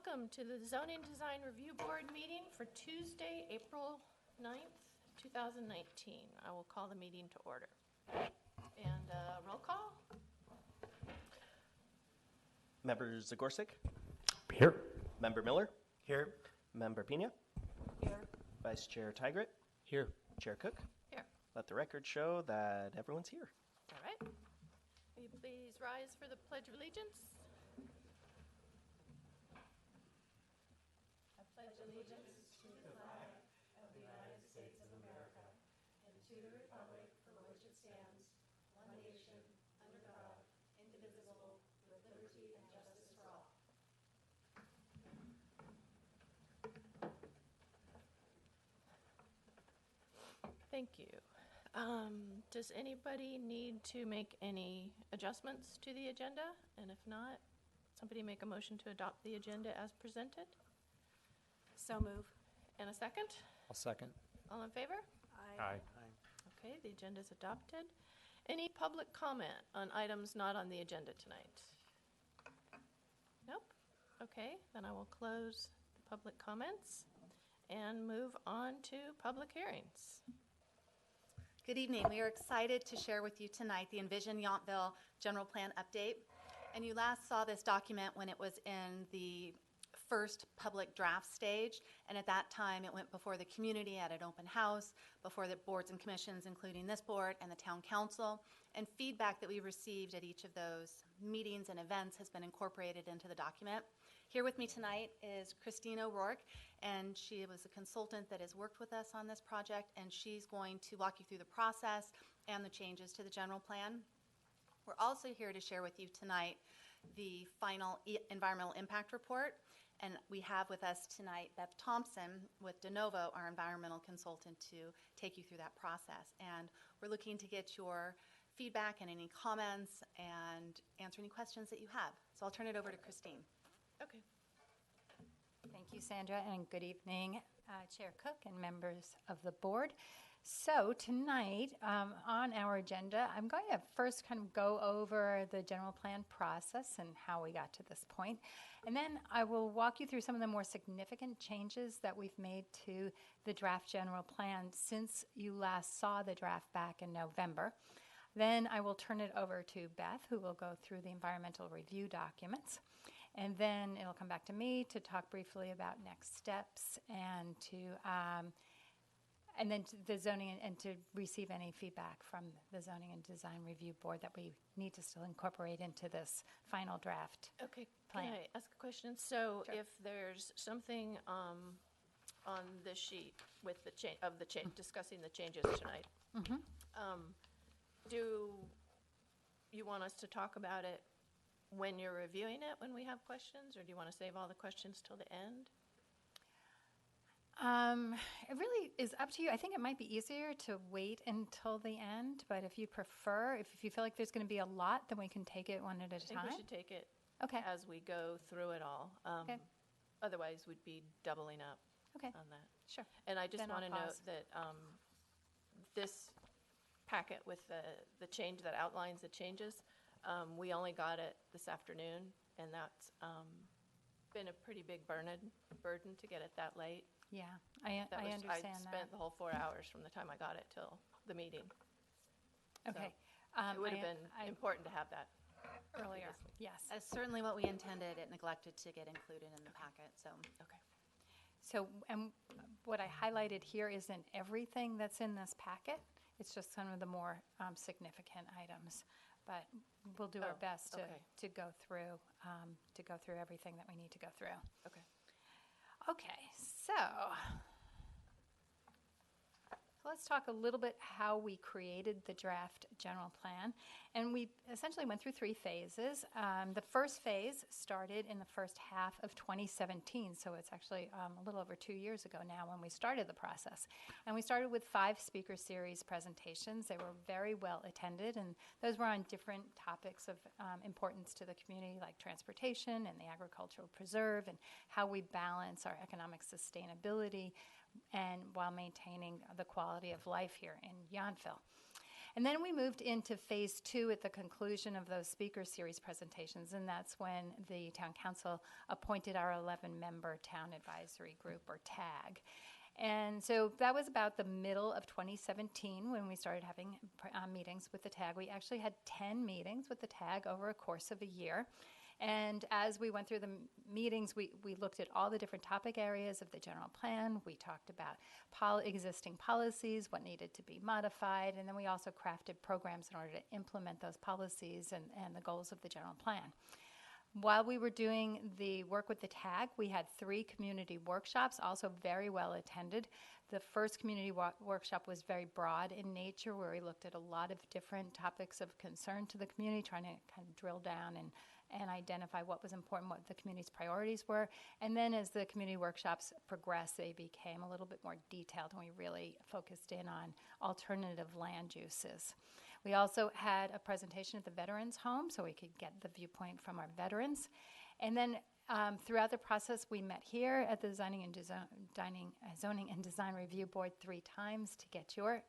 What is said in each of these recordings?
Welcome to the Zoning Design Review Board meeting for Tuesday, April 9th, 2019. I will call the meeting to order. And roll call. Member Zagorczyk? Here. Member Miller? Here. Member Pena? Here. Vice Chair Tigert? Here. Chair Cook? Here. Let the record show that everyone's here. All right. Will you please rise for the Pledge of Allegiance? I pledge allegiance to the flag of the United States of America and to the republic for which it stands, one nation, under God, indivisible, with liberty and justice for all. Thank you. Does anybody need to make any adjustments to the agenda? And if not, somebody make a motion to adopt the agenda as presented? So move. And a second? I'll second. All in favor? Aye. Okay, the agenda is adopted. Any public comment on items not on the agenda tonight? Nope. Okay, then I will close the public comments and move on to public hearings. Good evening. We are excited to share with you tonight the Envision Yountville General Plan Update. And you last saw this document when it was in the first public draft stage. And at that time, it went before the community at an open house, before the boards and commissions, including this board and the town council. And feedback that we received at each of those meetings and events has been incorporated into the document. Here with me tonight is Christina O'Rourke, and she was a consultant that has worked with us on this project, and she's going to walk you through the process and the changes to the general plan. We're also here to share with you tonight the final environmental impact report, and we have with us tonight Beth Thompson with DeNovo, our environmental consultant, to take you through that process. And we're looking to get your feedback and any comments and answer any questions that you have. So I'll turn it over to Christine. Okay. Thank you, Sandra, and good evening, Chair Cook and members of the board. So tonight on our agenda, I'm going to first kind of go over the general plan process and how we got to this point. And then I will walk you through some of the more significant changes that we've made to the draft general plan since you last saw the draft back in November. Then I will turn it over to Beth, who will go through the environmental review documents. And then it'll come back to me to talk briefly about next steps and then to the zoning and to receive any feedback from the Zoning and Design Review Board that we need to still incorporate into this final draft. Okay, plan. can I ask a question? So Sure. if there's something on this sheet with the discussing the changes tonight, do you want us to talk about it when you're reviewing it, when we have questions, or do you want to save all the questions till the end? It really is up to you. I think it might be easier to wait until the end, but if you prefer, if you feel like there's going to be a lot, then we can take it one at a I think time. we should take it Okay. as we go through it all. Okay. Otherwise, we'd be doubling up Okay. on that. Sure. And I just Then I'll want to note pause. that this packet with the change that outlines the changes, we only got it this afternoon, and that's been a pretty big burden to get it that late. Yeah, I understand I that. spent the whole 4 hours from the time I got it till the meeting. Okay. It would have been important to have that earlier. Yes. That's certainly what we intended. It neglected to get included in the packet, so. Okay. So, and what I highlighted here isn't everything that's in this packet. It's just some of the more significant items. But we'll do our Oh, best okay. to go through everything that we need to go through. Okay. Okay, so let's talk a little bit how we created the draft general plan. And we essentially went through 3 phases. The first phase started in the first half of 2017, so it's actually a little over 2 years ago now when we started the process. And we started with 5 speaker series presentations. They were very well attended, and those were on different topics of importance to the community, like transportation and the agricultural preserve and how we balance our economic sustainability and while maintaining the quality of life here in Yountville. And then we moved into phase 2 at the conclusion of those speaker series presentations, and that's when the town council appointed our 11-member town advisory group, or TAG. And so that was about the middle of 2017 when we started having meetings with the TAG. We actually had 10 meetings with the TAG over a course of a year. And as we went through the meetings, we looked at all the different topic areas of the general plan. We talked about existing policies, what needed to be modified, and then we also crafted programs in order to implement those policies and the goals of the general plan. While we were doing the work with the TAG, we had 3 community workshops, also very well attended. The first community workshop was very broad in nature, where we looked at a lot of different topics of concern to the community, trying to kind of drill down and identify what was important, what the community's priorities were. And then as the community workshops progressed, they became a little bit more detailed, and we really focused in on alternative land uses. We also had a presentation at the Veterans Home, so we could get the viewpoint from our veterans. And then throughout the process, we met here at the Zoning and Design Review Board 3 times to get your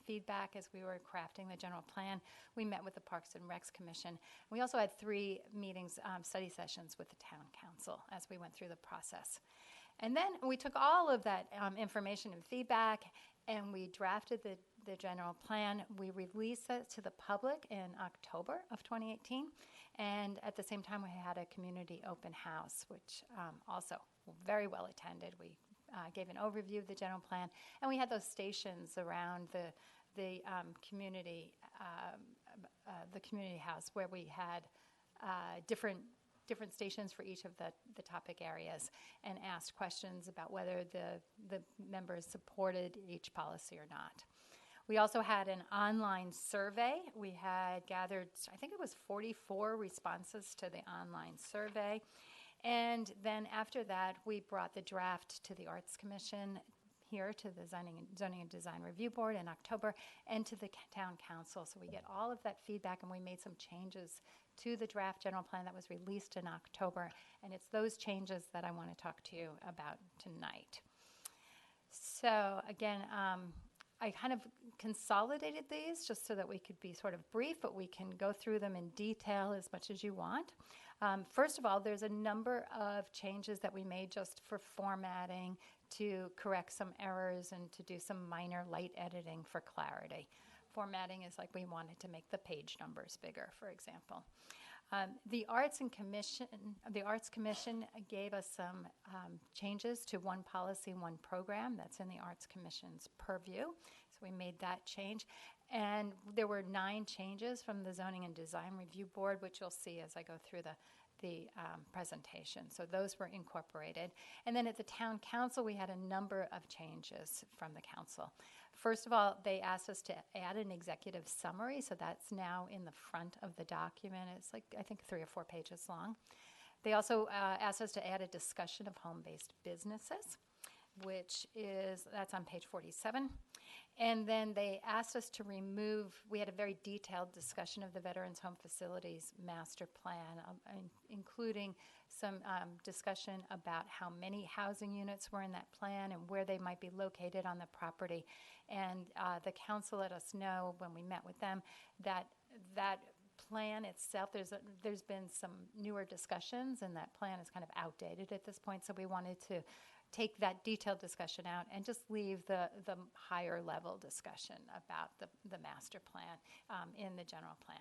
feedback as we were crafting the general plan. We met with the Parks and Recs Commission. We also had 3 meetings, study sessions with the town council as we went through the process. And then we took all of that information and feedback, and we drafted the general plan. We released it to the public in October of 2018, and at the same time we had a community open house, which also very well attended. We gave an overview of the general plan, and we had those stations around the community house where we had different stations for each of the topic areas, and asked questions about whether the members supported each policy or not. We also had an online survey. We had gathered, I think it was 44 responses to the online survey. And then after that, we brought the draft to the Arts Commission here, to the Zoning and Design Review Board in October, and to the town council. So we get all of that feedback, and we made some changes to the draft general plan that was released in October. And it's those changes that I want to talk to you about tonight. So again, I kind of consolidated these just so that we could be sort of brief, but we can go through them in detail as much as you want. First of all, there's a number of changes that we made just for formatting, to correct some errors and to do some minor light editing for clarity. Formatting is like we wanted to make the page numbers bigger, for example. The Arts Commission gave us some changes to one policy, one program. That's in the Arts Commission's purview. So we made that change. And there were 9 changes from the Zoning and Design Review Board, which you'll see as I go through the presentation. So those were incorporated. And then at the Town Council, we had a number of changes from the council. First of all, they asked us to add an executive summary, so that's now in the front of the document. It's like, I think, 3 or 4 pages long. They also asked us to add a discussion of home-based businesses, that's on page 47. And then they asked us to remove, we had a very detailed discussion of the Veterans Home Facilities Master Plan, including some discussion about how many housing units were in that plan and where they might be located on the property. And the council let us know when we met with them that that plan itself, there's been some newer discussions, and that plan is kind of outdated at this point. So we wanted to take that detailed discussion out and just leave the higher level discussion about the master plan in the general plan.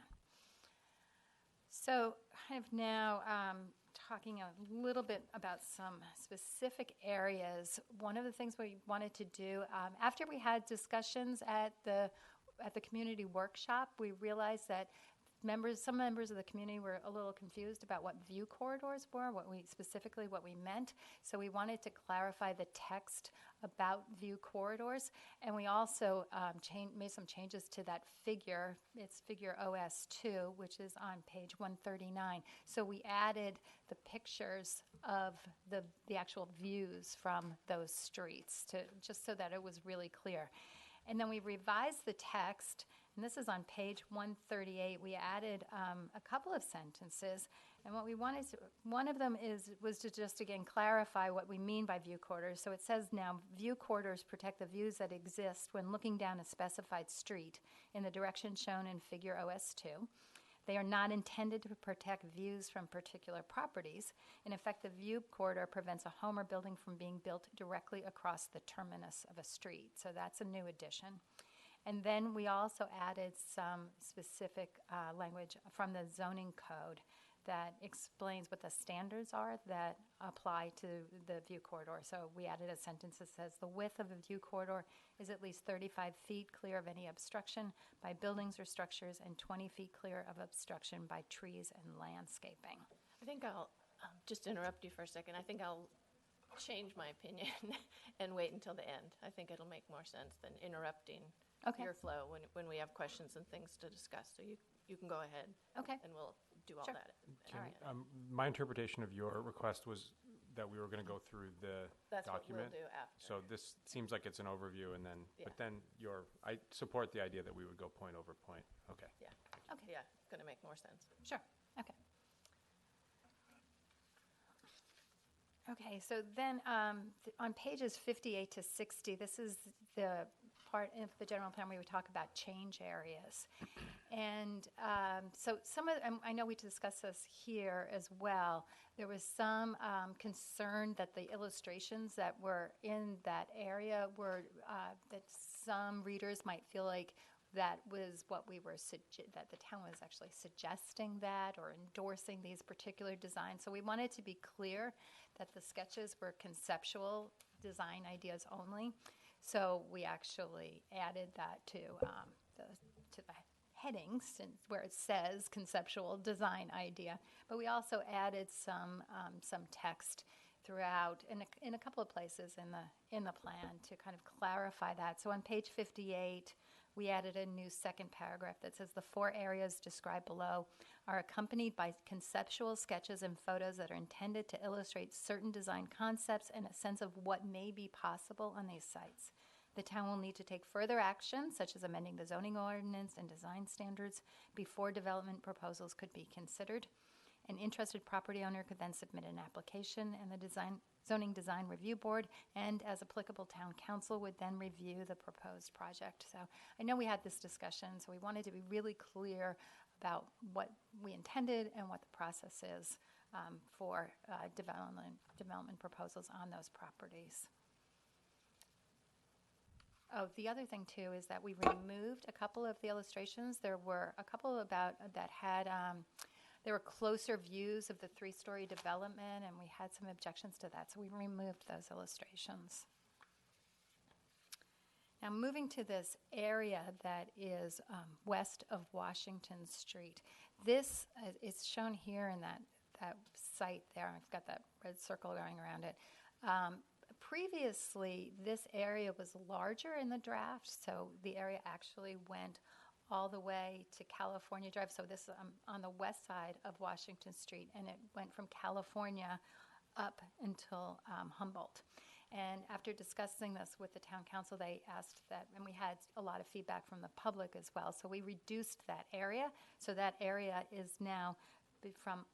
So kind of now talking a little bit about some specific areas. One of the things we wanted to do, after we had discussions at the community workshop, we realized that some members of the community were a little confused about what view corridors were, what we meant. So we wanted to clarify the text about view corridors, and we also made some changes to that figure. It's figure OS2, which is on page 139. So we added the pictures of the actual views from those streets, just so that it was really clear. And then we revised the text. And this is on page 138. We added a couple of sentences, and what we wanted to, one of them was to just again clarify what we mean by view corridors. So it says now, view corridors protect the views that exist when looking down a specified street in the direction shown in figure OS2. They are not intended to protect views from particular properties. In effect, the view corridor prevents a home or building from being built directly across the terminus of a street. So that's a new addition. And then we also added some specific language from the zoning code that explains what the standards are that apply to the view corridor. So we added a sentence that says the width of a view corridor is at least 35 feet clear of any obstruction by buildings or structures and 20 feet clear of obstruction by trees and landscaping. I think I'll just interrupt you for a second. I think I'll change my opinion and wait until the end. I think it'll make more sense than interrupting Okay. your flow when we have questions and things to discuss. So you can go ahead Okay. and we'll do all Sure. that. Jenny, my interpretation of your request was that we were going to go through the That's what we'll document. do after. So this seems like it's an overview, and then, Yeah. but then I support the idea that we would go point over point. Okay. Yeah. Okay. Yeah, it's going to make more sense. Sure, okay. Okay, so then on pages 58 to 60, this is the part of the general plan where we talk about change areas. And so I know we discussed this here as well. There was some concern that the illustrations that were in that area were, that some readers might feel like that was what we were, that the town was actually suggesting that or endorsing these particular designs. So we wanted to be clear that the sketches were conceptual design ideas only. So we actually added that to the headings where it says conceptual design idea. But we also added some text throughout in a couple of places in the plan to kind of clarify that. So on page 58, we added a new second paragraph that says the 4 areas described below are accompanied by conceptual sketches and photos that are intended to illustrate certain design concepts and a sense of what may be possible on these sites. The town will need to take further action, such as amending the zoning ordinance and design standards, before development proposals could be considered. An interested property owner could then submit an application, and the zoning design review board and, as applicable, town council would then review the proposed project. So I know we had this discussion, so we wanted to be really clear about what we intended and what the process is for development proposals on those properties. Oh, the other thing too is that we removed a couple of the illustrations. There were a couple that had there were closer views of the 3-story development, and we had some objections to that, so we removed those illustrations. Now, moving to this area that is west of Washington Street. This is shown here in that site there. I've got that red circle going around it. Previously, this area was larger in the draft, so the area actually went all the way to California Drive. So this is on the west side of Washington Street, and it went from California up until Humboldt. And after discussing this with the town council, they asked that, and we had a lot of feedback from the public as well, so we reduced that area. So that area is now from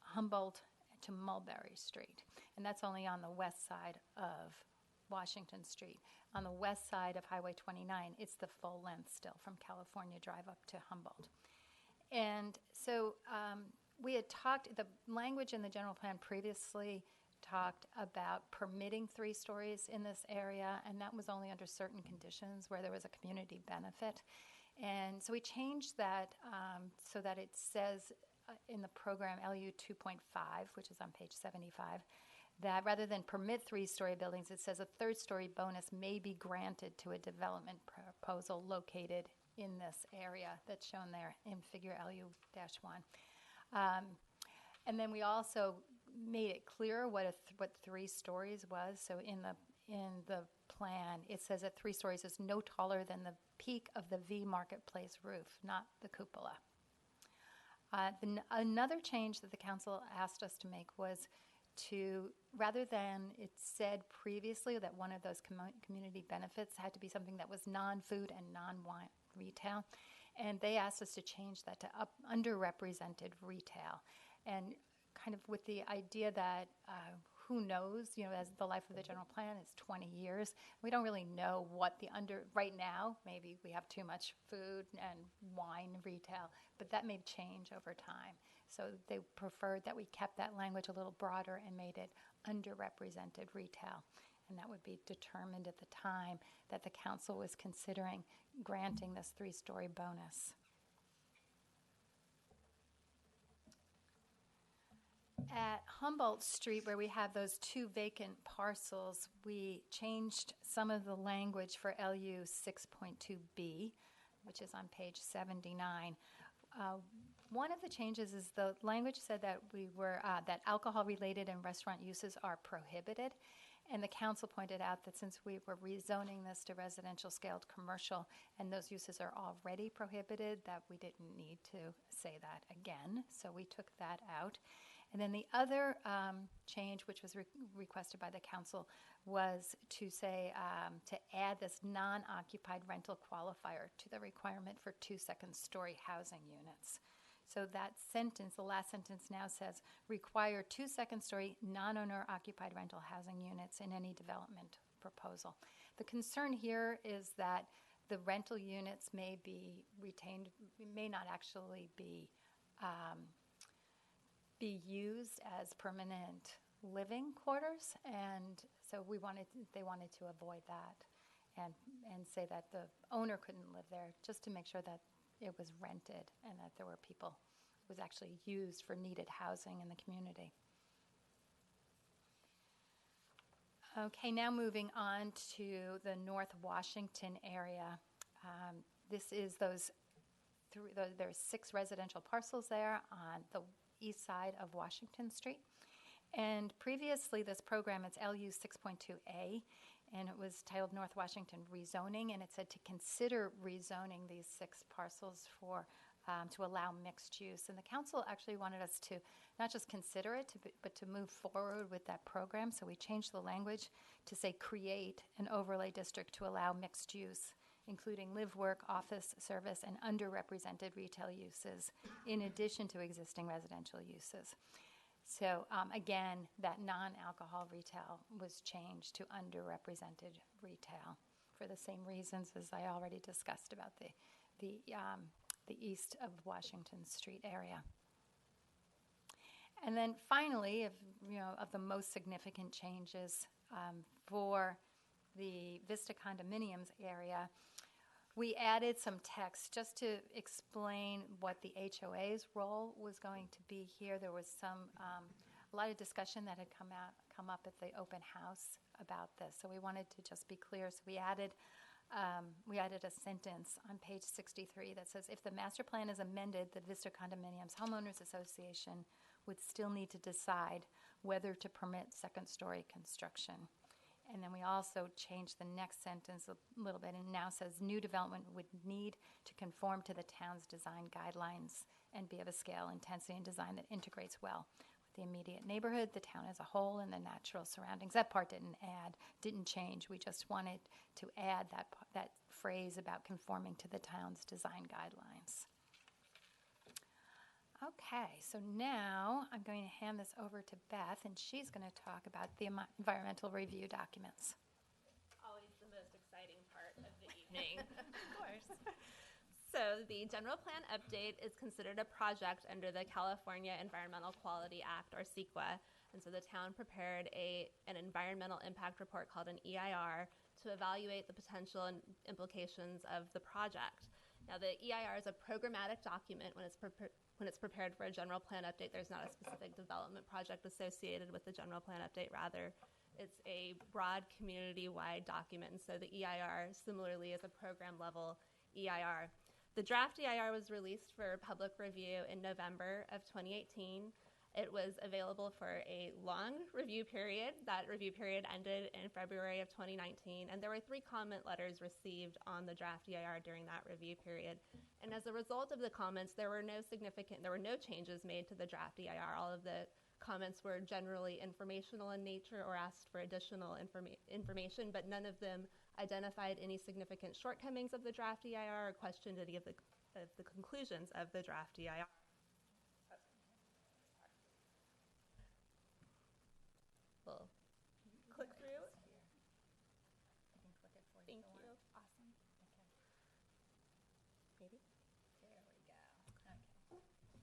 Humboldt to Mulberry Street, and that's only on the west side of Washington Street. On the west side of Highway 29, it's the full length still from California Drive up to Humboldt. And so we had talked, the language in the general plan previously talked about permitting 3 stories in this area, and that was only under certain conditions where there was a community benefit. And so we changed that so that it says in the program LU 2.5, which is on page 75, that rather than permit 3-story buildings, it says a 3rd-story bonus may be granted to a development proposal located in this area that's shown there in figure LU-1. And then we also made it clear what 3 stories was. So in the plan, it says that 3 stories is no taller than the peak of the V Marketplace roof, not the cupola. Another change that the council asked us to make was to, rather than it said previously that one of those community benefits had to be something that was non-food and retail. And they asked us to change that to underrepresented retail. And kind of with the idea that who knows, as the life of the general plan is 20 years, we don't really know what right now, maybe we have too much food and wine retail, but that may change over time. So they preferred that we kept that language a little broader and made it underrepresented retail. And that would be determined at the time that the council was considering granting this 3-story bonus. At Humboldt Street, where we have those 2 vacant parcels, we changed some of the language for LU 6.2B, which is on page 79. One of the changes is the language said that that alcohol-related and restaurant uses are prohibited, and the council pointed out that since we were rezoning this to residential scaled commercial and those uses are already prohibited, that we didn't need to say that again, so we took that out. And then the other change, which was requested by the council, was to say, to add this non-occupied rental qualifier to the requirement for 2 second-story housing units. So that sentence, the last sentence now says, require 2 second-story non-owner occupied rental housing units in any development proposal. The concern here is that the rental units may be retained, may not actually be used as permanent living quarters, and so they wanted to avoid that and say that the owner couldn't live there, just to make sure that it was rented and that there were people, it was actually used for needed housing in the community. Okay, now moving on to the North Washington area. This is there's 6 residential parcels there on the east side of Washington Street. And previously this program, it's LU 6.2A, and it was titled North Washington Rezoning, and it said to consider rezoning these 6 parcels to allow mixed use. And the council actually wanted us to not just consider it, but to move forward with that program. So we changed the language to say create an overlay district to allow mixed use, including live, work, office, service, and underrepresented retail uses, in addition to existing residential uses. So again, that non-alcohol retail was changed to underrepresented retail for the same reasons as I already discussed about the east of Washington Street area. And then finally, of the most significant changes for the Vista Condominiums area, we added some text just to explain what the HOA's role was going to be here. There was a lot of discussion that had come up at the open house about this, so we wanted to just be clear. So we added a sentence on page 63 that says, if the master plan is amended, the Vista Condominiums Homeowners Association would still need to decide whether to permit second-story construction. And then we also changed the next sentence a little bit, and now says new development would need to conform to the town's design guidelines and be of a scale, intensity, and design that integrates well with the immediate neighborhood, the town as a whole, and the natural surroundings. That part didn't change. We just wanted to add that phrase about conforming to the town's design guidelines. Okay, so now I'm going to hand this over to Beth, and she's going to talk about the environmental review documents. Always the most exciting part of the evening. Of course. So the general plan update is considered a project under the California Environmental Quality Act, or CEQA, and so the town prepared an environmental impact report called an EIR to evaluate the potential and implications of the project. Now, the EIR is a programmatic document. When it's prepared for a general plan update, there's not a specific development project associated with the general plan update. Rather, it's a broad community-wide document, and so the EIR similarly is a program-level EIR. The draft EIR was released for public review in November of 2018. It was available for a long review period. That review period ended in February of 2019, and there were 3 comment letters received on the draft EIR during that review period. And as a result of the comments, there were no changes made to the draft EIR. All of the comments were generally informational in nature or asked for additional information, but none of them identified any significant shortcomings of the draft EIR, or questioned any of the conclusions of the draft EIR. We'll click through. Thank you. Awesome. Maybe. There we go. Okay.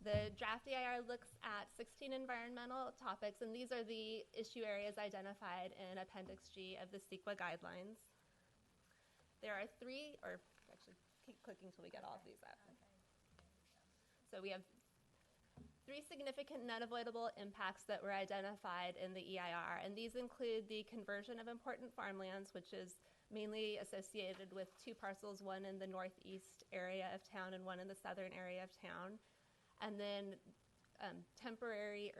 The draft EIR looks at 16 environmental topics, and these are the issue areas identified in Appendix G of the CEQA guidelines. There are three, or actually keep clicking until we get all of these up. So we have three significant and unavoidable impacts that were identified in the EIR, and these include the conversion of important farmlands, which is mainly associated with two parcels, one in the northeast area of town and one in the southern area of town, and then temporary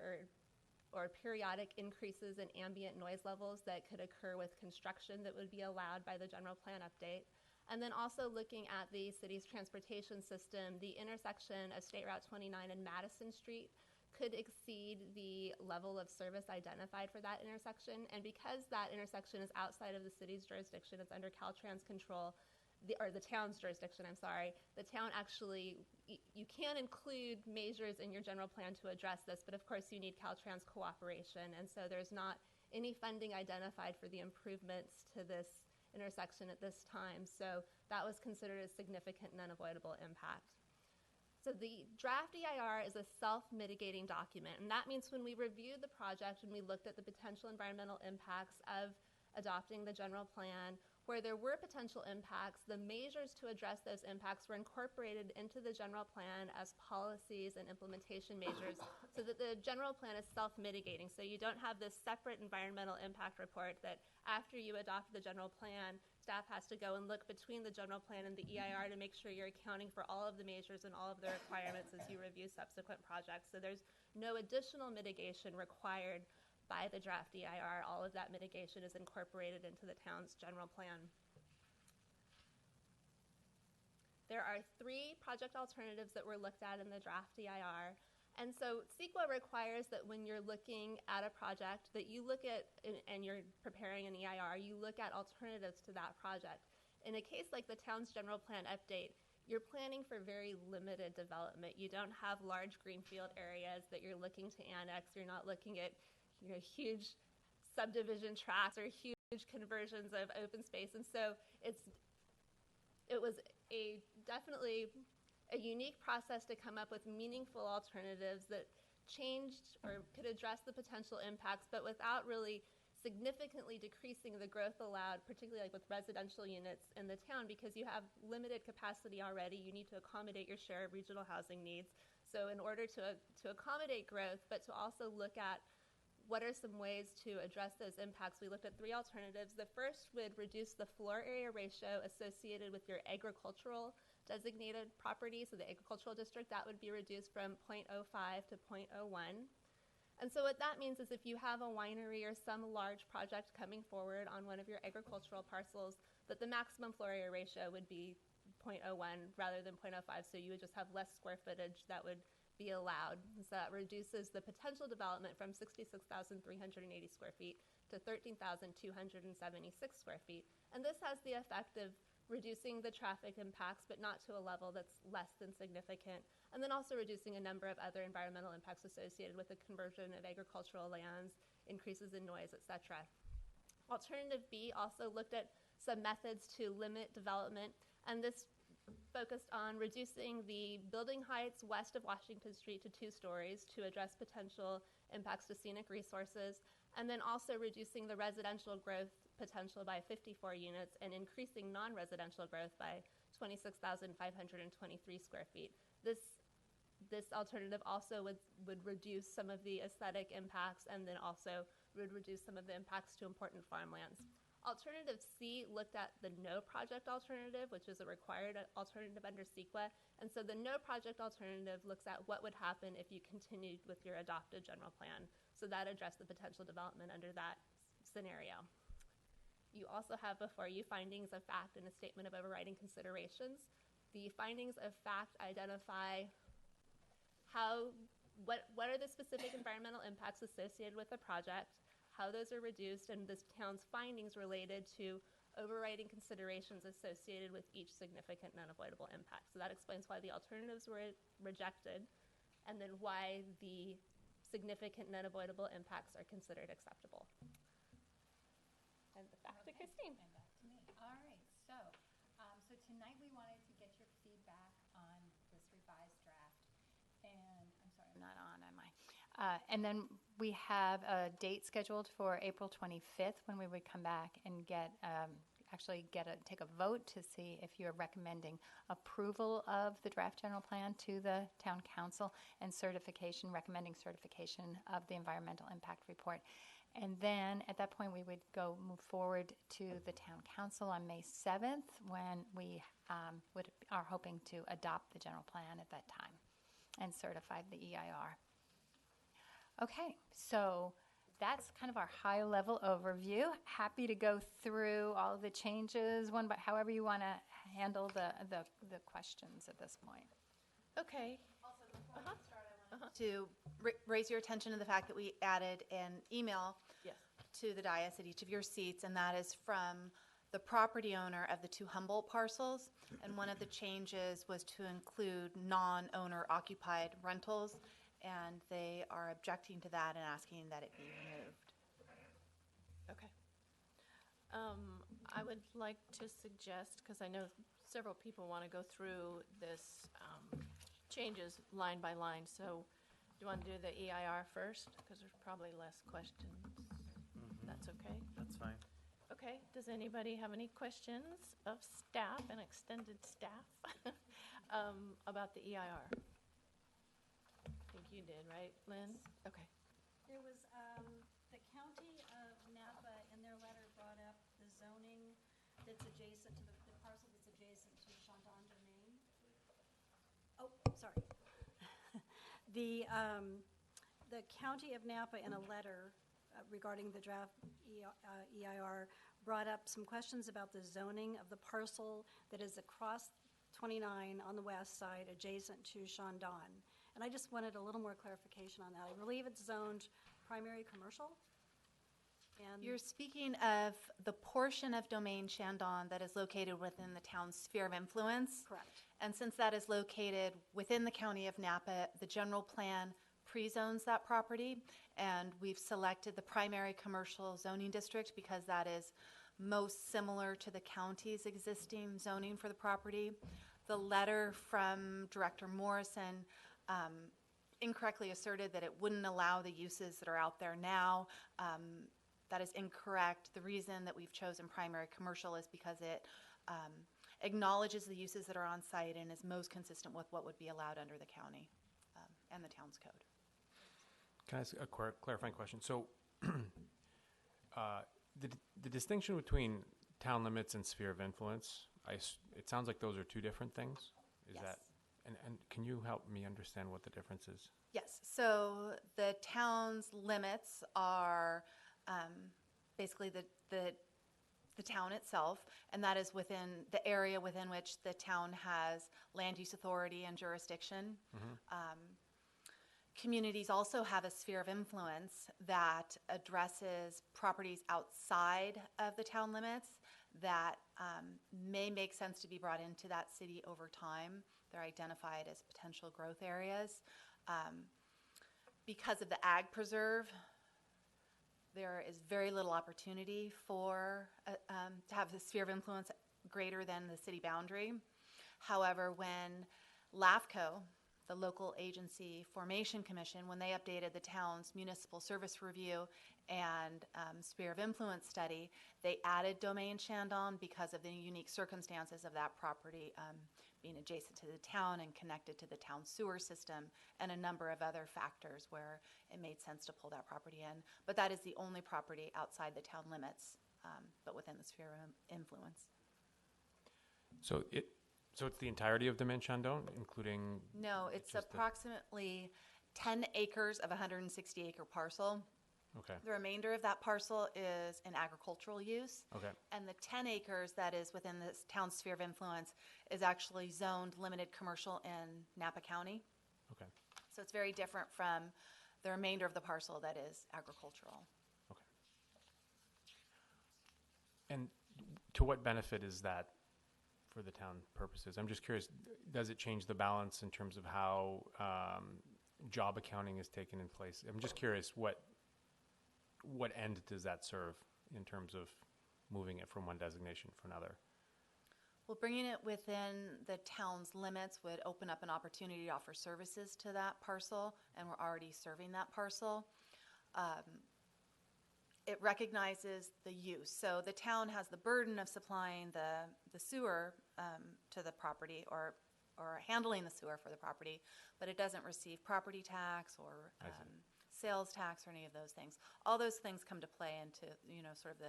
or periodic increases in ambient noise levels that could occur with construction that would be allowed by the general plan update. And then also looking at the city's transportation system, the intersection of State Route 29 and Madison Street could exceed the level of service identified for that intersection. And because that intersection is outside of the city's jurisdiction, it's under Caltrans control, the town's jurisdiction, I'm sorry, the town actually, you can include measures in your general plan to address this, but of course you need Caltrans cooperation. And so there's not any funding identified for the improvements to this intersection at this time. So that was considered a significant and unavoidable impact. So the draft EIR is a self-mitigating document, and that means when we reviewed the project and we looked at the potential environmental impacts of adopting the general plan, where there were potential impacts, the measures to address those impacts were incorporated into the general plan as policies and implementation measures so that the general plan is self-mitigating. So you don't have this separate environmental impact report that after you adopt the general plan, staff has to go and look between the general plan and the EIR to make sure you're accounting for all of the measures and all of the requirements as you review subsequent projects. So there's no additional mitigation required by the draft EIR. All of that mitigation is incorporated into the town's general plan. There are three project alternatives that were looked at in the draft EIR. And so CEQA requires that when you're looking at a project that you look at, and you're preparing an EIR, you look at alternatives to that project. In a case like the town's general plan update, you're planning for very limited development. You don't have large greenfield areas that you're looking to annex. You're not looking at huge subdivision tracts or huge conversions of open space. And so it was definitely a unique process to come up with meaningful alternatives that changed or could address the potential impacts, but without really significantly decreasing the growth allowed, particularly like with residential units in the town, because you have limited capacity already. You need to accommodate your share of regional housing needs. So in order to accommodate growth, but to also look at what are some ways to address those impacts, we looked at three alternatives. The first would reduce the floor area ratio associated with your agricultural designated property. So the agricultural district, that would be reduced from 0.05 to 0.01. And so what that means is if you have a winery or some large project coming forward on one of your agricultural parcels, that the maximum floor area ratio would be 0.01 rather than 0.05. So you would just have less square footage that would be allowed. So that reduces the potential development from 66,380 square feet to 13,276 square feet. And this has the effect of reducing the traffic impacts, but not to a level that's less than significant. And then also reducing a number of other environmental impacts associated with the conversion of agricultural lands, increases in noise, et cetera. Alternative B also looked at some methods to limit development, and this focused on reducing the building heights west of Washington Street to 2 stories to address potential impacts to scenic resources, and then also reducing the residential growth potential by 54 units and increasing non-residential growth by 26,523 square feet. This alternative also would reduce some of the aesthetic impacts and then also would reduce some of the impacts to important farmlands. Alternative C looked at the no project alternative, which is a required alternative under CEQA. And so the no project alternative looks at what would happen if you continued with your adopted general plan. So that addressed the potential development under that scenario. You also have before you findings of fact and a statement of overriding considerations. The findings of fact identify what are the specific environmental impacts associated with the project, how those are reduced, and this town's findings related to overriding considerations associated with each significant and unavoidable impact. So that explains why the alternatives were rejected, and then why the significant and unavoidable impacts are considered acceptable. And back to Christine. And back to me. All right, so tonight we wanted to get your feedback on this revised draft. And I'm sorry, I'm not on, am I? And then we have a date scheduled for April 25th when we would come back and take a vote to see if you're recommending approval of the draft general plan to the town council and recommending certification of the environmental impact report. And then at that point, we would move forward to the town council on May 7th when we are hoping to adopt the general plan at that time and certify the EIR. Okay, so that's kind of our high-level overview. Happy to go through all of the changes, one by however you want to handle the questions at this point. Okay. Also, before we start, I wanted to raise your attention to the fact that we added an email Yes. to the dais at each of your seats, and that is from the property owner of the 2 Humboldt parcels. And one of the changes was to include non-owner occupied rentals, and they are objecting to that and asking that it be removed. Okay. I would like to suggest, because I know several people want to go through this changes line by line, so do you want to do the EIR first? Because there's probably less questions. That's okay? That's fine. Okay, does anybody have any questions of staff and extended staff about the EIR? I think you did, right, Lynn? Okay. There was, the county of Napa in their letter brought up the zoning that's adjacent to the parcel that's adjacent to Chandon Domain. Oh, sorry. The county of Napa in a letter regarding the draft EIR brought up some questions about the zoning of the parcel that is across 29 on the west side adjacent to Chandon. And I just wanted a little more clarification on that. I believe it's zoned primary commercial. And You're speaking of the portion of Domain Chandon that is located within the town's sphere of influence. correct. And since that is located within the county of Napa, the general plan pre-zones that property, and we've selected the primary commercial zoning district because that is most similar to the county's existing zoning for the property. The letter from Director Morrison incorrectly asserted that it wouldn't allow the uses that are out there now. That is incorrect. The reason that we've chosen primary commercial is because it acknowledges the uses that are on site and is most consistent with what would be allowed under the county and the town's code. Can I ask a clarifying question? So the distinction between town limits and sphere of influence, it sounds like those are two different things. Is Yes. that? And can you help me understand what the difference is? Yes, so the town's limits are basically the town itself, and that is within the area within which the town has land use authority and jurisdiction. Communities also have a sphere of influence that addresses properties outside of the town limits that may make sense to be brought into that city over time. They're identified as potential growth areas. Because of the ag preserve, there is very little opportunity for to have the sphere of influence greater than the city boundary. However, when LAFCO, the Local Agency Formation Commission, when they updated the town's municipal service review and sphere of influence study, they added Domain Chandon because of the unique circumstances of that property being adjacent to the town and connected to the town sewer system and a number of other factors where it made sense to pull that property in. But that is the only property outside the town limits, but within the sphere of influence. So it's the entirety of Domaine Chandon, including. No, it's just the- approximately 10 acres of a 160-acre parcel. Okay. The remainder of that parcel is in agricultural use. Okay. And the 10 acres that is within this town's sphere of influence is actually zoned limited commercial in Napa County. Okay. So it's very different from the remainder of the parcel that is agricultural. Okay. And to what benefit is that for the town purposes? I'm just curious, does it change the balance in terms of how job accounting is taken in place? I'm just curious, what end does that serve in terms of moving it from one designation for another? Well, bringing it within the town's limits would open up an opportunity to offer services to that parcel, and we're already serving that parcel. It recognizes the use. So the town has the burden of supplying the sewer to the property or handling the sewer for the property, but it doesn't receive property tax or sales tax or any of those things. All those things come to play into, sort of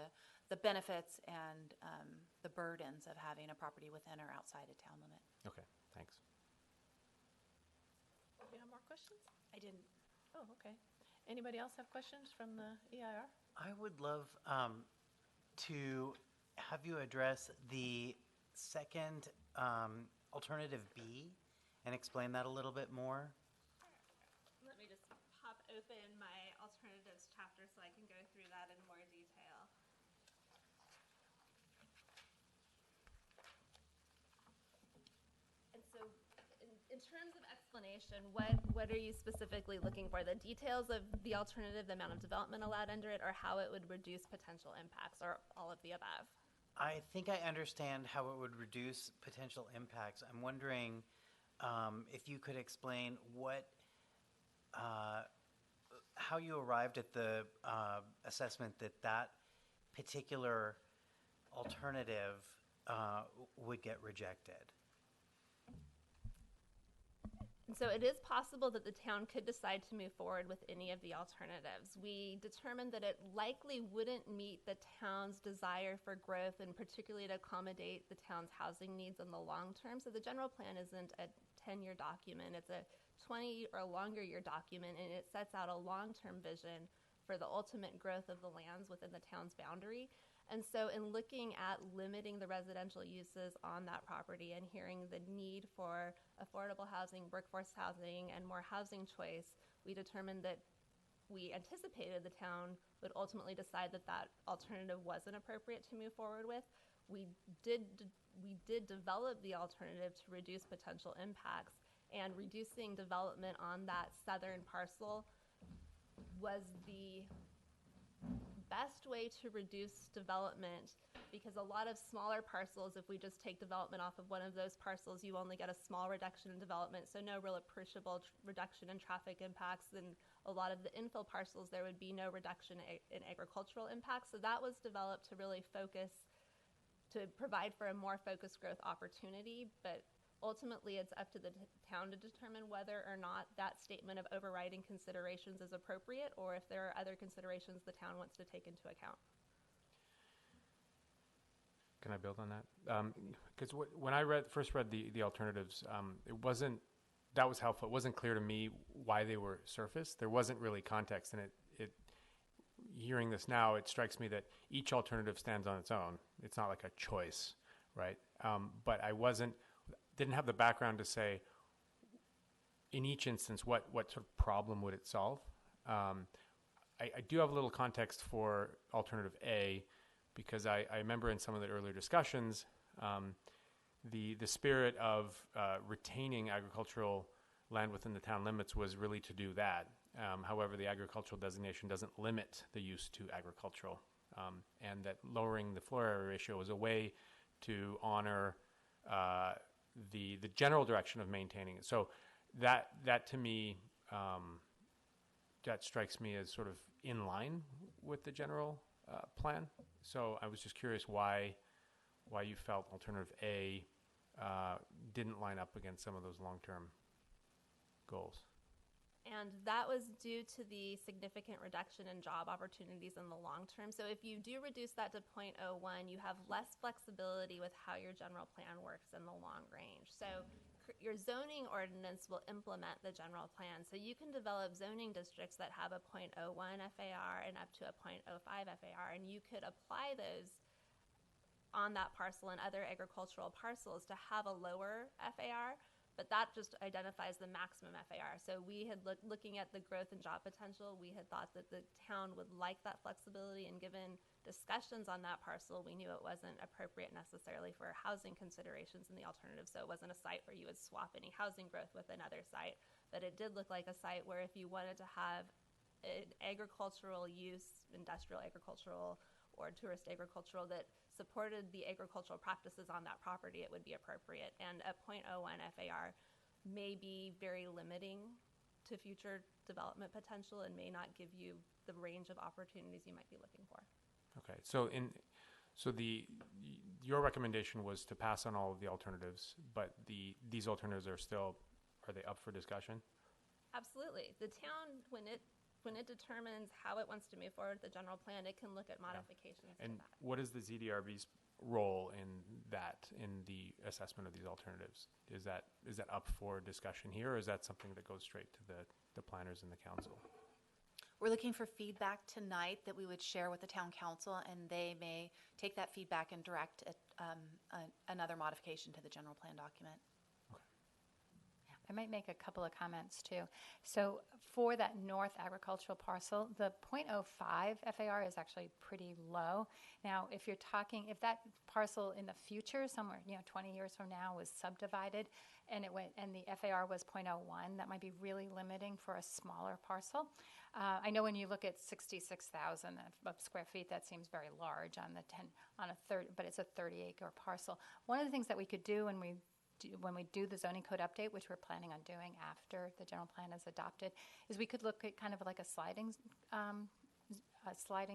the benefits and the burdens of having a property within or outside a town limit. Okay, thanks. You have more questions? I didn't. Oh, okay. Anybody else have questions from the EIR? I would love to have you address the second alternative B and explain that a little bit more. Let me just pop open my alternatives chapter so I can go through that in more detail. And so in terms of explanation, what are you specifically looking for? The details of the alternative, the amount of development allowed under it, or how it would reduce potential impacts, or all of the above? I think I understand how it would reduce potential impacts. I'm wondering if you could explain how you arrived at the assessment that particular alternative would get rejected. And so it is possible that the town could decide to move forward with any of the alternatives. We determined that it likely wouldn't meet the town's desire for growth, and particularly to accommodate the town's housing needs in the long term. So the general plan isn't a 10-year document. It's a 20 or longer year document, and it sets out a long-term vision for the ultimate growth of the lands within the town's boundary. And so in looking at limiting the residential uses on that property and hearing the need for affordable housing, workforce housing, and more housing choice, we determined that we anticipated the town would ultimately decide that that alternative wasn't appropriate to move forward with. We did develop the alternative to reduce potential impacts, and reducing development on that southern parcel was the best way to reduce development, because a lot of smaller parcels, if we just take development off of one of those parcels, you only get a small reduction in development, so no real appreciable reduction in traffic impacts. And a lot of the infill parcels, there would be no reduction in agricultural impacts. So that was developed to really to provide for a more focused growth opportunity. But ultimately, it's up to the town to determine whether or not that statement of overriding considerations is appropriate, or if there are other considerations the town wants to take into account. Can I build on that? Because when I first read the alternatives, that was helpful. It wasn't clear to me why they were surfaced. There wasn't really context, and hearing this now, it strikes me that each alternative stands on its own. It's not like a choice, right? But I didn't have the background to say, in each instance, what sort of problem would it solve? I do have a little context for alternative A, because I remember in some of the earlier discussions, the spirit of retaining agricultural land within the town limits was really to do that. However, the agricultural designation doesn't limit the use to agricultural, and that lowering the floor area ratio was a way to honor the general direction of maintaining it. So that to me, that strikes me as sort of in line with the general plan. So I was just curious why you felt alternative A didn't line up against some of those long-term goals. And that was due to the significant reduction in job opportunities in the long term. So if you do reduce that to 0.01, you have less flexibility with how your general plan works in the long range. So your zoning ordinance will implement the general plan. So you can develop zoning districts that have a 0.01 FAR and up to a 0.05 FAR, and you could apply those on that parcel and other agricultural parcels to have a lower FAR. but that just identifies the maximum FAR. So we had looking at the growth and job potential, we had thought that the town would like that flexibility, and given discussions on that parcel, we knew it wasn't appropriate necessarily for housing considerations in the alternative. So it wasn't a site where you would swap any housing growth with another site, but it did look like a site where if you wanted to have an agricultural use, industrial agricultural or tourist agricultural that supported the agricultural practices on that property, it would be appropriate. And a 0.01 FAR may be very limiting to future development potential and may not give you the range of opportunities you might be looking for. Okay, so your recommendation was to pass on all of the alternatives, but these alternatives are they up for discussion? Absolutely. The town, when it determines how it wants to move forward with the general plan, it can look at modifications to And that. what is the ZDRB's role in the assessment of these alternatives? Is that up for discussion here, or is that something that goes straight to the planners and the council? We're looking for feedback tonight that we would share with the town council, and they may take that feedback and direct another modification to the general plan document. I might make a couple of comments too. So for that north agricultural parcel, the 0.05 FAR is actually pretty low. Now, if that parcel in the future, somewhere 20 years from now, was subdivided, and the FAR was 0.01, that might be really limiting for a smaller parcel. I know when you look at 66,000 of square feet, that seems very large but it's a 30-acre parcel. One of the things that we could do when we do the zoning code update, which we're planning on doing after the general plan is adopted, is we could look at kind of like a sliding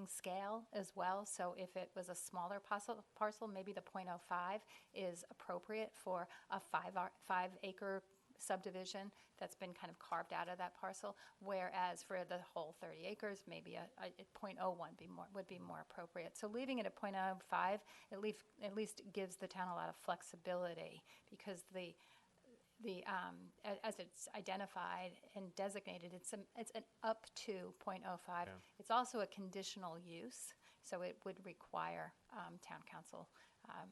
scale as well. So if it was a smaller parcel, maybe the 0.05 is appropriate for a 5-acre subdivision that's been kind of carved out of that parcel, whereas for the whole 30 acres, maybe a 0.01 would be more appropriate. So leaving it at 0.05 at least gives the town a lot of flexibility, because as it's identified and designated, it's an up to 0.05. Yeah. It's also a conditional use, so it would require town council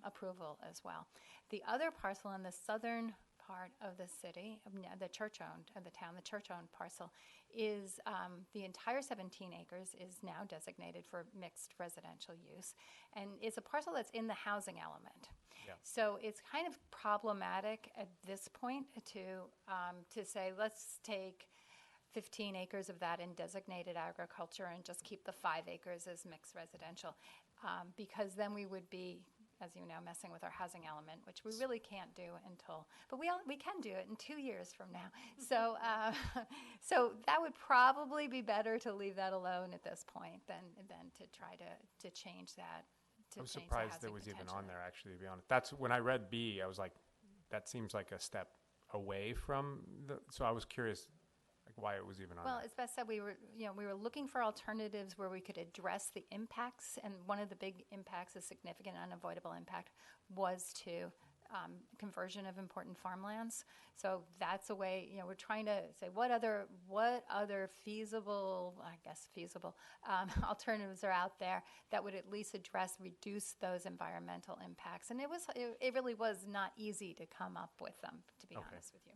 approval as well. The other parcel in the southern part of the city, the church-owned parcel, is the entire 17 acres is now designated for mixed residential use, and it's a parcel that's in the housing element. Yeah. So it's kind of problematic at this point to say, let's take 15 acres of that in designated agriculture and just keep the 5 acres as mixed residential, because then we would be, as you know, messing with our housing element, which we really can't do but we can do it in 2 years from now. So, so that would probably be better to leave that alone at this point than to try to change that. I was surprised there was even on there, actually, to be honest. That's when I read B, I was like, that seems like a step away from so I was curious, like, why it was even on Well, there. as Beth said, we were looking for alternatives where we could address the impacts, and one of the big impacts, a significant unavoidable impact, was to conversion of important farmlands. So that's a way, we're trying to say what other feasible alternatives are out there that would at least reduce those environmental impacts. And it really was not easy to come up with them, to be honest with you.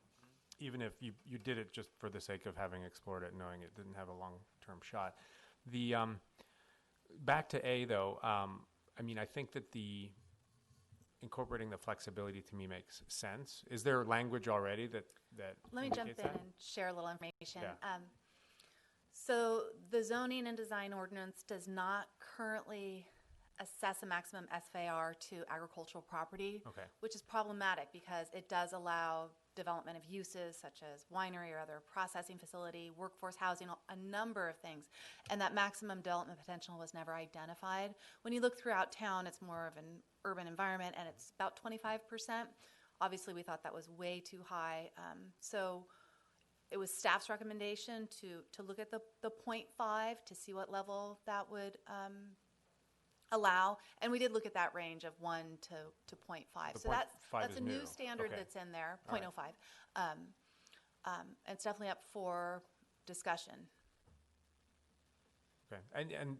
Even if you did it just for the sake of having explored it, knowing it didn't have a long-term shot. The back to A, though, I mean, I think that incorporating the flexibility to me makes sense. Is there language already that Let me jump indicates in that? and share a little information. Yeah. So the zoning and design ordinance does not currently assess a maximum FAR to agricultural property, Okay. which is problematic because it does allow development of uses such as winery or other processing facility, workforce housing, a number of things. And that maximum development potential was never identified. When you look throughout town, it's more of an urban environment, and it's about 25%. Obviously, we thought that was way too high. So it was staff's recommendation to look at the 0.5 to see what level that would allow, and we did look at that range of 1 to 0.5. The So 0.5 that's is a new new. standard Okay. that's in there, All right. 0.05. It's definitely up for discussion. Okay,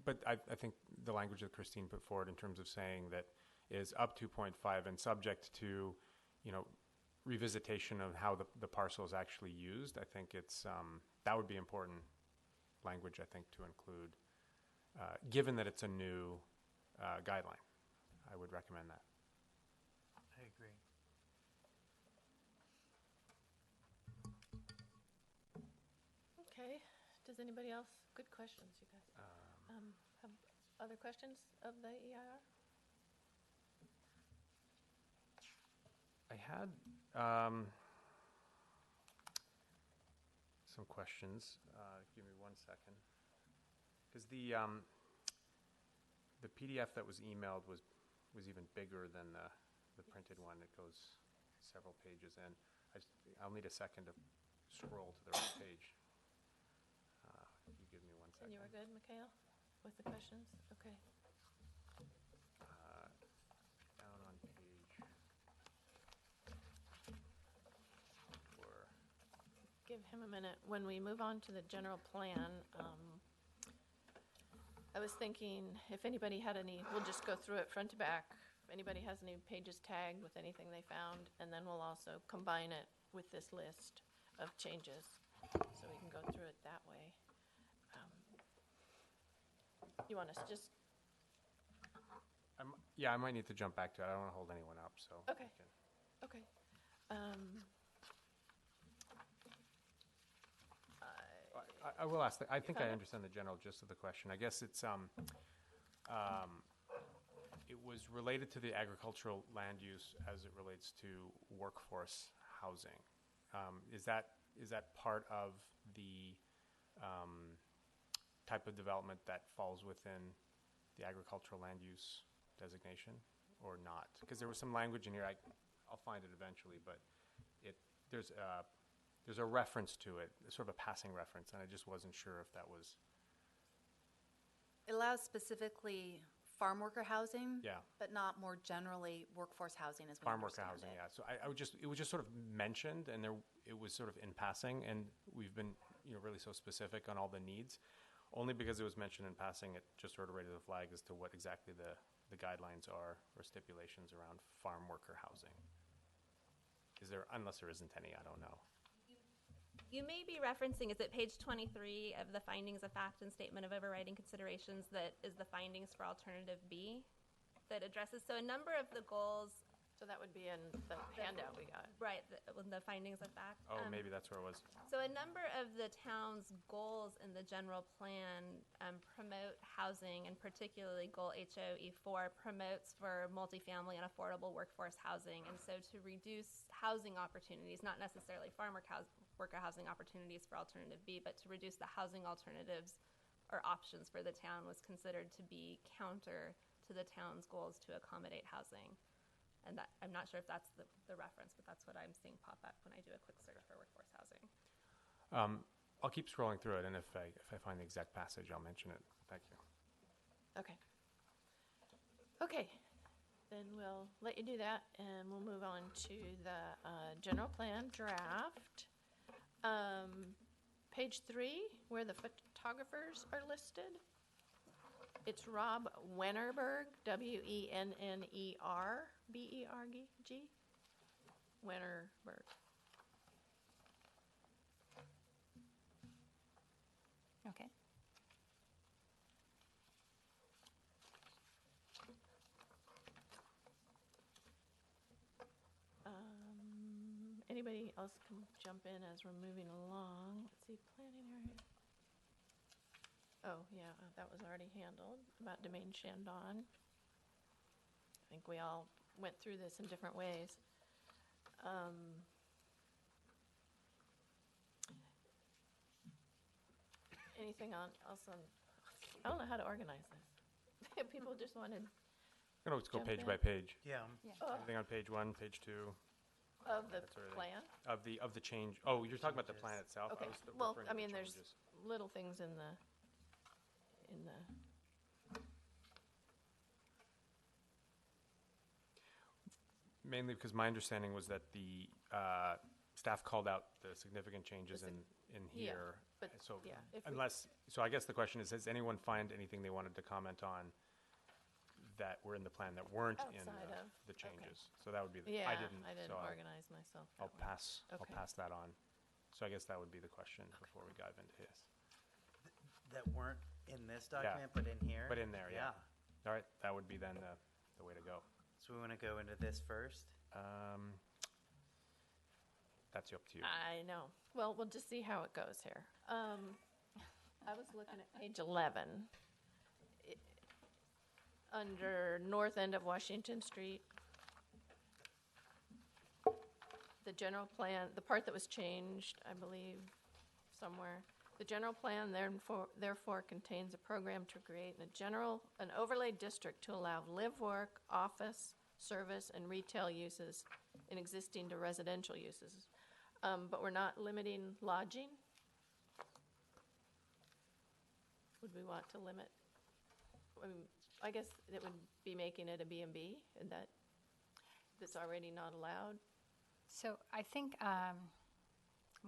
but I think the language that Christine put forward in terms of saying that is up to 0.5 and subject to, revisitation of how the parcel is actually used. I think it's, that would be important language, I think, to include, given that it's a new guideline. I would recommend that. I agree. Okay, does anybody else, good questions, you guys. Have other questions of the EIR? I had some questions. Give me 1 second. Because the PDF that was emailed was even bigger than the printed one. It goes several pages in. I'll need a second to scroll to the right page. You give me 1 second. And you were good, Mikhail, with the questions? Okay. Down on page 4. Give him a minute. When we move on to the general plan, I was thinking if anybody had any, we'll just go through it front to back. If anybody has any pages tagged with anything they found, and then we'll also combine it with this list of changes, so we can go through it that way. You want us to just, Yeah, I might need to jump back to it. I don't want to hold anyone up, so. Okay. we can- okay. I will ask, I think I found it? understand the general gist of the question. I guess it's, it was related to the agricultural land use as it relates to workforce housing. Is that part of the type of development that falls within the agricultural land use designation or not? Because there was some language in here, I'll find it eventually, but there's a reference to it, sort of a passing reference, and I just wasn't sure if that was, It allows specifically farm worker housing. Yeah. But not more generally workforce housing as we farm worker understand housing, it. yeah. So it was just sort of mentioned, and it was sort of in passing, and we've been, really so specific on all the needs. Only because it was mentioned in passing, it just sort of raised a flag as to what exactly the guidelines are or stipulations around farm worker housing. Unless there isn't any, I don't know. You may be referencing, is it page 23 of the findings of fact and statement of overriding considerations that is the findings for alternative B that addresses, so a number of the goals, so that would be in the handout we got. right, the findings of fact. Oh, maybe that's where it was. So a number of the town's goals in the general plan promote housing, and particularly goal HOE4 promotes for multifamily and affordable workforce housing. And so to reduce housing opportunities, not necessarily farm worker housing opportunities for alternative B, but to reduce the housing alternatives or options for the town was considered to be counter to the town's goals to accommodate housing. And that, I'm not sure if that's the reference, but that's what I'm seeing pop up when I do a quick search for workforce housing. I'll keep scrolling through it, and if I find the exact passage, I'll mention it. Thank you. Okay. Okay, then we'll let you do that, and we'll move on to the general plan draft. Page 3, where the photographers are listed. It's Rob Wennerberg, Wennerberg. Wennerberg. Okay. Anybody else can jump in as we're moving along. Let's see, planning area. Oh, yeah, that was already handled, about Domaine Shandon. I think we all went through this in different ways. Anything else on, I don't know how to organize this. People just wanted You can always go Jump page in. by page. Yeah. Anything on page 1, page 2, of the That sort of thing. plan. of the change. Oh, you're talking about the plan itself? Okay, I was well, referring I to the mean, there's changes. little things in the, Mainly because my understanding was that the staff called out the significant changes The in yeah, here. but, So yeah, if we- unless, so I guess the question is, does anyone find anything they wanted to comment on that were in the plan that weren't in Outside of, the okay. changes. So that would be the, Yeah, I didn't, so organize myself that I'll way. pass, I'll Okay. pass that on. So I guess that would be the question before we dive into his. That weren't in this document, but in here? But in there, yeah. All right, that would be then the way to go. So we want to go into this first? That's up to you. I know. Well, we'll just see how it goes here. I was looking at page 11. Under north end of Washington Street. The general plan, the part that was changed, I believe, somewhere. The general plan therefore contains a program to create an overlay district to allow live, work, office, service, and retail uses in existing to residential uses. But we're not limiting lodging? Would we want to limit? I guess it would be making it a B&B, and that's already not allowed. So I think, I'm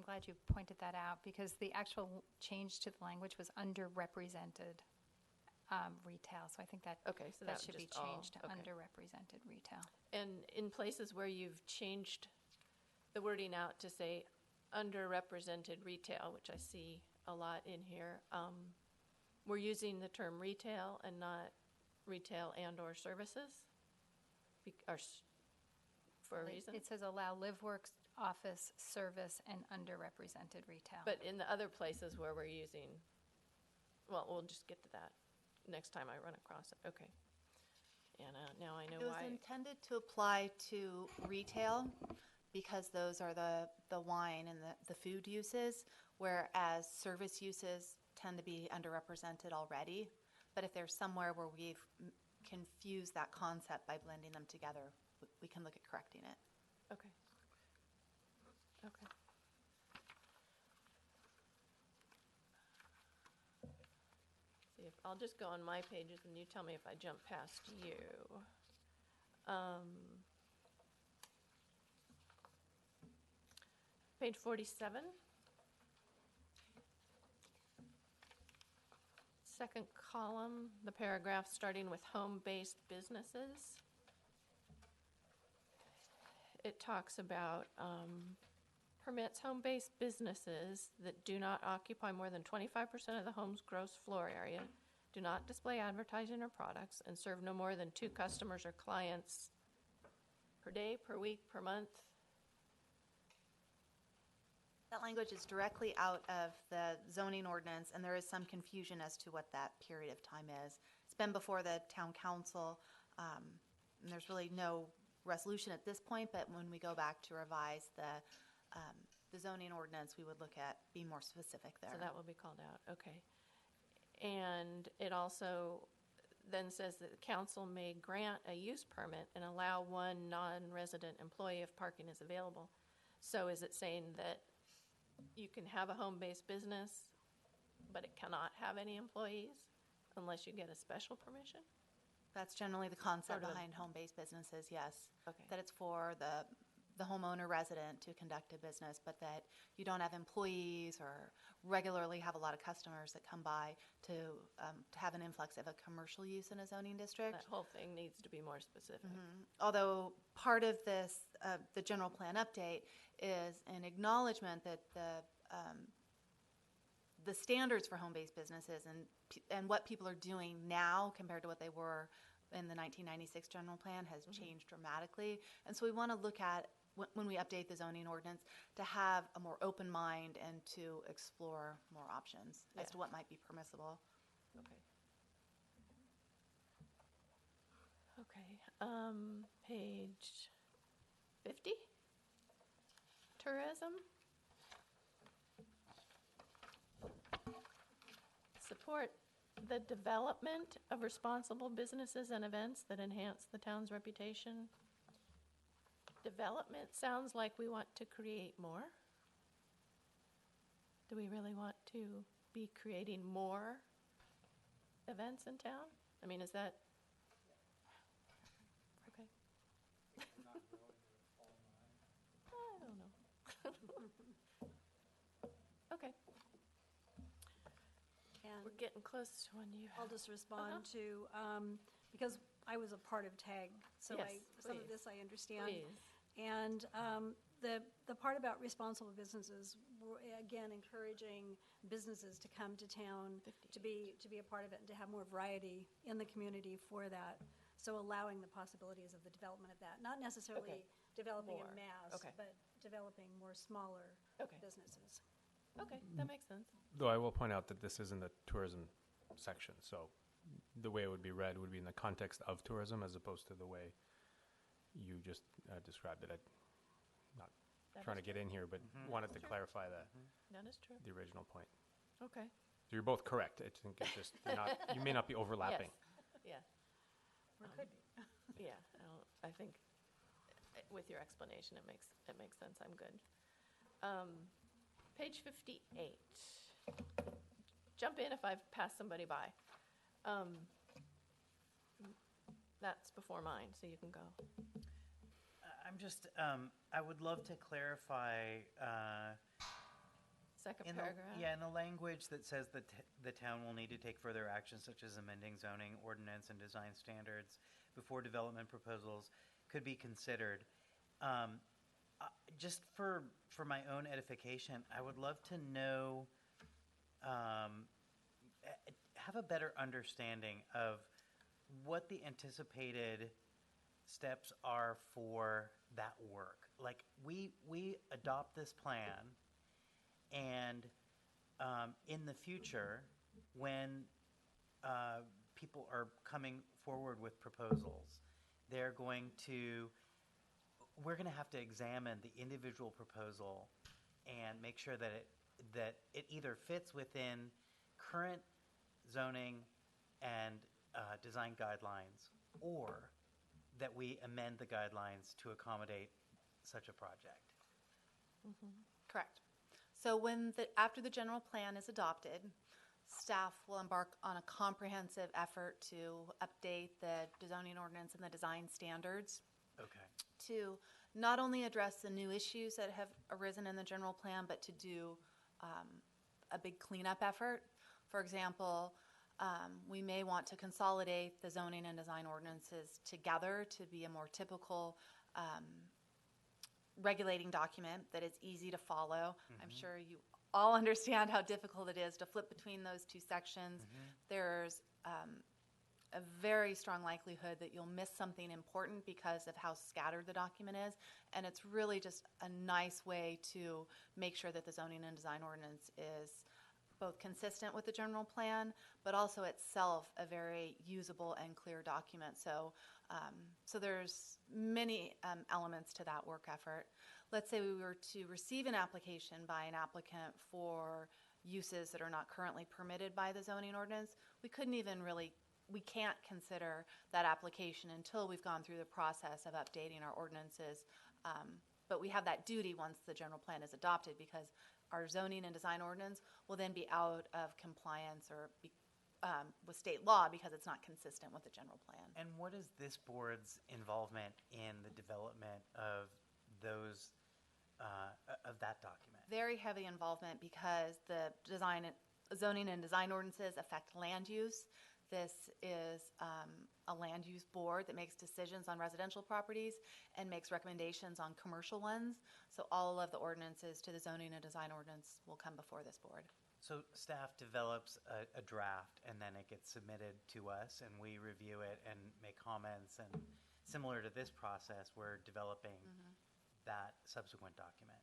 glad you pointed that out, because the actual change to the language was underrepresented retail. So I think that Okay, so that should be just all- changed to okay. underrepresented retail. And in places where you've changed the wording out to say underrepresented retail, which I see a lot in here, we're using the term retail and not retail and/or services for a reason. It says allow live, work, office, service, and underrepresented retail. But in the other places where we're using, well, we'll just get to that next time I run across it. Okay. And now I know It was why. intended to apply to retail because those are the wine and the food uses, whereas service uses tend to be underrepresented already. But if there's somewhere where we've confused that concept by blending them together, we can look at correcting it. Okay. Okay. See, I'll just go on my pages and you tell me if I jump past you. Page 47. Second column, the paragraph starting with home-based businesses. It talks about permits home-based businesses that do not occupy more than 25% of the home's gross floor area, do not display advertising or products, and serve no more than 2 customers or clients per day, per week, per month. That language is directly out of the zoning ordinance, and there is some confusion as to what that period of time is. It's been before the town council, and there's really no resolution at this point, but when we go back to revise the zoning ordinance, we would look at being more specific there. So that will be called out, okay. And it also then says that the council may grant a use permit and allow 1 non-resident employee if parking is available. So is it saying that you can have a home-based business, but it cannot have any employees unless you get a special permission? That's generally the concept Sort of. behind home-based businesses, yes. Okay. That it's for the homeowner resident to conduct a business, but that you don't have employees or regularly have a lot of customers that come by to have an influx of a commercial use in a zoning district. That whole thing needs to be more specific. Although part of this, the general plan update is an acknowledgement that the standards for home-based businesses and what people are doing now compared to what they were in the 1996 general plan has changed dramatically. And so we want to look at, when we update the zoning ordinance, to have a more open mind and to explore more options as Yeah. to what might be permissible. Okay. Okay, page 50, tourism. Support the development of responsible businesses and events that enhance the town's reputation. Development sounds like we want to create more. Do we really want to be creating more events in town? I mean, is that? Okay. I don't know. Okay, And we're getting close to when you I'll just respond to, because I was a part of TAG, so Yes, some of please. this I understand. Please. And the part about responsible businesses, we're, again, encouraging businesses to come to town, to be a part of it, and to have more variety in the community for that. So allowing the possibilities of the development of that, not necessarily Okay. developing More. in mass, Okay. but developing more smaller Okay. businesses. Okay, that makes sense. Though I will point out that this is in the tourism section, so the way it would be read would be in the context of tourism as opposed to the way you just described it. I'm not That trying to is get in here, but wanted to clarify That is true. the original point. Okay. So you're both correct. I think it's just they're not, you may not be overlapping. Yes. Or could be. Yeah, I think with your explanation, it makes sense. I'm good. Page 58. Jump in if I've passed somebody by. That's before mine, so you can go. I'm just, I would love to clarify, Second in paragraph. the language that says that the town will need to take further actions such as amending zoning, ordinance, and design standards before development proposals could be considered. Just for my own edification, I would love to know, have a better understanding of what the anticipated steps are for that work. Like, we adopt this plan, and in the future, when people are coming forward with proposals, we're going to have to examine the individual proposal and make sure that it either fits within current zoning and design guidelines, or that we amend the guidelines to accommodate such a project. Correct. So after the general plan is adopted, staff will embark on a comprehensive effort to update the zoning ordinance and the design standards Okay. to not only address the new issues that have arisen in the general plan, but to do a big cleanup effort. For example, we may want to consolidate the zoning and design ordinances together to be a more typical regulating document that is easy to follow. I'm sure you all understand how difficult it is to flip between those two sections. There's a very strong likelihood that you'll miss something important because of how scattered the document is, and it's really just a nice way to make sure that the zoning and design ordinance is both consistent with the general plan, but also itself a very usable and clear document. So, so there's many elements to that work effort. Let's say we were to receive an application by an applicant for uses that are not currently permitted by the zoning ordinance. We can't consider that application until we've gone through the process of updating our ordinances. But we have that duty once the general plan is adopted, because our zoning and design ordinance will then be out of compliance or with state law because it's not consistent with the general plan. And what is this board's involvement in the development of those, of that document? Very heavy involvement because the zoning and design ordinances affect land use. This is a land use board that makes decisions on residential properties and makes recommendations on commercial ones. So all of the ordinances to the zoning and design ordinance will come before this board. So staff develops a draft, and then it gets submitted to us, and we review it and make comments, and similar to this process, we're developing that subsequent document.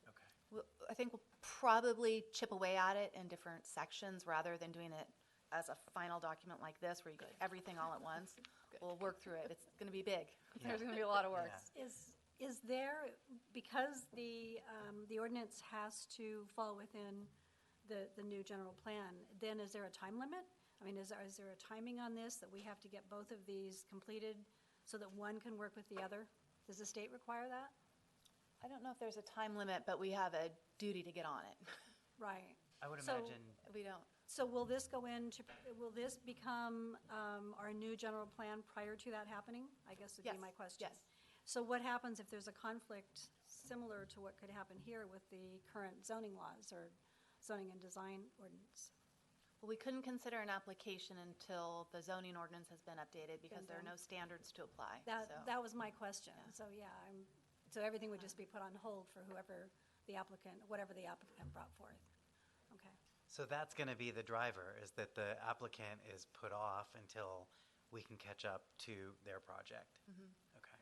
Okay. I think we'll probably chip away at it in different sections rather than doing it as a final document like this where you get everything all at once. We'll work through it. It's going to be big. There's going to be a lot of work. Yeah. Is there, because the ordinance has to fall within the new general plan, then is there a time limit? I mean, is there a timing on this that we have to get both of these completed so that one can work with the other? Does the state require that? I don't know if there's a time limit, but we have a duty to get on it. Right. I would So- imagine, We don't. So will this become our new general plan prior to that happening? I guess would be Yes, my question. yes. So what happens if there's a conflict similar to what could happen here with the current zoning laws or zoning and design ordinance? Well, we couldn't consider an application until the zoning ordinance has been updated because there are no standards to apply. so. That was my question. So, yeah, so everything would just be put on hold for whoever the applicant, whatever the applicant brought forth. Okay. So that's going to be the driver, is that the applicant is put off until we can catch up to their project. Okay.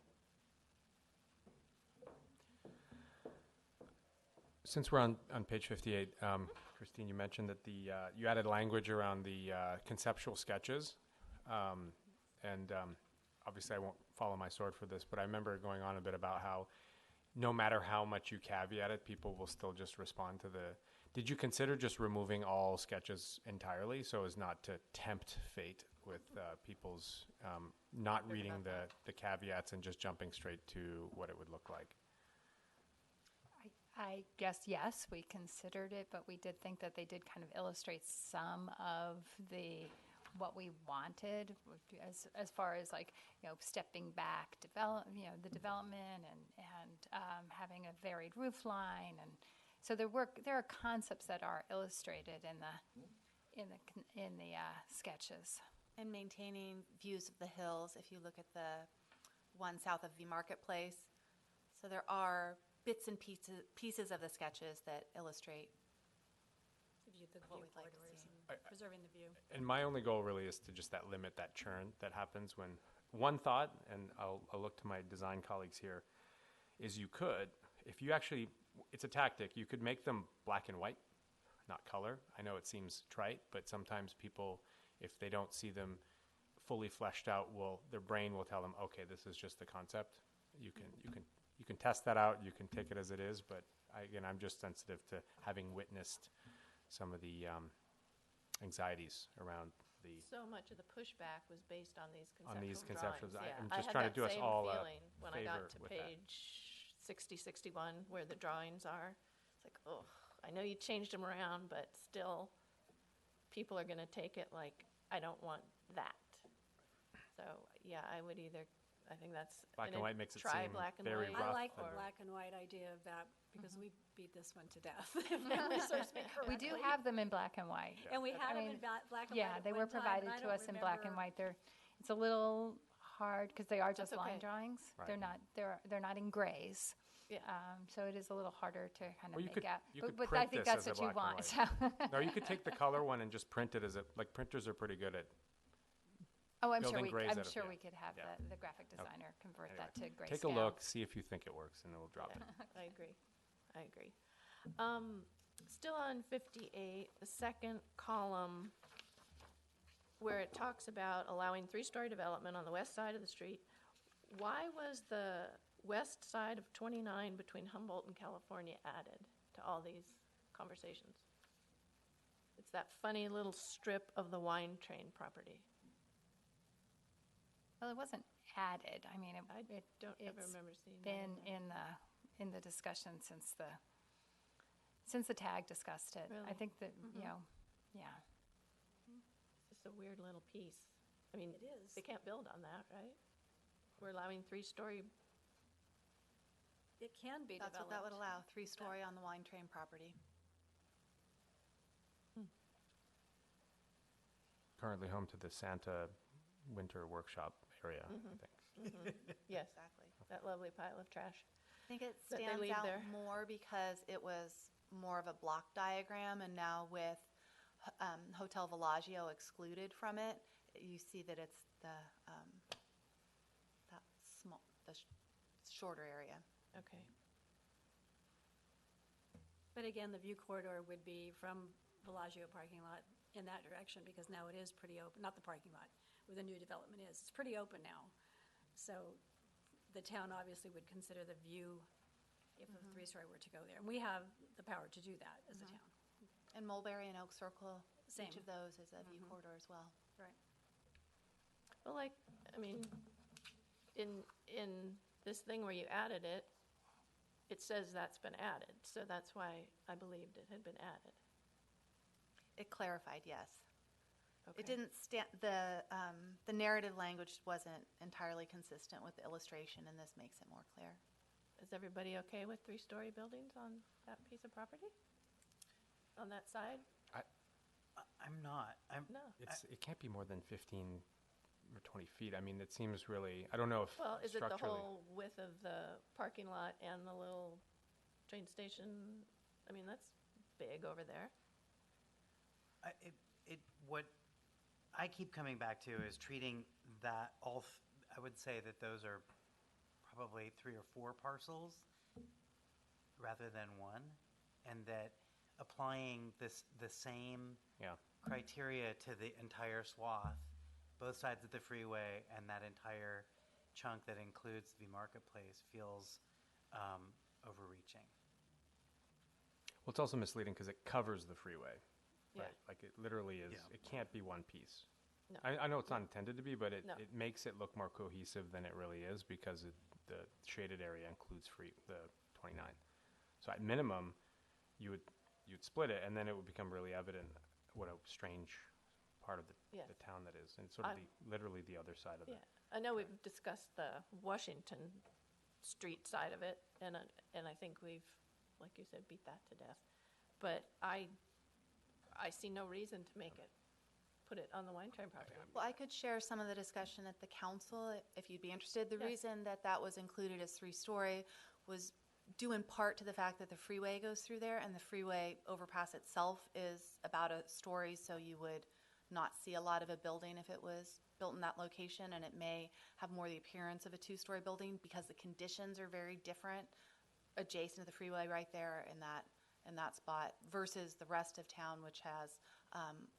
Since we're on page 58, Christine, you mentioned that you added language around the conceptual sketches. Obviously I won't follow my sword for this, but I remember going on a bit about how no matter how much you caveat it, people will still just respond to the... Did you consider just removing all sketches entirely so as not to tempt fate with people's not reading the caveats and just jumping straight to what it would look like? I guess, yes, we considered it, but we did think that they did kind of illustrate some of what we wanted as far as like, stepping back, the development and having a varied roof line. And so there are concepts that are illustrated in the sketches. And maintaining views of the hills, if you look at the one south of the marketplace. So there are bits and pieces of the sketches that illustrate what we'd like to see. Preserving the view. And my only goal really is to just limit that churn that happens when one thought, and I'll look to my design colleagues here, is you could, if you actually, it's a tactic, you could make them black and white, not color. I know it seems trite, but sometimes people, if they don't see them fully fleshed out, their brain will tell them, okay, this is just the concept. You can test that out, you can take it as it is, but I'm just sensitive to having witnessed some of the anxieties around So much of the pushback was based on these these conceptual conceptuals. drawings. I'm Yeah, just I trying had to do that us same all a feeling when I got favor to with that. page 60, 61, where the drawings are. It's like, oh, I know you changed them around, but still, people are going to take it like, I don't want that. So, yeah, I think that's. Black and white makes it try seem black and very white. rough. I like the or- black and white idea of that because we beat this one to death. If memory serves me We do correctly. have them in black and white. And we had I them in mean, black and white Yeah, at they one were time, provided and I to don't us in black and remember- white. It's a little hard because they are just That's line okay. drawings. Right. They're not in grays. Yeah. So it is a little harder to kind Well, of you make could- out. you could But I print think this that's as a what you black and want. so. No, you could take the color one and just print it as like printers are pretty good at. Oh, I'm sure building grays out of- yeah. we could have Yeah. the graphic designer convert Anyway, that to grayscale. Take a look, see if you think it works, and then we'll drop it. I agree. Still on 58, the second column where it talks about allowing three-story development on the west side of the street. Why was the west side of 29 between Humboldt and California added to all these conversations? It's that funny little strip of the wine train property. Well, it wasn't added. I mean, I don't ever it's remember seeing that. been in the discussion since the tag discussed it. I Really? think that yeah. It's just a weird little piece. I mean, It is. they can't build on that, right? We're allowing three-story. It can be That's what developed. that would allow, three-story on the wine train property. Currently home to the Santa Winter Workshop area, I think. Yes, Exactly. that lovely pile of trash. I think it That they stands leave out there. more because it was more of a block diagram, and now with Hotel Bellagio excluded from it, you see that it's that shorter area. Okay. But again, the view corridor would be from Bellagio parking lot in that direction because now it is pretty open, not the parking lot, where the new development is. It's pretty open now. So the town obviously would consider the view if a three-story were to go there. And we have the power to do that as a town. And Mulberry and Oak Circle, Same. each of those is a view corridor as well. Right. Well, in this thing where you added it, it says that's been added, so that's why I believed it had been added. It clarified, yes. Okay. It didn't the narrative language wasn't entirely consistent with the illustration, and this makes it more clear. Is everybody okay with three-story buildings on that piece of property? On that side? I I'm not. No. It can't be more than 15 or 20 feet. I mean, it seems really, I don't know if Well, is it the structurally. whole width of the parking lot and the little train station? I mean, that's big over there. What I keep coming back to is treating that I would say that those are probably 3 or 4 parcels rather than one, and that applying the same Yeah. criteria to the entire swath, both sides of the freeway, and that entire chunk that includes the marketplace feels overreaching. Well, it's also misleading because it covers the freeway. Yeah. Right? Like it literally is, Yeah. it can't be one piece. No. I know it's not intended to be, but No. it makes it look more cohesive than it really is because the shaded area includes the 29. So at minimum, you'd split it, and then it would become really evident what a strange part of Yeah. the town that is, and it's sort of literally the other side of Yeah, it. I know we've discussed the Washington Street side of it, and I think we've, like you said, beat that to death. But I see no reason to put it on the wine train property. Well, I could share some of the discussion at the council if you'd be interested. The Yes. reason that was included as 3-story was due in part to the fact that the freeway goes through there, and the freeway overpass itself is about a story, so you would not see a lot of a building if it was built in that location, and it may have more the appearance of a 2-story building because the conditions are very different adjacent to the freeway right there in that spot versus the rest of town, which has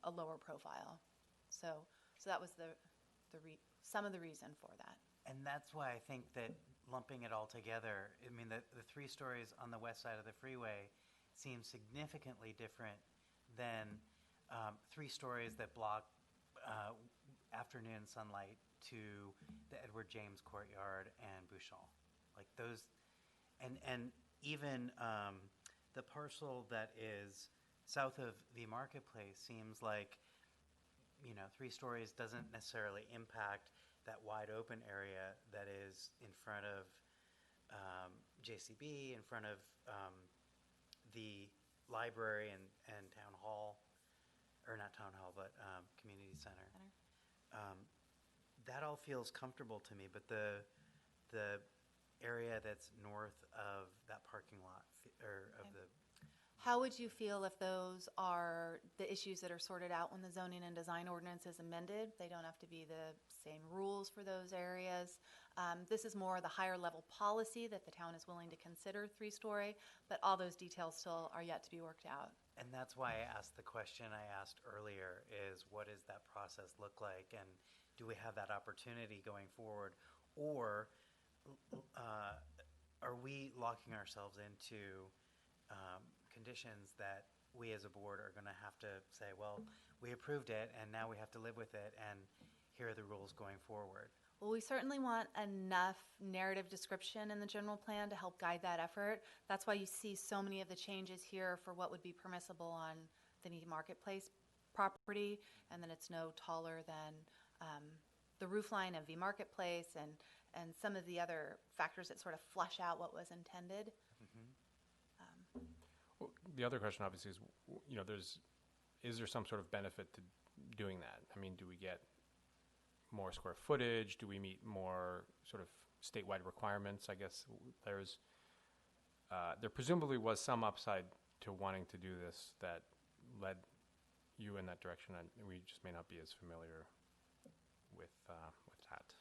a lower profile. So that was some of the reason for that. And that's why I think that lumping it all together, I mean, the 3 stories on the west side of the freeway seem significantly different than 3 stories that block afternoon sunlight to the Edward James Courtyard and Bouchon. Like those, and even the parcel that is south of the marketplace seems like, 3 stories doesn't necessarily impact that wide open area that is in front of JCB, in front of the library and town hall, or not town hall, but community center. That all feels comfortable to me, but the area that's north of that parking lot, or of the How would you feel if those are the issues that are sorted out when the zoning and design ordinance is amended? They don't have to be the same rules for those areas. This is more the higher level policy that the town is willing to consider 3-story, but all those details still are yet to be worked out. And that's why I asked the question I asked earlier, is what does that process look like? And do we have that opportunity going forward? Or are we locking ourselves into conditions that we as a board are going to have to say, well, we approved it and now we have to live with it, and here are the rules going forward? Well, we certainly want enough narrative description in the general plan to help guide that effort. That's why you see so many of the changes here for what would be permissible on the Needy Marketplace property, and then it's no taller than the roof line of the Marketplace, and some of the other factors that sort of flesh out what was intended. Well, the other question obviously is, is there some sort of benefit to doing that? I mean, do we get more square footage? Do we meet more sort of statewide requirements? I guess there presumably was some upside to wanting to do this that led you in that direction, and we just may not be as familiar with that.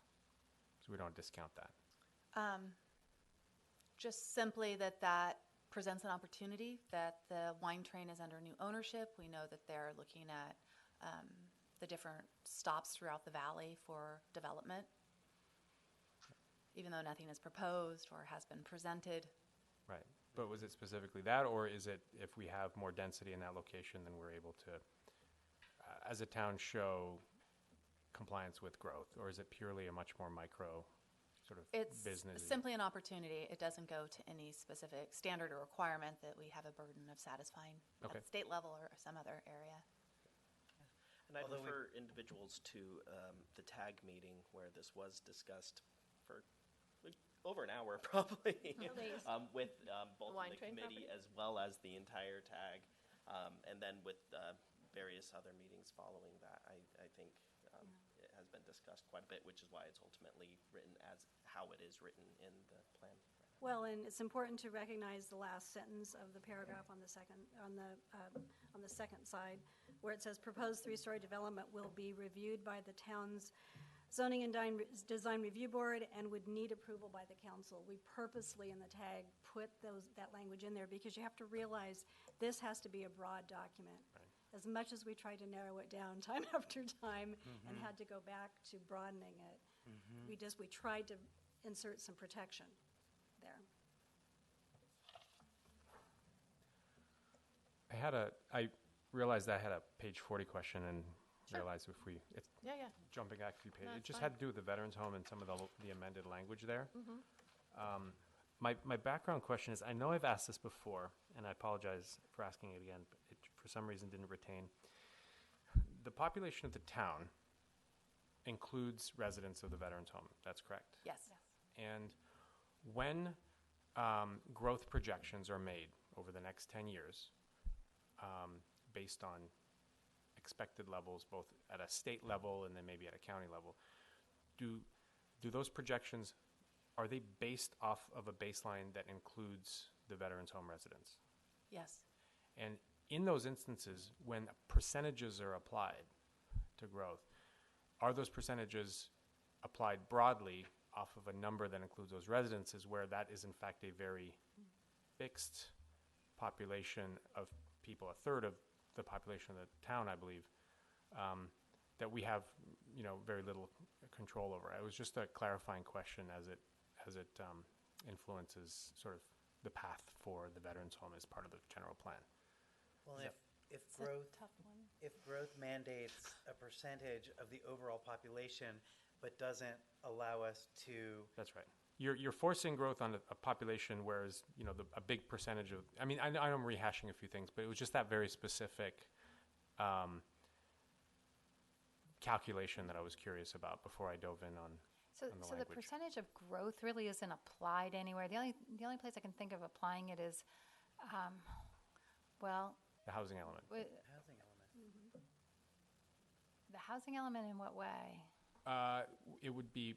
So we don't discount that. Just simply that presents an opportunity, that the wine train is under new ownership. We know that they're looking at the different stops throughout the valley for development, even though nothing is proposed or has been presented. Right. But was it specifically that, or is it if we have more density in that location, then we're able to, as a town, show compliance with growth? Or is it purely a much more micro sort of It's business? simply an opportunity. It doesn't go to any specific standard or requirement that we have a burden of satisfying at Okay. the state level or some other area. And I'd Although we- refer individuals to the TAG meeting where this was discussed for over an hour, probably, least. with both wine the train committee property? as well as the entire TAG, and then with various other meetings following that, I think it has been discussed quite a bit, which is why it's ultimately written as how it is written in the plan. Well, and it's important to recognize the last sentence of the paragraph on the second side, where it says, proposed three-story development will be reviewed by the town's Zoning and Design Review Board and would need approval by the council. We purposely in the tag put that language in there because you have to realize this has to be a broad document. Right. As much as we tried to narrow it down time after time and had to go back to broadening it, we tried to insert some protection there. I realized I had a page 40 question and Sure. realized it's Yeah, yeah. jumping back a few pages. No, It it's just fine. had to do with the veterans home and some of the amended language there. My background question is, I know I've asked this before, and I apologize for asking it again, but it for some reason didn't retain. The population of the town includes residents of the veterans home. That's correct. Yes. And when growth projections are made over the next 10 years, based on expected levels, both at a state level and then maybe at a county level, do those projections, are they based off of a baseline that includes the veterans home residents? Yes. And in those instances, when percentages are applied to growth, are those percentages applied broadly off of a number that includes those residences, where that is in fact a very fixed population of people, a third of the population of the town, I believe, that we have, very little control over? It was just a clarifying question as it influences sort of the path for the veterans home as part of the general plan. Well, Is if It's a growth tough one. if growth mandates a percentage of the overall population but doesn't allow us to, That's right. You're forcing growth on a population, whereas a big percentage of. I mean, I know I'm rehashing a few things, but it was just that very specific calculation that I was curious about before I dove in on. So, on the so the language. percentage of growth really isn't applied anywhere. The only place I can think of applying it is, well, The housing element. housing element. the housing element in what way? It would be.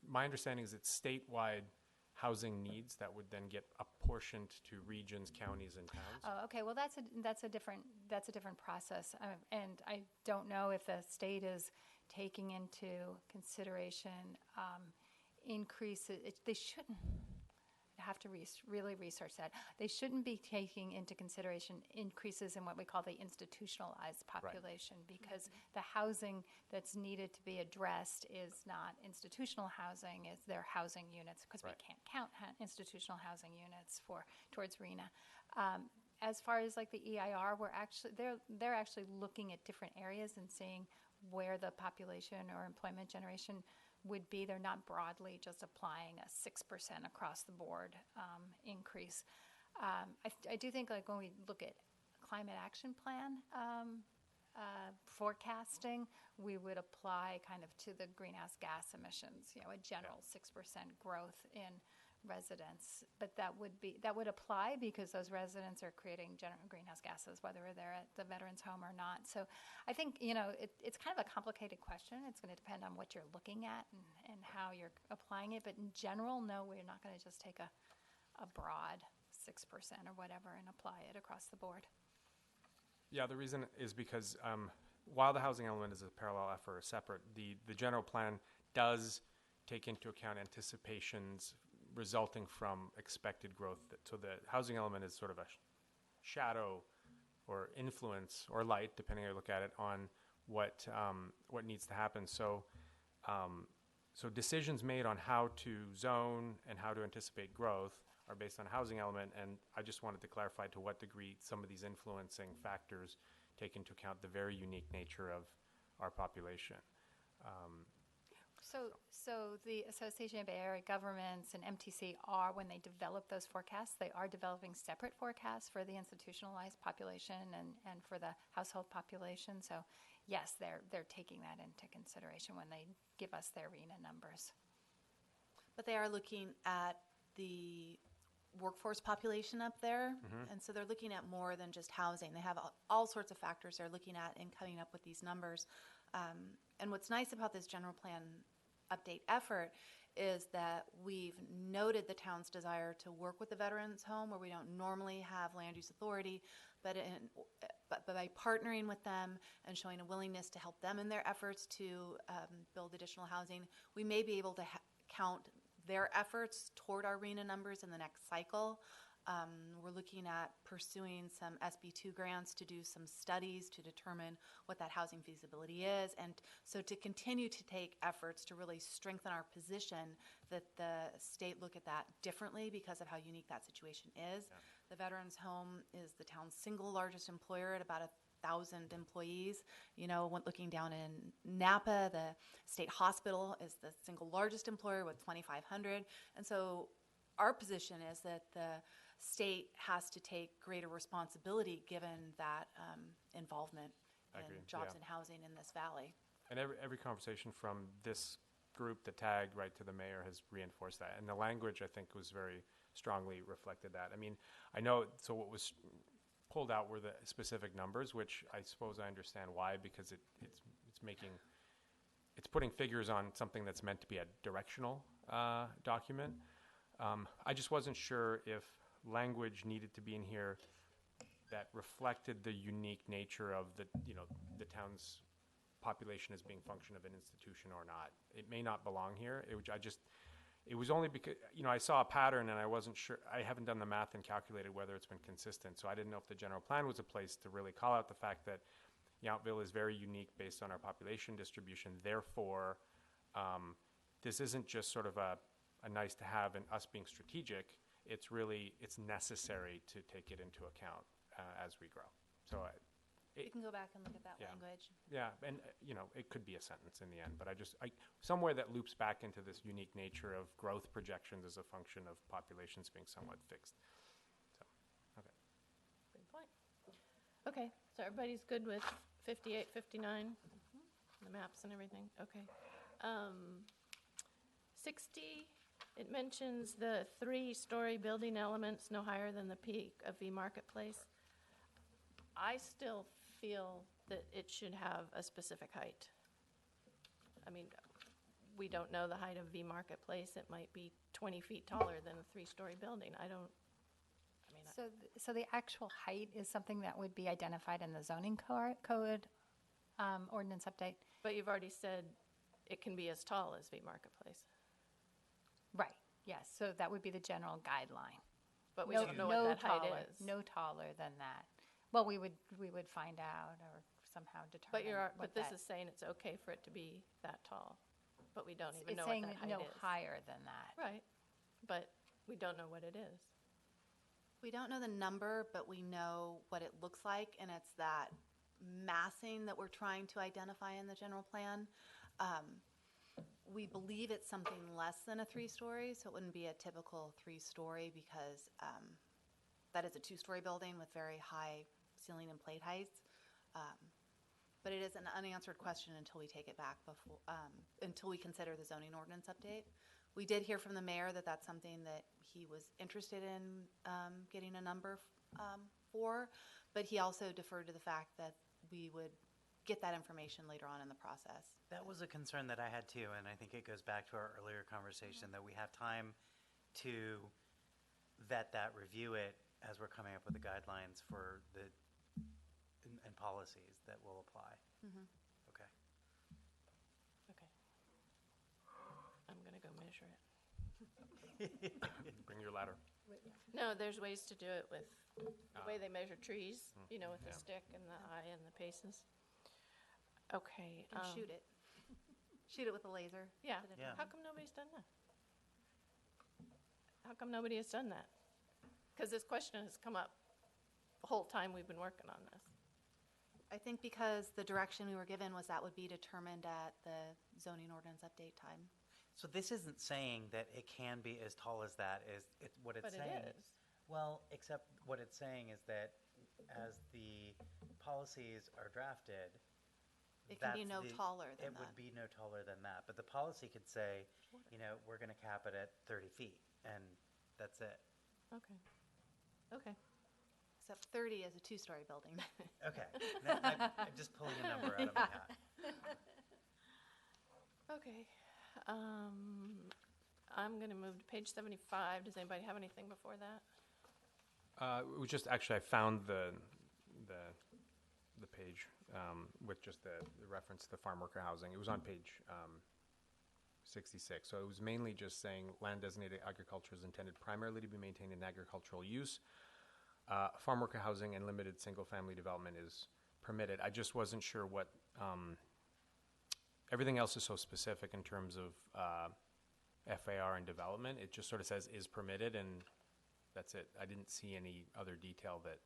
My understanding is it's statewide housing needs that would then get apportioned to regions, counties, and towns. Oh, okay. Well, that's a different process, and I don't know if the state is taking into consideration increases. They shouldn't. I have to really research that. They shouldn't be taking into consideration increases in what we call the institutionalized population, because the housing that's needed to be addressed is not institutional housing; it's their housing units, because Right. we can't count institutional housing units towards RENA. As far as like the EIR, they're actually looking at different areas and seeing where the population or employment generation would be. They're not broadly just applying a 6% across the board increase. I do think, like, when we look at climate action plan forecasting, we would apply kind of to the greenhouse gas emissions, a general 6% growth in residents. But that would apply because those residents are creating greenhouse gases, whether they're at the veterans home or not. So I think, it's kind of a complicated question. It's going to depend on what you're looking at and how you're applying it. But in general, no, we're not going to just take a broad 6% or whatever and apply it across the board. Yeah, the reason is because while the housing element is a parallel effort or separate, the general plan does take into account anticipations resulting from expected growth. So the housing element is sort of a shadow or influence or light, depending how you look at it, on what needs to happen. So decisions made on how to zone and how to anticipate growth are based on housing element, and I just wanted to clarify to what degree some of these influencing factors take into account the very unique nature of our population. So the Association of Bay Area Governments and MTC when they develop those forecasts, they are developing separate forecasts for the institutionalized population and for the household population. So yes, they're taking that into consideration when they give us their RENA numbers. But they are looking at the workforce population up there. And so they're looking at more than just housing. They have all sorts of factors they're looking at in coming up with these numbers. And what's nice about this general plan update effort is that we've noted the town's desire to work with the Veterans Home where we don't normally have land use authority, but by partnering with them and showing a willingness to help them in their efforts to build additional housing, we may be able to count their efforts toward our RENA numbers in the next cycle. We're looking at pursuing some SB2 grants to do some studies to determine what that housing feasibility is, and so to continue to take efforts to really strengthen our position that the state look at that differently because of how unique that situation is. Yeah. The Veterans Home is the town's single largest employer at about 1,000 employees. You know, when looking down in Napa, the state hospital is the single largest employer with 2,500. And so our position is that the state has to take greater responsibility given that involvement I in agree, jobs yeah. and housing in this valley. And every conversation from this group, the TAG, right to the mayor, has reinforced that. And the language, I think, was very strongly reflected that. I mean, I know, so what was pulled out were the specific numbers, which I suppose I understand why, because it's putting figures on something that's meant to be a directional document. I just wasn't sure if language needed to be in here that reflected the unique nature of the town's population as being function of an institution or not. It may not belong here. It was only because, I saw a pattern and I wasn't sure. I haven't done the math and calculated whether it's been consistent. So I didn't know if the general plan was a place to really call out the fact that Yountville is very unique based on our population distribution. Therefore, this isn't just sort of a nice to have and us being strategic. It's necessary to take it into account as we grow. So We can go back and look at that Yeah. language. yeah, and it could be a sentence in the end, but somewhere that loops back into this unique nature of growth projections as a function of populations being somewhat fixed. So, okay. Good point. Okay, so everybody's good with 58, 59, the maps and everything? Okay. 60, it mentions the 3-story building elements no higher than the peak of V Marketplace. I still feel that it should have a specific height. I mean, we don't know the height of V Marketplace. It might be 20 feet taller than a 3-story building. So the actual height is something that would be identified in the zoning code ordinance update? But you've already said it can be as tall as V Marketplace. Right, yes, so that would be the general guideline. But we No- don't know no what that height taller- is. No taller than that. Well, we would find out or somehow determine But what this that- is saying it's okay for it to be that tall, but we don't even It's know what saying that height no is. higher than that. Right, but we don't know what it is. We don't know the number, but we know what it looks like, and it's that massing that we're trying to identify in the general plan. We believe it's something less than a 3-story, so it wouldn't be a typical 3-story because that is a 2-story building with very high ceiling and plate heights. But it is an unanswered question until we take it back until we consider the zoning ordinance update. We did hear from the mayor that that's something that he was interested in getting a number for, but he also deferred to the fact that we would get that information later on in the process. That was a concern that I had too, and I think it goes back to our earlier conversation that we have time to vet that, review it as we're coming up with the guidelines for and policies that will apply. Mhm. Okay. Okay. I'm gonna go measure it. Bring your ladder. No, there's ways to do it with the way they measure trees, with the yeah. stick and the eye and the paces. Okay. You can shoot it. Shoot it with a laser. Yeah. Put it in. Yeah. How come nobody's done that? How come nobody has done that? Because this question has come up the whole time we've been working on this. I think because the direction we were given was that would be determined at the zoning ordinance update time. So this isn't saying that it can be as tall as that. What it's But saying. it is. Well, except what it's saying is that as the policies are drafted, It can be that's no the- taller than It that. would be no taller than that. But the policy could say, we're going to cap it at 30 feet, and that's it. Okay. Okay. Except 30 is a two-story building. Okay, I'm just pulling a number out of my hat. Okay. I'm going to move to page 75. Does anybody have anything before that? It was just actually I found the page with just the reference to farm worker housing. It was on page 66. So it was mainly just saying land designated agriculture is intended primarily to be maintained in agricultural use. Farm worker housing and limited single family development is permitted. I just wasn't sure what everything else is so specific in terms of FAR and development. It just sort of says is permitted, and that's it. I didn't see any other detail that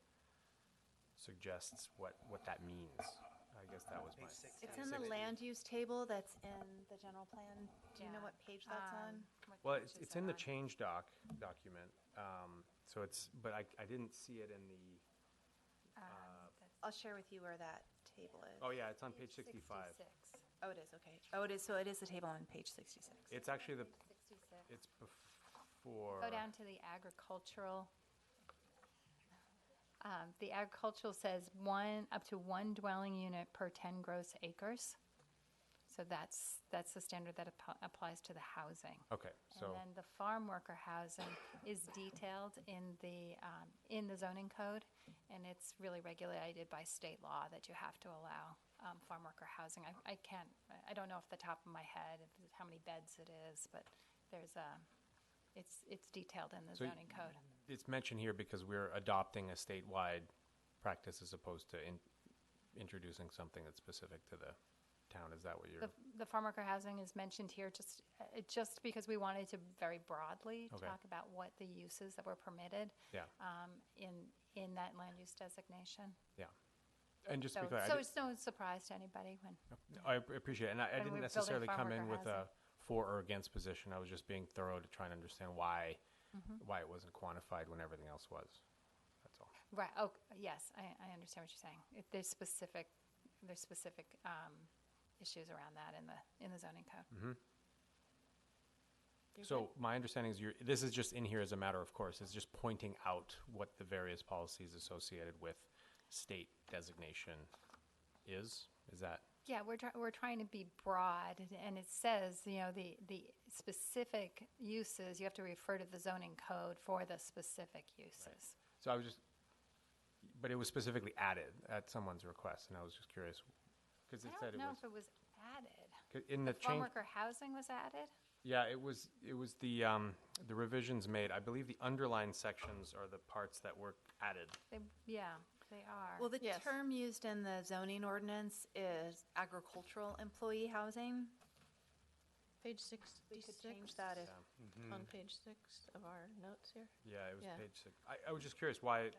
suggests what that means. I guess that was my. It's in the land use table that's in the general plan. Do you know Yeah. what page that's on? What Well, page is it's it in the on? change document. So it's, but I didn't see it in the. That's I'll share with you where that table is. Oh yeah, it's on page 65. 66. Oh, it is, okay. Oh, it is, so it is the table on page 66. It's actually the. 66. It's before. Go down to the agricultural. The agricultural says up to one dwelling unit per 10 gross acres. So that's the standard that applies to the housing. Okay, And so then the farm worker housing is detailed in the zoning code, and it's really regulated by state law that you have to allow farm worker housing. I don't know off the top of my head how many beds it is, but it's detailed in the So zoning code. it's mentioned here because we're adopting a statewide practice as opposed to introducing something that's specific to the town. Is that what you're? The farm worker housing is mentioned here just because we wanted to very broadly Okay. talk about what the uses that were permitted Yeah, in that land use designation. yeah. And just to So, be clear, so it's no surprise to anybody when, I appreciate it. And I when didn't we're building necessarily farm come in worker with a for or against position. I was just being thorough to try and understand why it wasn't quantified when everything else was. That's all. right, oh, yes, I understand what you're saying. There's specific issues around that in the zoning code. You So my understanding is this is just in here as a matter of course. It's just pointing out what the various policies associated with state designation is. Is that? Yeah, we're trying to be broad, and it says, the specific uses, you have to refer to the zoning code for the specific uses. So I was just, but it was specifically added at someone's request, and I was just curious because it I said don't it know was if it was added. in the Farm change. worker housing was added? Yeah, it was the revisions made. I believe the underlined sections are the parts that were added. Yeah, they are. Well, the Yes. term used in the zoning ordinance is agricultural employee housing. Page We 66. could change that if, On page 6 of our notes here. Yeah, it was Yeah. page 6. I was just curious why it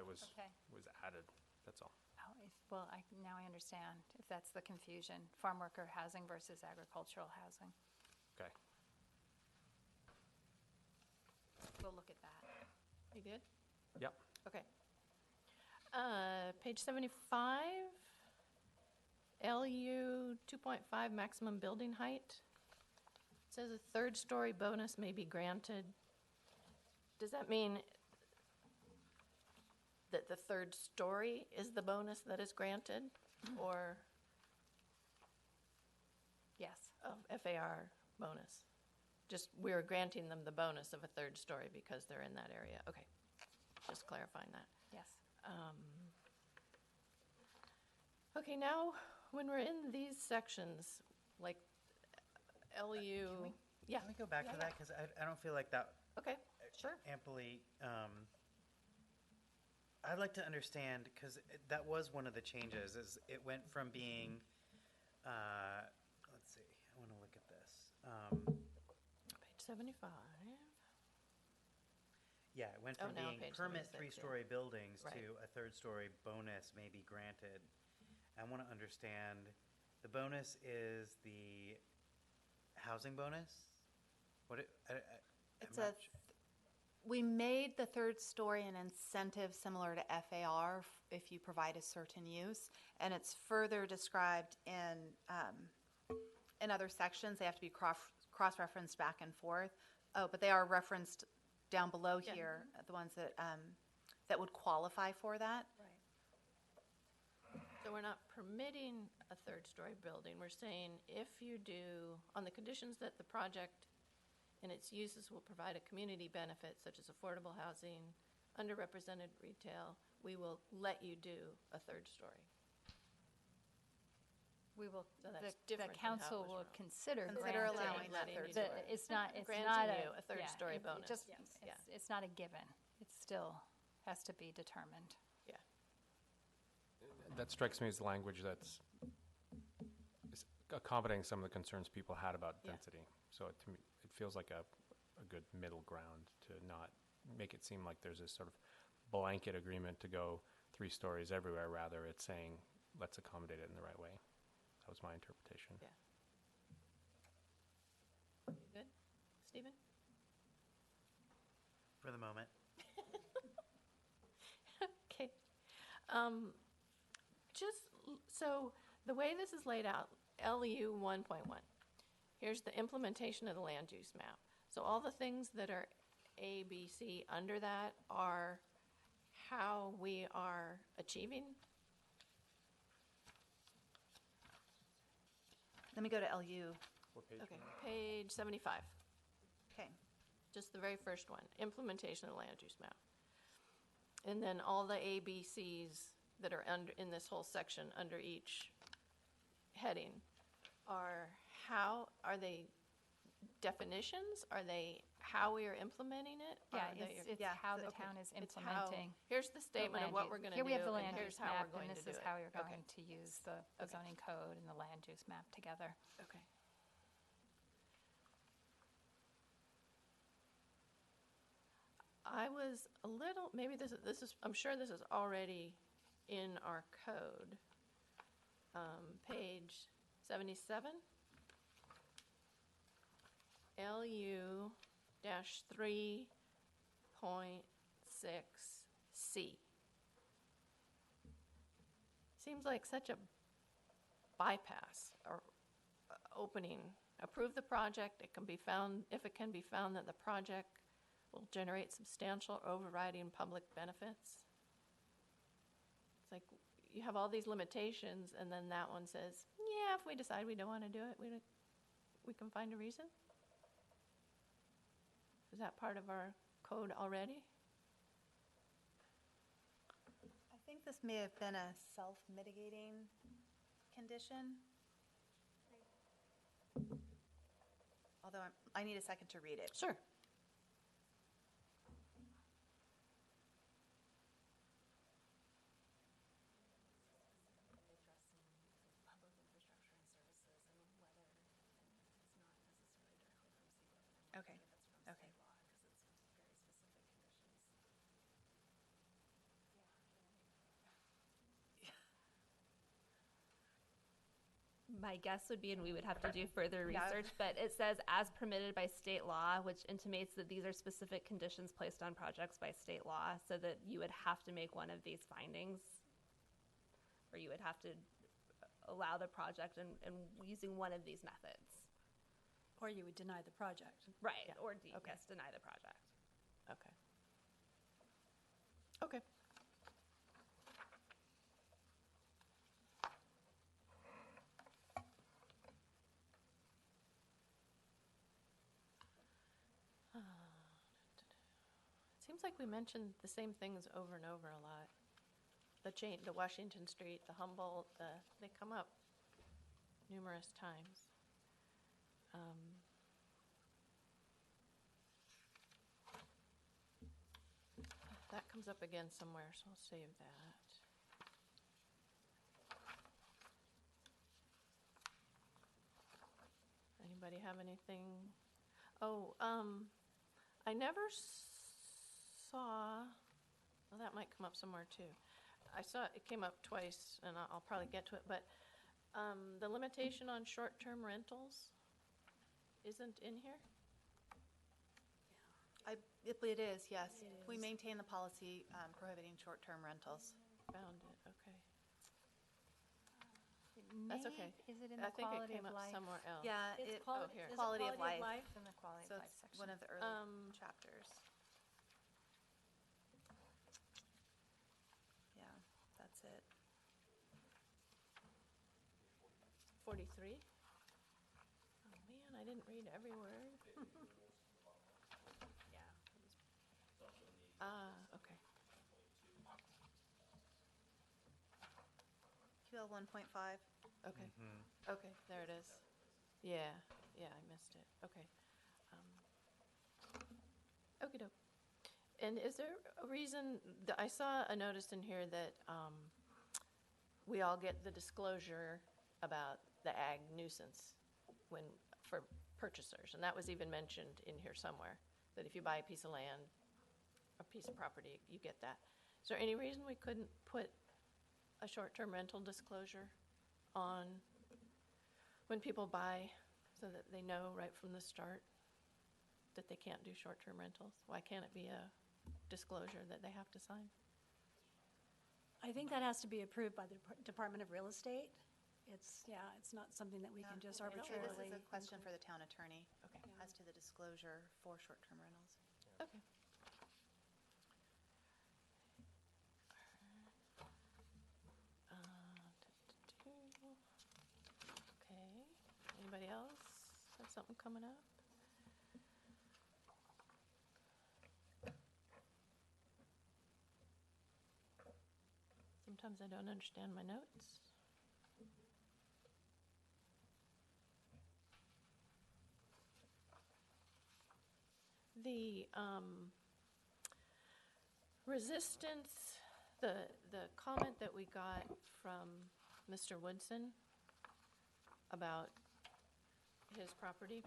was Okay. was added. That's all. Oh, well, now I understand if that's the confusion, farm worker housing versus agricultural housing. Okay. We'll look at that. You good? Yep. Okay. Page 75, LU 2.5 maximum building height. It says a third-story bonus may be granted. Does that mean that the third story is the bonus that is granted? Or Yes. FAR bonus? Just, we're granting them the bonus of a third story because they're in that area. Okay, just clarifying that. Yes. Okay, now, when we're in these sections, like LU, yeah, Can we go back to that? Because I don't feel like that okay, sure. amply, I'd like to understand, because that was one of the changes, is it went from being, let's see, I want to look at this. Page 75. Yeah, it went Oh, from now being page permit 76, yeah. three-story buildings Right. to a third-story bonus may be granted. I want to understand, the bonus is the housing bonus? What I'm it's not a, su- we made the third story an incentive similar to FAR if you provide a certain use. And it's further described in other sections. They have to be cross-referenced back and forth. Oh, but they are referenced down below Yeah. here, the ones that, that would qualify for that. So we're not permitting a third-story building. We're saying if you do, on the conditions that the project and its uses will provide a community benefit such as affordable housing, underrepresented retail, we will let you do a third story. We will, So that's the different than how it council was will written. consider Consider granting. allowing that letting third you The- do story. it. It's not Granting you a yeah, third-story it bonus. just- Yeah. It's not a given. It still has to be determined. Yeah. That strikes me as language that's is accommodating some of the concerns people had about Yeah. density. So to me, it feels like a good middle ground to not make it seem like there's this sort of blanket agreement to go 3 stories everywhere. Rather, it's saying, let's accommodate it in the right way. That was my interpretation. Yeah. You good? Stephen? For the moment. Okay. So the way this is laid out, LU 1.1, here's the implementation of the land use map. So all the things that are A, B, C under that are how we are achieving. Let me go to LU. Okay, page 75. Okay. Just the very first one, implementation of the land use map. And then all the ABCs that are under, in this whole section, under each heading, are they definitions? Are they how we are implementing it? Yeah, Are they- it's yeah, how the okay, town is it's how- implementing. Here's the statement of land what use- we're gonna do. Here we have the and land here's use how map, we're going and to this do is it. how you're Okay, going to use the Okay. zoning code and the land use map together. Okay. I was a little, maybe this is, I'm sure this is already in our code. Page 77. LU dash 3.6C. Seems like such a bypass or opening. Approve the project, it can be found, if it can be found that the project will generate substantial overriding public benefits. It's like, you have all these limitations, and then that one says, yeah, if we decide we don't want to do it, we can find a reason? Is that part of our code already? I think this may have been a self-mitigating condition. Although I need a second to read it. Sure. Okay, okay. My guess would be, and we would have to do further Yeah. research, but it says as permitted by state law, which intimates that these are specific conditions placed on projects by state law, so that you would have to make one of these findings, or you would have to allow the project and using one of these methods. Or you would deny the project. Right, Yeah. or Okay. yes, deny the project. Okay. Okay. It seems like we mentioned the same things over and over a lot. The Washington Street, the Humboldt, they come up numerous times. That comes up again somewhere, so I'll save that. Anybody have anything? Oh, I never saw, well, that might come up somewhere too. I saw, it came up twice, and I'll probably get to it, but the limitation on short-term rentals isn't in here? It is, yes. We maintain the policy prohibiting short-term rentals. Found it, okay. It That's may- okay. Is it in I the think it quality came of up life? somewhere else. Yeah, It's here. is it quality of life. It's in the quality So of life it's section. one of the early chapters. 43. Oh, man, I didn't read every word. Yeah. Ah, okay. QL 1.5. Okay. Okay, there it is. Yeah, yeah, I missed it. Okay. Okey doke. And is there a reason, I saw a notice in here that we all get the disclosure about the ag nuisance when, for purchasers, and that was even mentioned in here somewhere, that if you buy a piece of land, a piece of property, you get that. Is there any reason we couldn't put a short-term rental disclosure on when people buy, so that they know right from the start that they can't do short-term rentals? Why can't it be a disclosure that they have to sign? I think that has to be approved by the Department of Real Estate. It's not something that we can just So arbitrarily. this is a question for the town attorney. Okay. As to the disclosure for short-term rentals. Okay. Okay, anybody else have something coming up? Sometimes I don't understand my notes. The resistance, the comment that we got from Mr. Woodson about his property.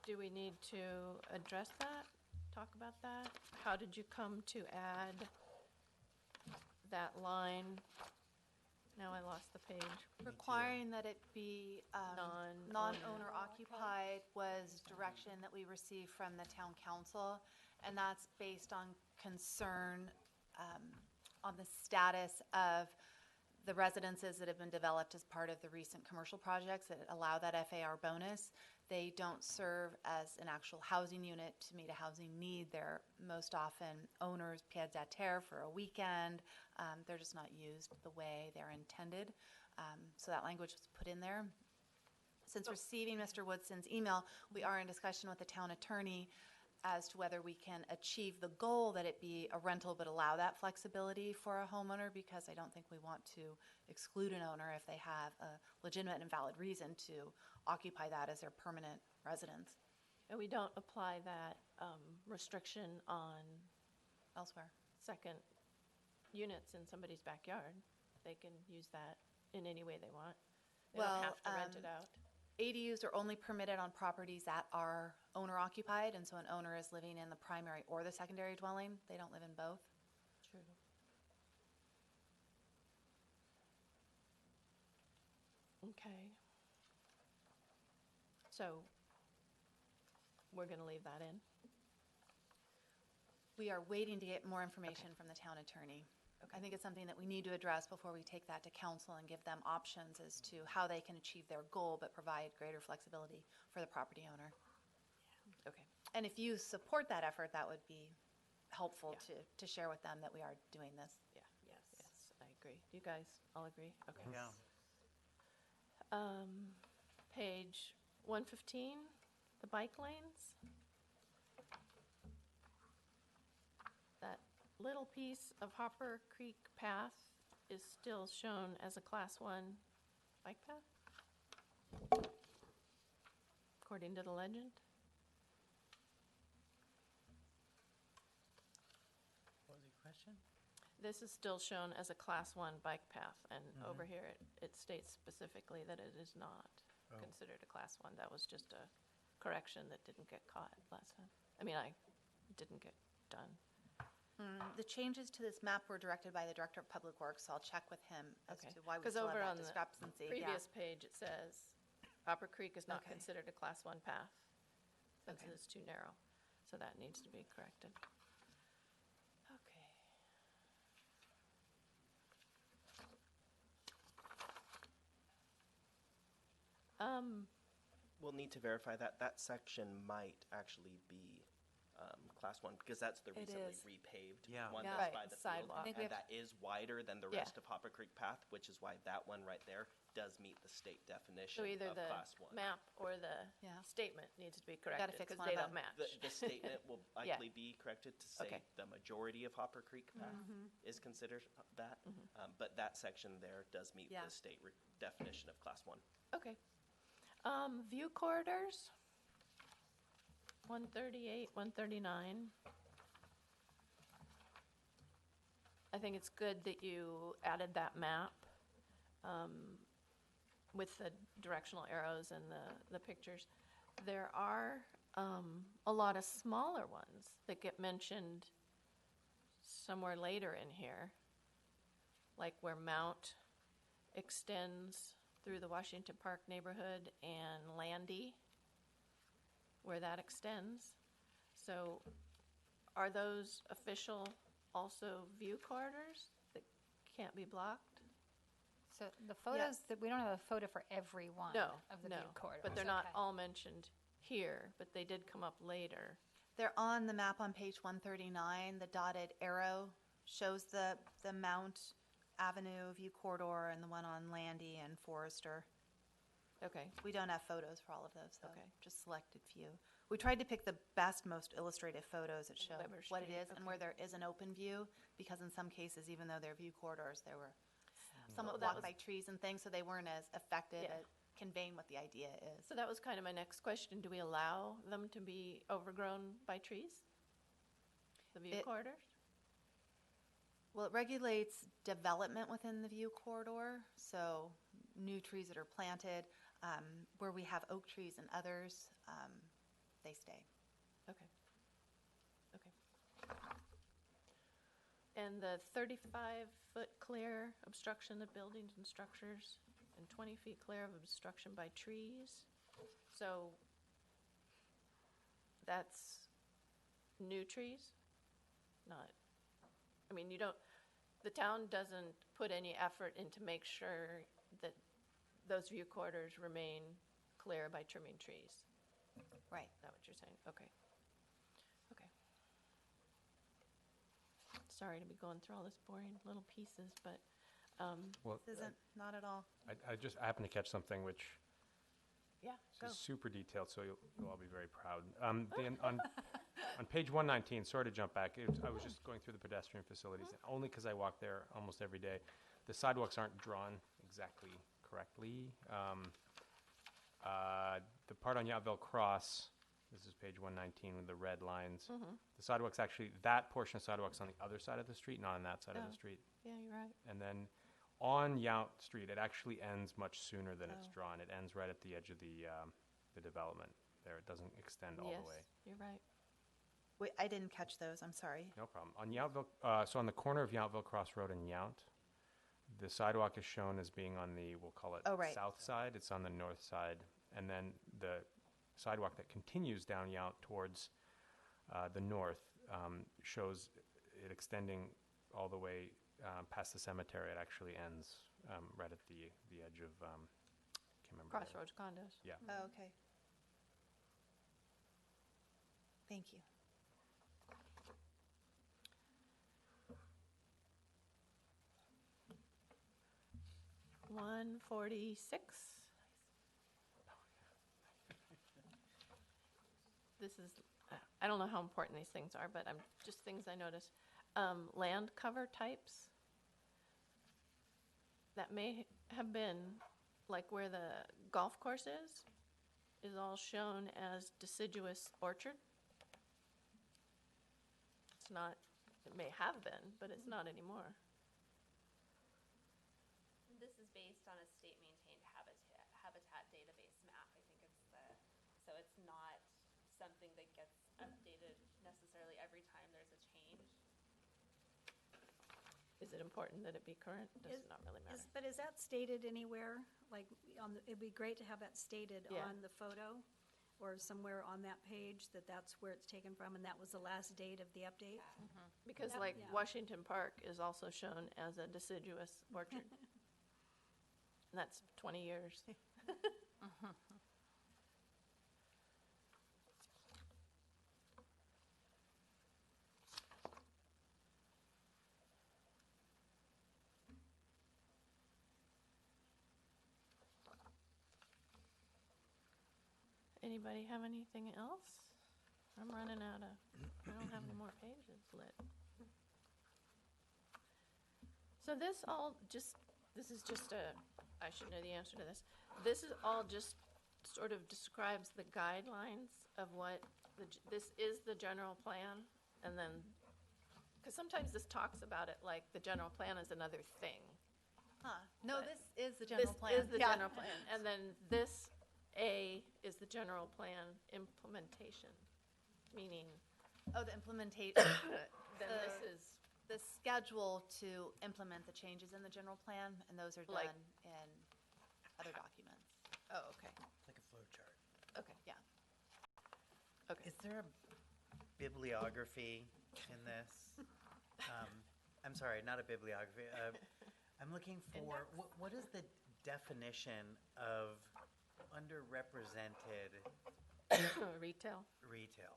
Do we need to address that, talk about that? How did you come to add that line? Now I lost the page. Requiring that it be Non-owner. non-owner occupied was direction that we received from the town council, and that's based on concern on the status of the residences that have been developed as part of the recent commercial projects that allow that FAR bonus. They don't serve as an actual housing unit to meet a housing need. They're most often owners pied-à-terre for a weekend. They're just not used the way they're intended. So that language was put in there. Since receiving Mr. Woodson's email, we are in discussion with the town attorney as to whether we can achieve the goal that it be a rental but allow that flexibility for a homeowner, because I don't think we want to exclude an owner if they have a legitimate and valid reason to occupy that as their permanent residence And we don't apply that restriction on elsewhere. second units in somebody's backyard. They can use that in any way they want. They don't Well, have to rent it out. ADUs are only permitted on properties that are owner occupied, and so an owner is living in the primary or the secondary dwelling. They don't live in both. True. Okay. So we're going to leave that in? We are waiting to get more information from the town attorney. I think it's something that we need to address before we take that to council and give them options as to how they can achieve their goal but provide greater flexibility for the property owner. Okay. And if you support that effort, that would be helpful Yeah. to share with them that we are doing this. Yeah. Yes, I agree. You guys all agree? Okay. Yeah. Page 115, the bike lanes. That little piece of Hopper Creek path is still shown as a Class 1 bike path, according to the legend. What was your question? This is still shown as a Class 1 bike path, and over here it states specifically that it is not considered a Class 1. That was just a correction that didn't get caught last time. I mean, didn't get done. The changes to this map were directed by the Director of Public Works, so I'll check with him as Okay. to why we 'Cause still have over that on the discrepancy. Previous page, it says Hopper Creek is not Okay. considered a Class 1 path, since Okay. it is too narrow. So that needs to be corrected. Okay. We'll need to verify that. That section might actually be Class 1, because that's the It recently is. repaved Yeah. one Yeah. that's Right, by the sidewalk. I field. think we And have that is wider than the Yeah. rest of Hopper Creek Path, which is why that one right there does meet the state definition So either of the Class 1. map or the Yeah. statement needs to be corrected fix because one they of don't them. match. The statement will likely be corrected to say Okay. the majority of Hopper Creek Path is considered that, but that section there does meet Yeah. the state definition of Class 1. Okay. View corridors, 138, 139. I think it's good that you added that map with the directional arrows and the pictures. There are a lot of smaller ones that get mentioned somewhere later in here, like where Mount extends through the Washington Park neighborhood and Landy, where that extends. So are those official also view corridors that can't be blocked? So the photos, that we don't have a photo for every one No, of the no, view corridors. but they're not Okay. all mentioned here, but they did come up later. They're on the map on page 139. The dotted arrow shows the Mount Avenue view corridor and the one on Landy and Forrester. Okay, We don't have photos for all of those, though. Okay. Just selected few. We tried to pick the best, most illustrative photos that show Weber what it Street, is and where there is an open view, because in some cases, even though they're view corridors, they were somewhat Well, that blocked by trees and things, so they weren't as effective Yeah. at conveying what the idea is. so that was kind of my next question. Do we allow them to be overgrown by trees? The view It- corridors? Well, it regulates development within the view corridor, so new trees that are planted, where we have oak trees and others, they stay. Okay. Okay. And the 35-foot clear obstruction of buildings and structures and 20 feet clear of obstruction by trees. So that's new trees? Not, I mean, you don't, the town doesn't put any effort in to make sure that those view corridors remain clear by trimming trees. Right. Is that what you're saying? Okay. Okay. Sorry to be going through all this boring little pieces, but, Well, This isn't, not at all. I just happened to catch something which yeah, go. is super detailed, so you'll all be very proud. On page 119, sorry to jump back, I was just going through the pedestrian facilities, and only because I walk there almost every day. The sidewalks aren't drawn exactly correctly. The part on Yountville Cross, this is page 119 with the red lines. The sidewalks actually, that portion of sidewalks on the other side of the street, not on that side of Oh. the street. Yeah, you're right. And then on Yount Street, it actually ends much sooner than it's Oh. drawn. It ends right at the edge of the development there. It doesn't extend all Yes, the way. you're right. Wait, I didn't catch those, I'm sorry. No problem. On Yountville, so on the corner of Yountville Cross Road and Yount, the sidewalk is shown as being on the, we'll call it Oh, right. south side. It's on the north side. And then the sidewalk that continues down Yount towards the north shows it extending all the way past the cemetery. It actually ends right at the edge of, can't remember. the- Crossroads condos. Yeah. Oh, okay. Thank you. Mm-hmm. 146. This is, I don't know how important these things are, but I'm, just things I noticed. Land cover types. That may have been, like where the golf course is all shown as deciduous orchard. It's not, it may have been, but it's not anymore. This is based on a state-maintained habitat database map. I think it's so it's not something that gets updated necessarily every time there's a change. Is it important that it be current? Does Is- not really matter. But is that stated anywhere? Like, it'd be great to have that stated Yeah. on the photo or somewhere on that page, that that's where it's taken from, and that was the last date of the update? Because That- like yeah. Washington Park is also shown as a deciduous orchard. And that's 20 years. Anybody have anything else? I'm running out of, I don't have any more pages lit. So this is just I should know the answer to this. This is all just sort of describes the guidelines of what, this is the general plan, and then, because sometimes this talks about it like the general plan is another thing. Huh. No, But this is the general plan. This is the Yeah. general plan, and then this A is the general plan implementation, meaning Oh, the implementation, then this is, the schedule to implement the changes in the general plan, and those are Like- done in other documents. oh, okay, Like a flow chart. okay, Yeah. okay. Is there a bibliography in this? I'm sorry, not a bibliography. I'm looking for, what is the definition of underrepresented Retail. retail?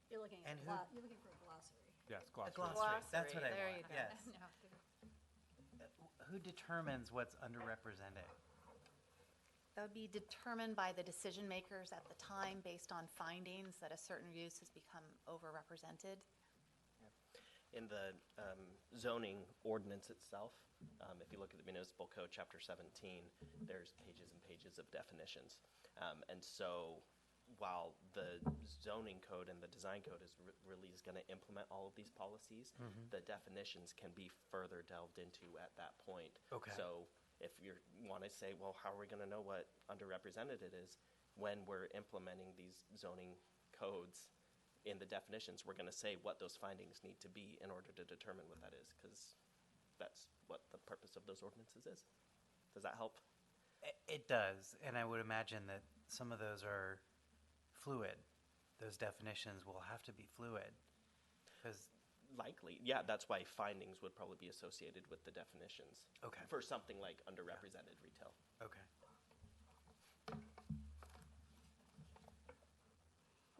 You're looking And at, who- you're looking for a glossary. Yes, A glossary. glossary, that's what I There want, you go. yes. No. Who determines what's underrepresented? That would be determined by the decision makers at the time based on findings that a certain use has become overrepresented. In the zoning ordinance itself, if you look at the municipal code, chapter 17, there's pages and pages of definitions. And so while the zoning code and the design code is really is going to implement all of these policies, the definitions can be further delved into at that point. Okay. So if you want to say, well, how are we going to know what underrepresented it is? When we're implementing these zoning codes, in the definitions, we're going to say what those findings need to be in order to determine what that is, because that's what the purpose of those ordinances is. Does that help? It does, and I would imagine that some of those are fluid. Those definitions will have to be fluid, because, Likely, yeah, that's why findings would probably be associated with the definitions. Okay. For something like underrepresented retail. okay.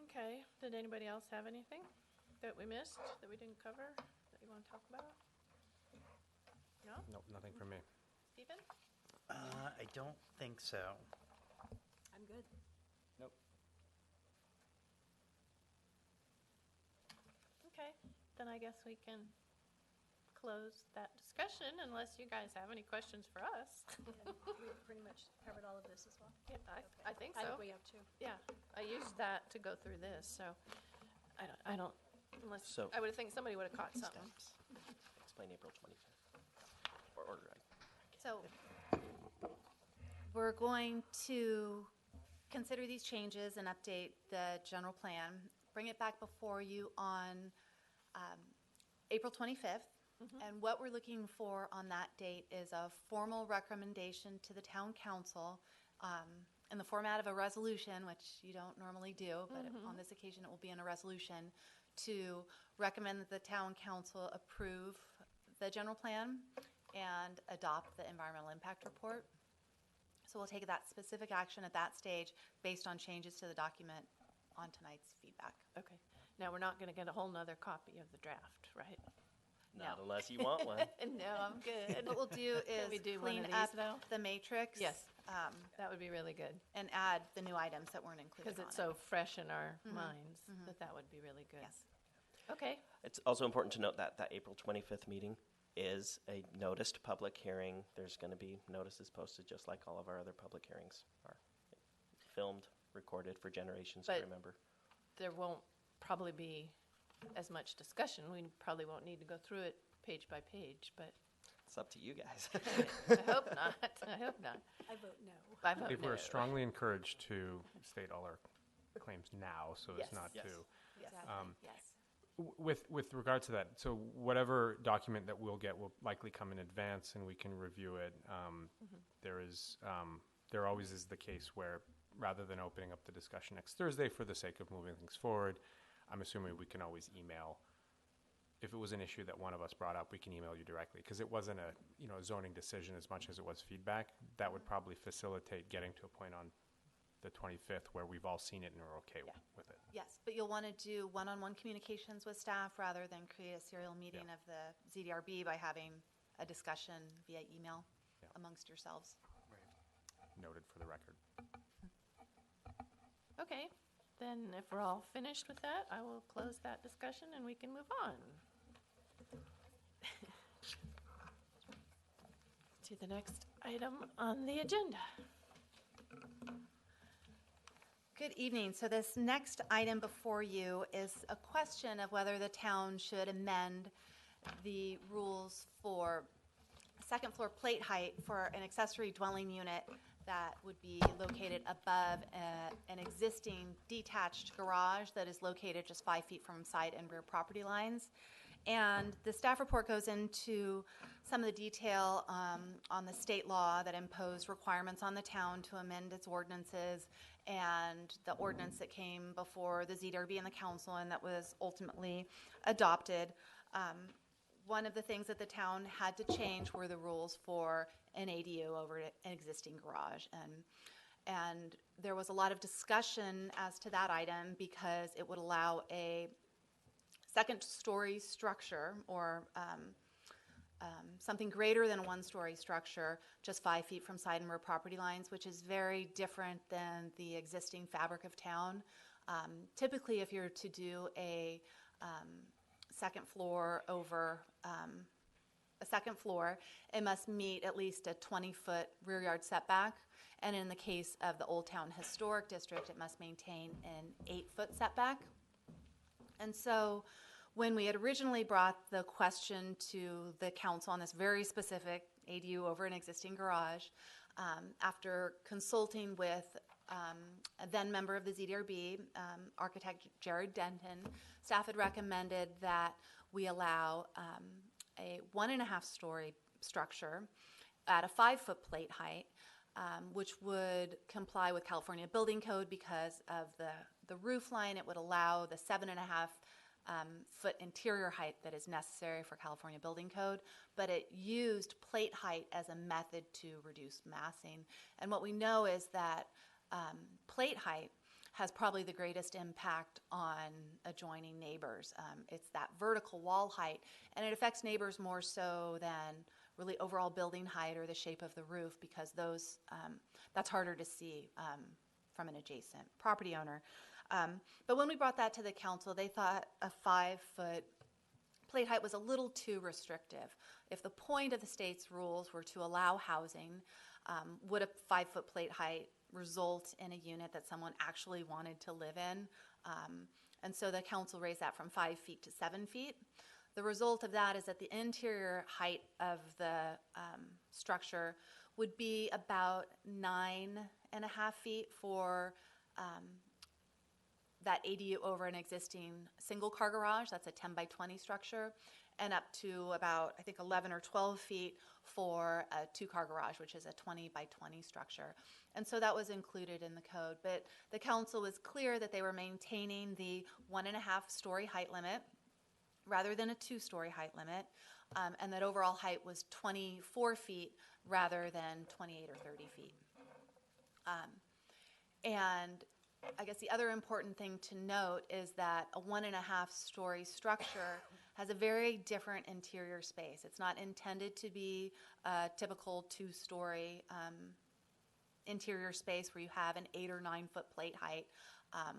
Okay, did anybody else have anything that we missed, that we didn't cover, that you want to talk about? No? Nope, nothing from me. Stephen? I don't think so. I'm good. Nope. Okay, then I guess we can close that discussion unless you guys have any questions for us. We've pretty much covered all of this as well. Yeah, I think I so. think we have too. Yeah, I used that to go through this, so I don't, unless, So- I would think somebody would have caught something. Explain April 25th. Or So we're going to consider these changes and update the general plan, bring it back before you on April 25th. And what we're looking for on that date is a formal recommendation to the town council in the format of a resolution, which you don't normally do, but on this occasion it will be in a resolution, to recommend that the town council approve the general plan and adopt the environmental impact report. So we'll take that specific action at that stage based on changes to the document on tonight's feedback. Okay, now we're not going to get a whole nother copy of the draft, right? not No. unless you want one. No, I'm good. What we'll do Can we is do one clean of up these, though? the matrix. Yes. That would be really good, And add the new items that weren't included because on it's it. so fresh in our minds that would be really good. Yes. Okay, It's also important to note that that April 25th meeting is a noticed public hearing. There's going to be notices posted just like all of our other public hearings are. Filmed, recorded for generations to But- remember. there won't probably be as much discussion. We probably won't need to go through it page by page, but It's up to you guys. I hope not. I hope not. I vote no. I I vote believe no. we're strongly encouraged to state all our claims now, so as Yes. not Yes. to. Yes. Yes. With regard to that, so whatever document that we'll get will likely come in advance, and we can review it. There always is the case where, rather than opening up the discussion next Thursday for the sake of moving things forward, I'm assuming we can always email. If it was an issue that one of us brought up, we can email you directly, because it wasn't a zoning decision as much as it was feedback. That would probably facilitate getting to a point on the 25th where we've all seen it and are okay with it. Yes, but you'll want to do one-on-one communications with staff rather than create a serial meeting Yeah. of the ZDRB by having a discussion via email Yeah. amongst yourselves. Noted for the record. Okay, then if we're all finished with that, I will close that discussion and we can move on to the next item on the agenda. Good evening. So this next item before you is a question of whether the town should amend the rules for second floor plate height for an accessory dwelling unit that would be located above an existing detached garage that is located just 5 feet from side and rear property lines. And the staff report goes into some of the detail on the state law that imposed requirements on the town to amend its ordinances, and the ordinance that came before the ZDRB and the council and that was ultimately adopted. One of the things that the town had to change were the rules for an ADU over an existing garage. And there was a lot of discussion as to that item because it would allow a second-story structure or something greater than a one-story structure just 5 feet from side and rear property lines, which is very different than the existing fabric of town. Typically, if you're to do a second floor over a second floor, it must meet at least a 20-foot rear yard setback. And in the case of the Old Town Historic District, it must maintain an 8-foot setback. And so when we had originally brought the question to the council on this very specific ADU over an existing garage, after consulting with a then member of the ZDRB, architect Jared Denton, staff had recommended that we allow a 1.5-story structure at a 5-foot plate height, which would comply with California Building Code because of the roof line. It would allow the 7.5 foot interior height that is necessary for California Building Code, but it used plate height as a method to reduce massing. And what we know is that plate height has probably the greatest impact on adjoining neighbors. It's that vertical wall height, and it affects neighbors more so than really overall building height or the shape of the roof, because that's harder to see from an adjacent property owner. But when we brought that to the council, they thought a 5-foot plate height was a little too restrictive. If the point of the state's rules were to allow housing, would a 5-foot plate height result in a unit that someone actually wanted to live in? And so the council raised that from 5 feet to 7 feet. The result of that is that the interior height of the structure would be about 9.5 feet for that ADU over an existing single car garage. That's a 10 by 20 structure, and up to about, I think, 11 or 12 feet for a 2-car garage, which is a 20 by 20 structure. And so that was included in the code. But the council was clear that they were maintaining the 1.5-story height limit rather than a 2-story height limit, and that overall height was 24 feet rather than 28 or 30 feet. And I guess the other important thing to note is that a 1.5-story structure has a very different interior space. It's not intended to be a typical 2-story interior space where you have an 8 or 9 foot plate height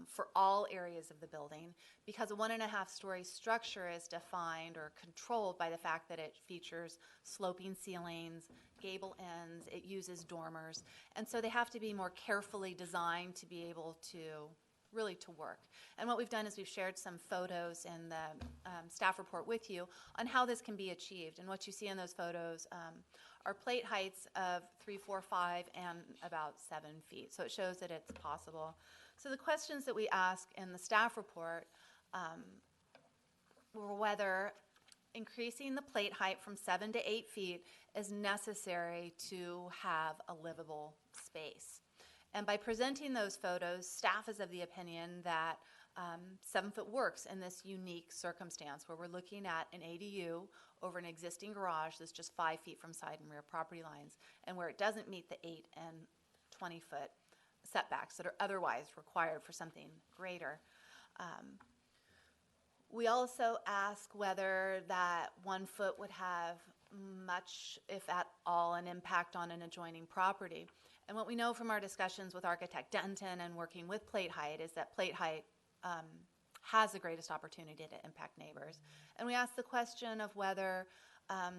for all areas of the building, because a 1.5-story structure is defined or controlled by the fact that it features sloping ceilings, gable ends, it uses dormers, and so they have to be more carefully designed to be able to really to work. And what we've done is we've shared some photos in the staff report with you on how this can be achieved. And what you see in those photos are plate heights of 3, 4, 5, and about 7 feet. So it shows that it's possible. So the questions that we ask in the staff report were whether increasing the plate height from 7 to 8 feet is necessary to have a livable space. And by presenting those photos, staff is of the opinion that 7 foot works in this unique circumstance where we're looking at an ADU over an existing garage that's just 5 feet from side and rear property lines, and where it doesn't meet the 8 and 20 foot setbacks that are otherwise required for something greater. We also ask whether that 1 foot would have much, if at all, an impact on an adjoining property. And what we know from our discussions with architect Denton and working with plate height is that plate height has the greatest opportunity to impact neighbors. And we asked the question of whether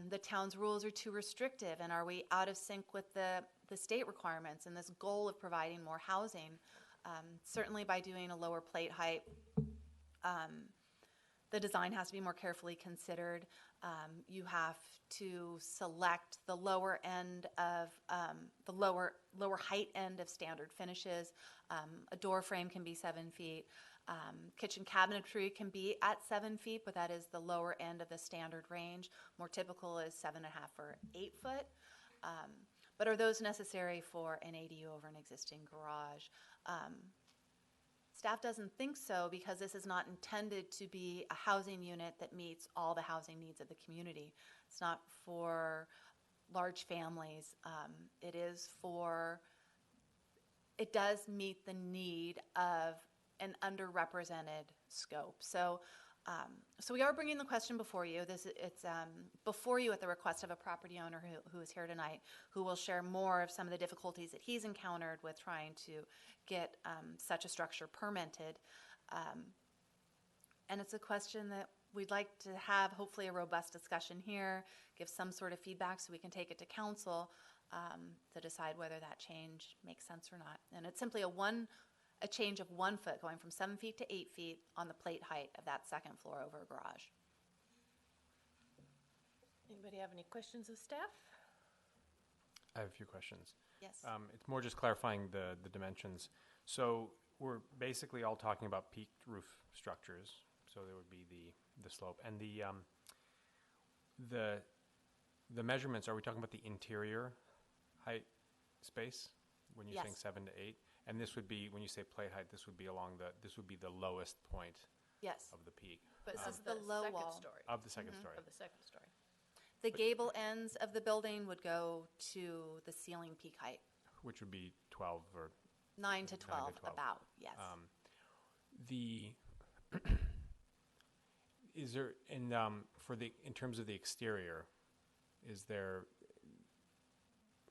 the town's rules are too restrictive, and are we out of sync with the state requirements and this goal of providing more housing. Certainly by doing a lower plate height, the design has to be more carefully considered. You have to select the lower end of the lower height end of standard finishes. A door frame can be 7 feet. Kitchen cabinetry can be at 7 feet, but that is the lower end of the standard range. More typical is 7.5 or 8 foot. But are those necessary for an ADU over an existing garage? Staff doesn't think so, because this is not intended to be a housing unit that meets all the housing needs of the community. It's not for large families. It does meet the need of an underrepresented scope. So we are bringing the question before you. It's before you at the request of a property owner who is here tonight, who will share more of some of the difficulties that he's encountered with trying to get such a structure permitted. And it's a question that we'd like to have, hopefully, a robust discussion here, give some sort of feedback so we can take it to council to decide whether that change makes sense or not. And it's simply a change of 1 foot, going from 7 feet to 8 feet on the plate height of that second floor over a garage. Anybody have any questions of staff? I have a few questions. Yes. It's more just clarifying the dimensions. So we're basically all talking about peaked roof structures. So there would be the slope and the measurements. Are we talking about the interior height space when you're saying Yes. 7 to 8? And this would be, when you say plate height, this would be the lowest point Yes. of the peak But this Of is the low second wall. story. of the second story. Of the second story. The gable ends of the building would go to the ceiling peak height, Which would be 12 or 9 to 12, 12. about, yes. the is there in in terms of the exterior,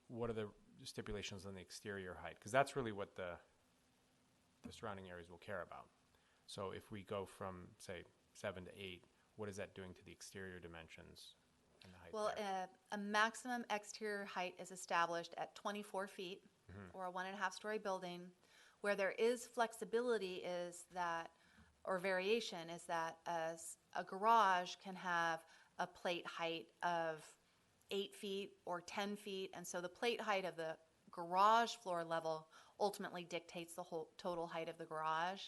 what are the stipulations on the exterior height? Because that's really what the surrounding areas will care about. So if we go from, say, 7 to 8, what is that doing to the exterior dimensions and the height Well, there? a maximum exterior height is established at 24 feet or a 1.5 story building. Where there is flexibility or variation is that a garage can have a plate height of 8 feet or 10 feet. And so the plate height of the garage floor level ultimately dictates the whole total height of the garage.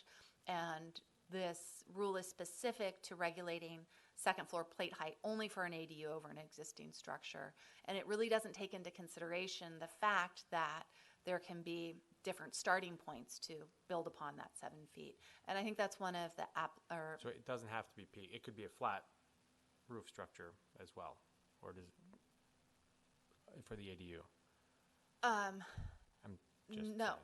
And this rule is specific to regulating second floor plate height only for an ADU over an existing structure. And it really doesn't take into consideration the fact that there can be different starting points to build upon that 7 feet. And I think that's one of the So it doesn't have to be peak. It could be a flat roof structure as well, or does for the ADU? I'm just No,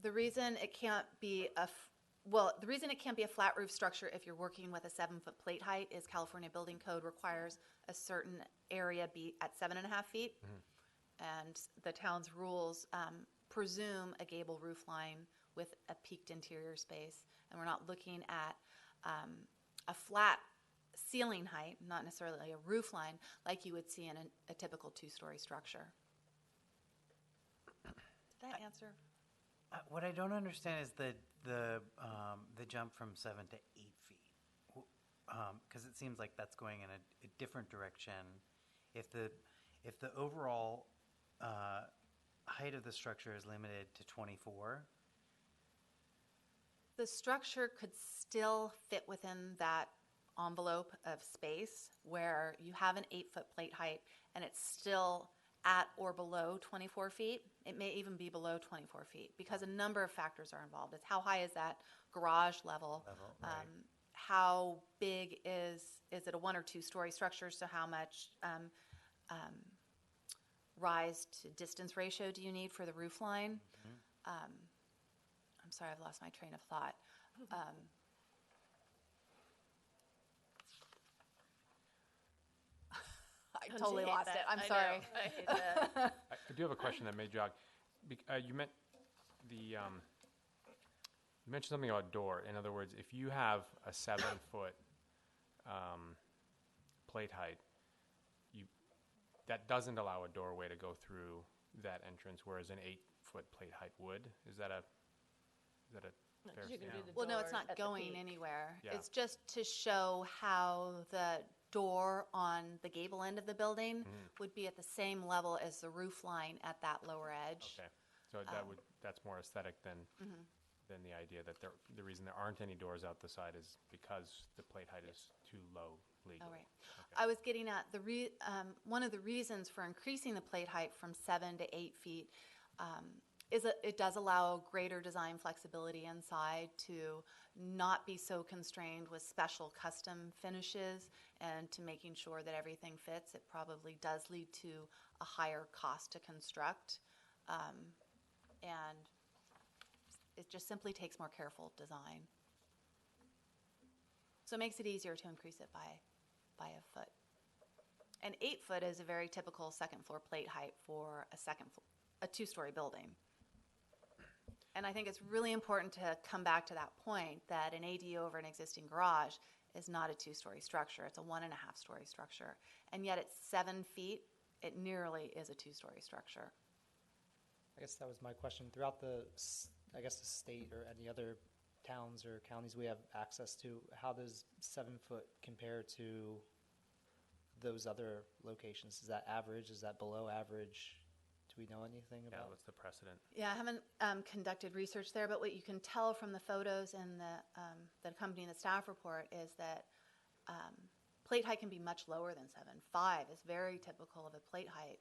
the reason it can't be the reason it can't be a flat roof structure if you're working with a 7 foot plate height is California Building Code requires a certain area be at 7.5 feet. And the town's rules presume a gable roof line with a peaked interior space. And we're not looking at a flat ceiling height, not necessarily a roof line, like you would see in a typical 2-story structure. Did that answer? What I don't understand is the jump from 7 to 8 feet, because it seems like that's going in a different direction. If the overall height of the structure is limited to 24, the structure could still fit within that envelope of space where you have an 8 foot plate height and it's still at or below 24 feet. It may even be below 24 feet because a number of factors are involved. It's how high is that garage level? Right. How big is it a 1 or 2 story structure? So how much rise to distance ratio do you need for the roof line? I'm sorry, I've lost my train of thought. I Don't you totally hate lost that? it. I'm I sorry. know. I hate that. I do have a question that may jog. You meant you mentioned something about door. In other words, if you have a 7-foot plate height, that doesn't allow a doorway to go through that entrance, whereas an 8-foot plate height would. Is that a fair You can do the Well, no, it's door not at the going peak. anywhere. Yeah. It's just to show how the door on the gable end of the building would be at the same level as the roof line at that lower edge. Okay, so that's more aesthetic than the idea that the reason there aren't any doors out the side is because the plate height is too low legally. Oh, right. I was getting at one of the reasons for increasing the plate height from 7 to 8 feet is that it does allow greater design flexibility inside to not be so constrained with special custom finishes and to making sure that everything fits. It probably does lead to a higher cost to construct, and it just simply takes more careful design. So it makes it easier to increase it by a foot. And 8 foot is a very typical second floor plate height for a 2-story building. And I think it's really important to come back to that point that an ADU over an existing garage is not a 2-story structure. It's a 1.5-story structure. And yet it's 7 feet. It nearly is a 2-story structure. I guess that was my question. Throughout the state or any other towns or counties we have access to, how does 7 foot compare to those other locations? Is that average? Is that below average? Do we know anything Yeah, about? what's the precedent? Yeah, I haven't conducted research there, but what you can tell from the photos and that accompany the staff report is that plate height can be much lower than 7. 5 is very typical of a plate height.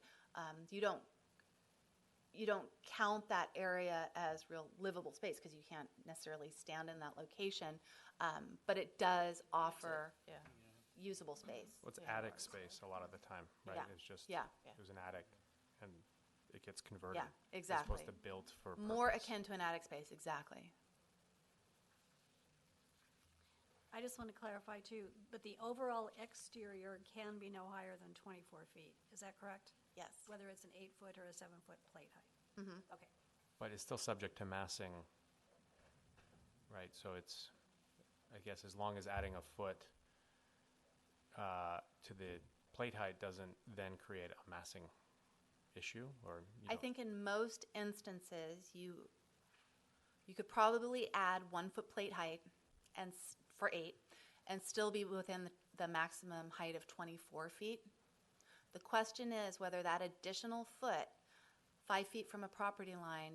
You don't count that area as real livable space because you can't necessarily stand in that location, but it does offer Yeah. usable space. What's attic space a lot of the time, right? Yeah. It's just, Yeah. there's an attic and it gets converted. Yeah, exactly. It's supposed to build for a More purpose. akin to an attic space, exactly. I just want to clarify too, but the overall exterior can be no higher than 24 feet. Is that correct? Yes. Whether it's an 8-foot or a 7-foot plate height? Okay. But it's still subject to massing, right? So it's, I guess, as long as adding a foot to the plate height doesn't then create a massing issue, or I think in most instances, you could probably add 1 foot plate height and for 8 and still be within the maximum height of 24 feet. The question is whether that additional foot, 5 feet from a property line,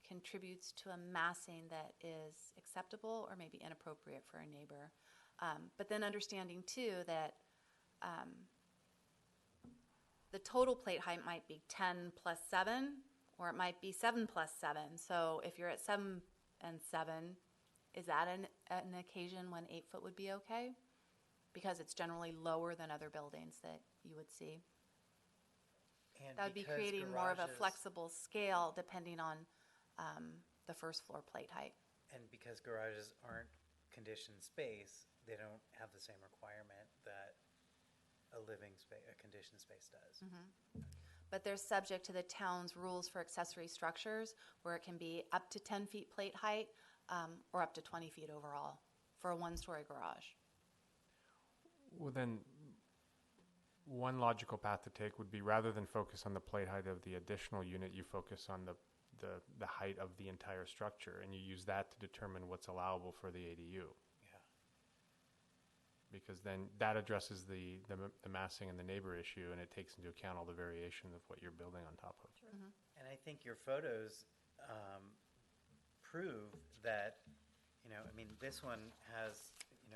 contributes to a massing that is acceptable or maybe inappropriate for a neighbor. But then understanding too that the total plate height might be 10 plus 7, or it might be 7 plus 7. So if you're at 7 and 7, is that an occasion when 8 foot would be okay? Because it's generally lower than other buildings that you would see. And That would be because creating more of a garages- flexible scale depending on the first floor plate height. And because garages aren't conditioned space, they don't have the same requirement that a living space, a conditioned space does. But they're subject to the town's rules for accessory structures where it can be up to 10 feet plate height or up to 20 feet overall for a 1-story garage. well, then one logical path to take would be rather than focus on the plate height of the additional unit, you focus on the height of the entire structure, and you use that to determine what's allowable for the ADU. Yeah. Because then that addresses the massing and the neighbor issue, and it takes into account all the variation of what you're building on top of. And I think your photos prove that, I mean, this one has,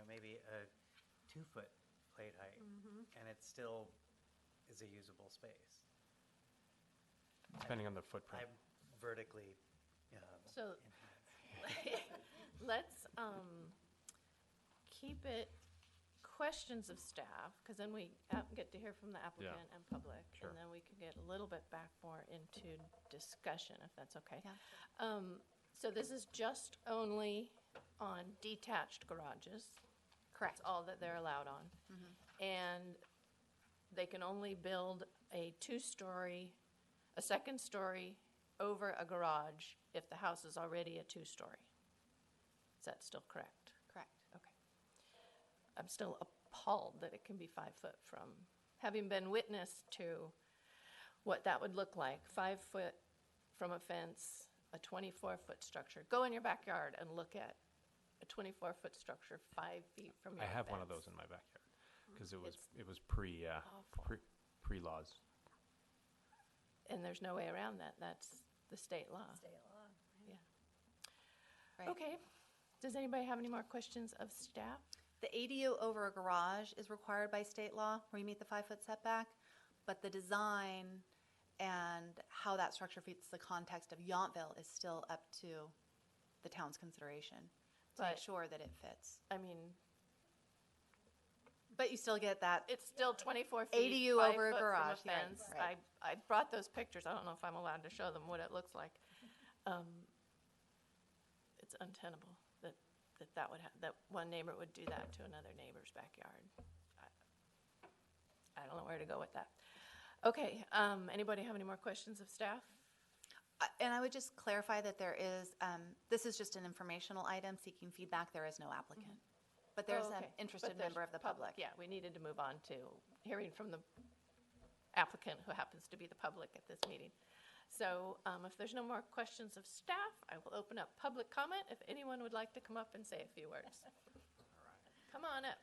maybe a 2-foot plate height, and it still is a usable space. Depending on the footprint. I'm vertically So enhanced. let's keep it questions of staff, because then we get to hear from the applicant and public. Sure. And then we can get a little bit back more into discussion, if that's okay. Yeah. So this is just only on detached garages. Correct. That's all that they're allowed on. And they can only build a a second story over a garage if the house is already a two-story. Is that still correct? Correct. Okay. I'm still appalled that it can be 5 foot from, having been witness to what that would look like, 5 foot from a fence, a 24-foot structure. Go in your backyard and look at a 24-foot structure 5 feet from your I have one of fence. those in my backyard because it was It's awful. pre laws. And there's no way around that. That's the state law. State law. Yeah. Right. Okay. Does anybody have any more questions of staff? The ADU over a garage is required by state law where you meet the 5 foot setback, but the design and how that structure fits the context of Yountville is still up to the town's consideration to make But- sure that it fits. I mean, But you still get that. it's still 24 feet. ADU 5 over a foot from garage, right, fence. right. I brought those pictures. I don't know if I'm allowed to show them what it looks like. It's untenable that one neighbor would do that to another neighbor's backyard. I don't know where to go with that. Okay, anybody have any more questions of staff? And I would just clarify that there is, this is just an informational item seeking feedback. There is no applicant. But there's Oh, an okay. interested But there's member of the public. Yeah, we needed to move on to hearing from the applicant, who happens to be the public at this meeting. So if there's no more questions of staff, I will open up public comment if anyone would like to come up and say a few words. Come on up.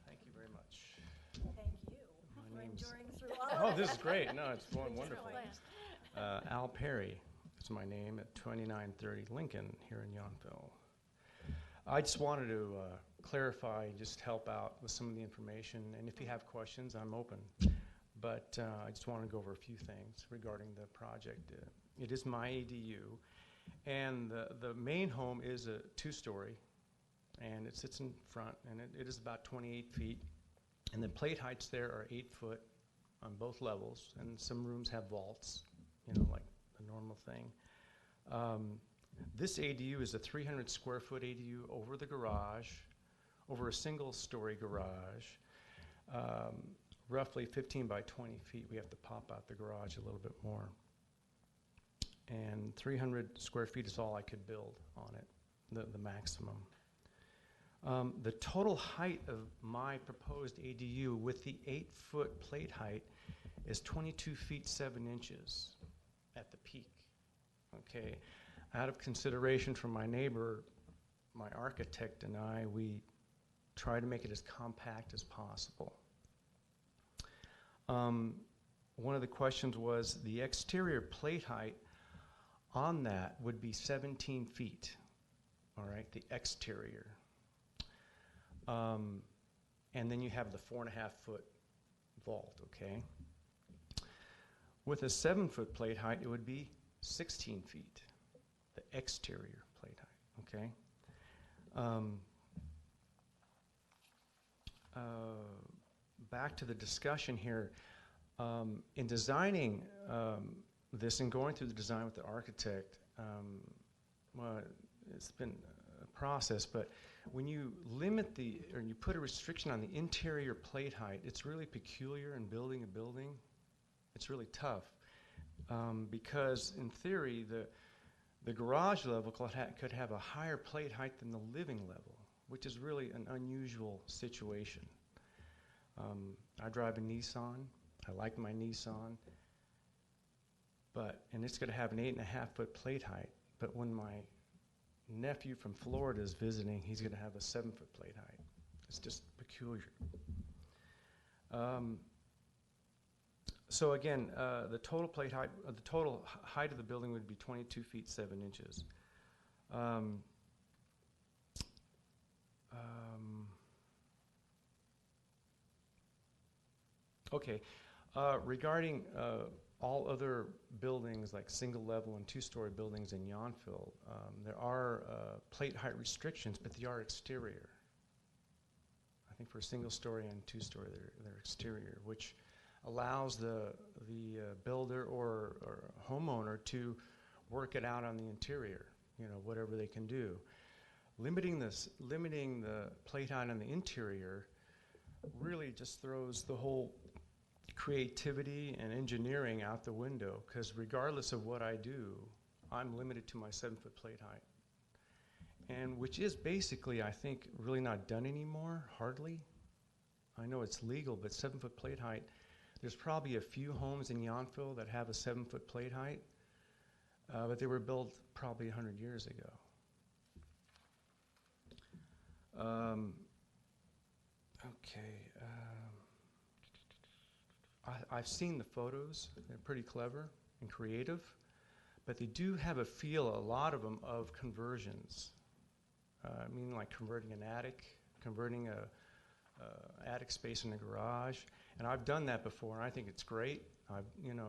Thank you very much. Thank you for name's- enduring through all of Oh, this. this is great. No, it's going What's your wonderful. plan? Al Perry is my name at 2930 Lincoln here in Yountville. I just wanted to clarify, just help out with some of the information, and if you have questions, I'm open. But I just want to go over a few things regarding the project. It is my ADU, and the main home is a two-story, and it sits in front, and it is about 28 feet. And the plate heights there are 8 foot on both levels, and some rooms have vaults, like the normal thing. This ADU is a 300 square foot ADU over the garage, over a single story garage, roughly 15 by 20 feet. We have to pop out the garage a little bit more. And 300 square feet is all I could build on it, the maximum. The total height of my proposed ADU with the 8 foot plate height is 22 feet 7 inches at the peak. Okay, out of consideration for my neighbor, my architect and I, we try to make it as compact as possible. One of the questions was the exterior plate height on that would be 17 feet, all right, the exterior. And then you have the 4.5 foot vault, okay? With a 7 foot plate height, it would be 16 feet, the exterior plate height, okay? Back to the discussion here. In designing this and going through the design with the architect, well, it's been a process, but when you limit or you put a restriction on the interior plate height, it's really peculiar in building a building. It's really tough because in theory, the garage level could have a higher plate height than the living level, which is really an unusual situation. I drive a Nissan. I like my Nissan, and it's going to have an 8.5 foot plate height. But when my nephew from Florida is visiting, he's going to have a 7 foot plate height. It's just peculiar. So again, the total plate height, the total height of the building would be 22 feet 7 inches. Okay, regarding all other buildings like single level and 2-story buildings in Yountville, there are plate height restrictions, but they are exterior. I think for a single story and 2-story, they're exterior, which allows the builder or homeowner to work it out on the interior, whatever they can do. limiting the plate height on the interior really just throws the whole creativity and engineering out the window, because regardless of what I do, I'm limited to my 7-foot plate height. And which is basically, I think, really not done anymore, hardly. I know it's legal, but 7-foot plate height, there's probably a few homes in Yountville that have a 7-foot plate height, but they were built probably 100 years ago. I've seen the photos. They're pretty clever and creative, but they do have a feel, a lot of them, of conversions. Meaning like converting an attic, converting a attic space in a garage. And I've done that before, and I think it's great.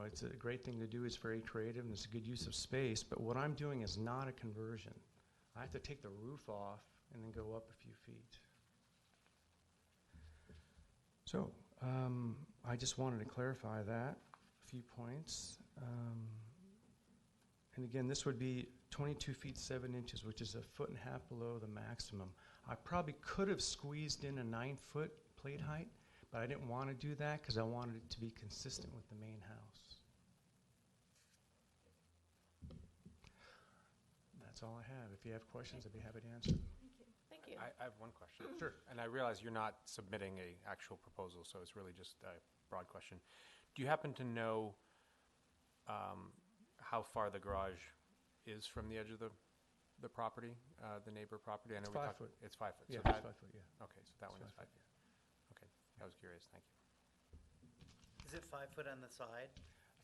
It's a great thing to do. It's very creative, and it's a good use of space. But what I'm doing is not a conversion. I have to take the roof off and then go up a few feet. So I just wanted to clarify that, a few points. And again, this would be 22 feet 7 inches, which is 1.5 feet below the maximum. I probably could have squeezed in a 9-foot plate height, but I didn't want to do that because I wanted it to be consistent with the main house. That's all I have. If you have questions, I'd be happy to answer them. Thank you. I have one question. Sure. And I realize you're not submitting a actual proposal, so it's really just a broad question. Do you happen to know how far the garage is from the edge of the property, the neighbor property? I know It's 5 foot. It's 5 foot. Yeah, So it's that- 5 foot, yeah. Okay, so that It's one is 5 5 foot, feet. Okay, I was curious. Thank you. Is it 5 foot on the side?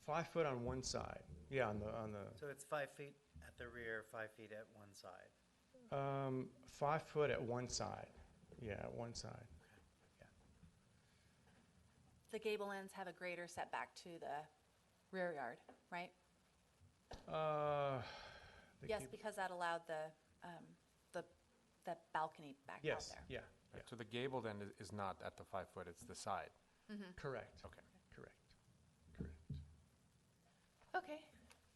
5 foot on one side. Yeah, on the So it's 5 feet at the rear, 5 feet at one side. 5 foot at one side. Yeah, at one side. The gable ends have a greater setback to the rear yard, right? The Yes, gable- because that allowed the balcony back out Yes, there. yeah, Right, so the gabled end is not at the 5 foot, it's the side. correct. Okay, Correct. Okay,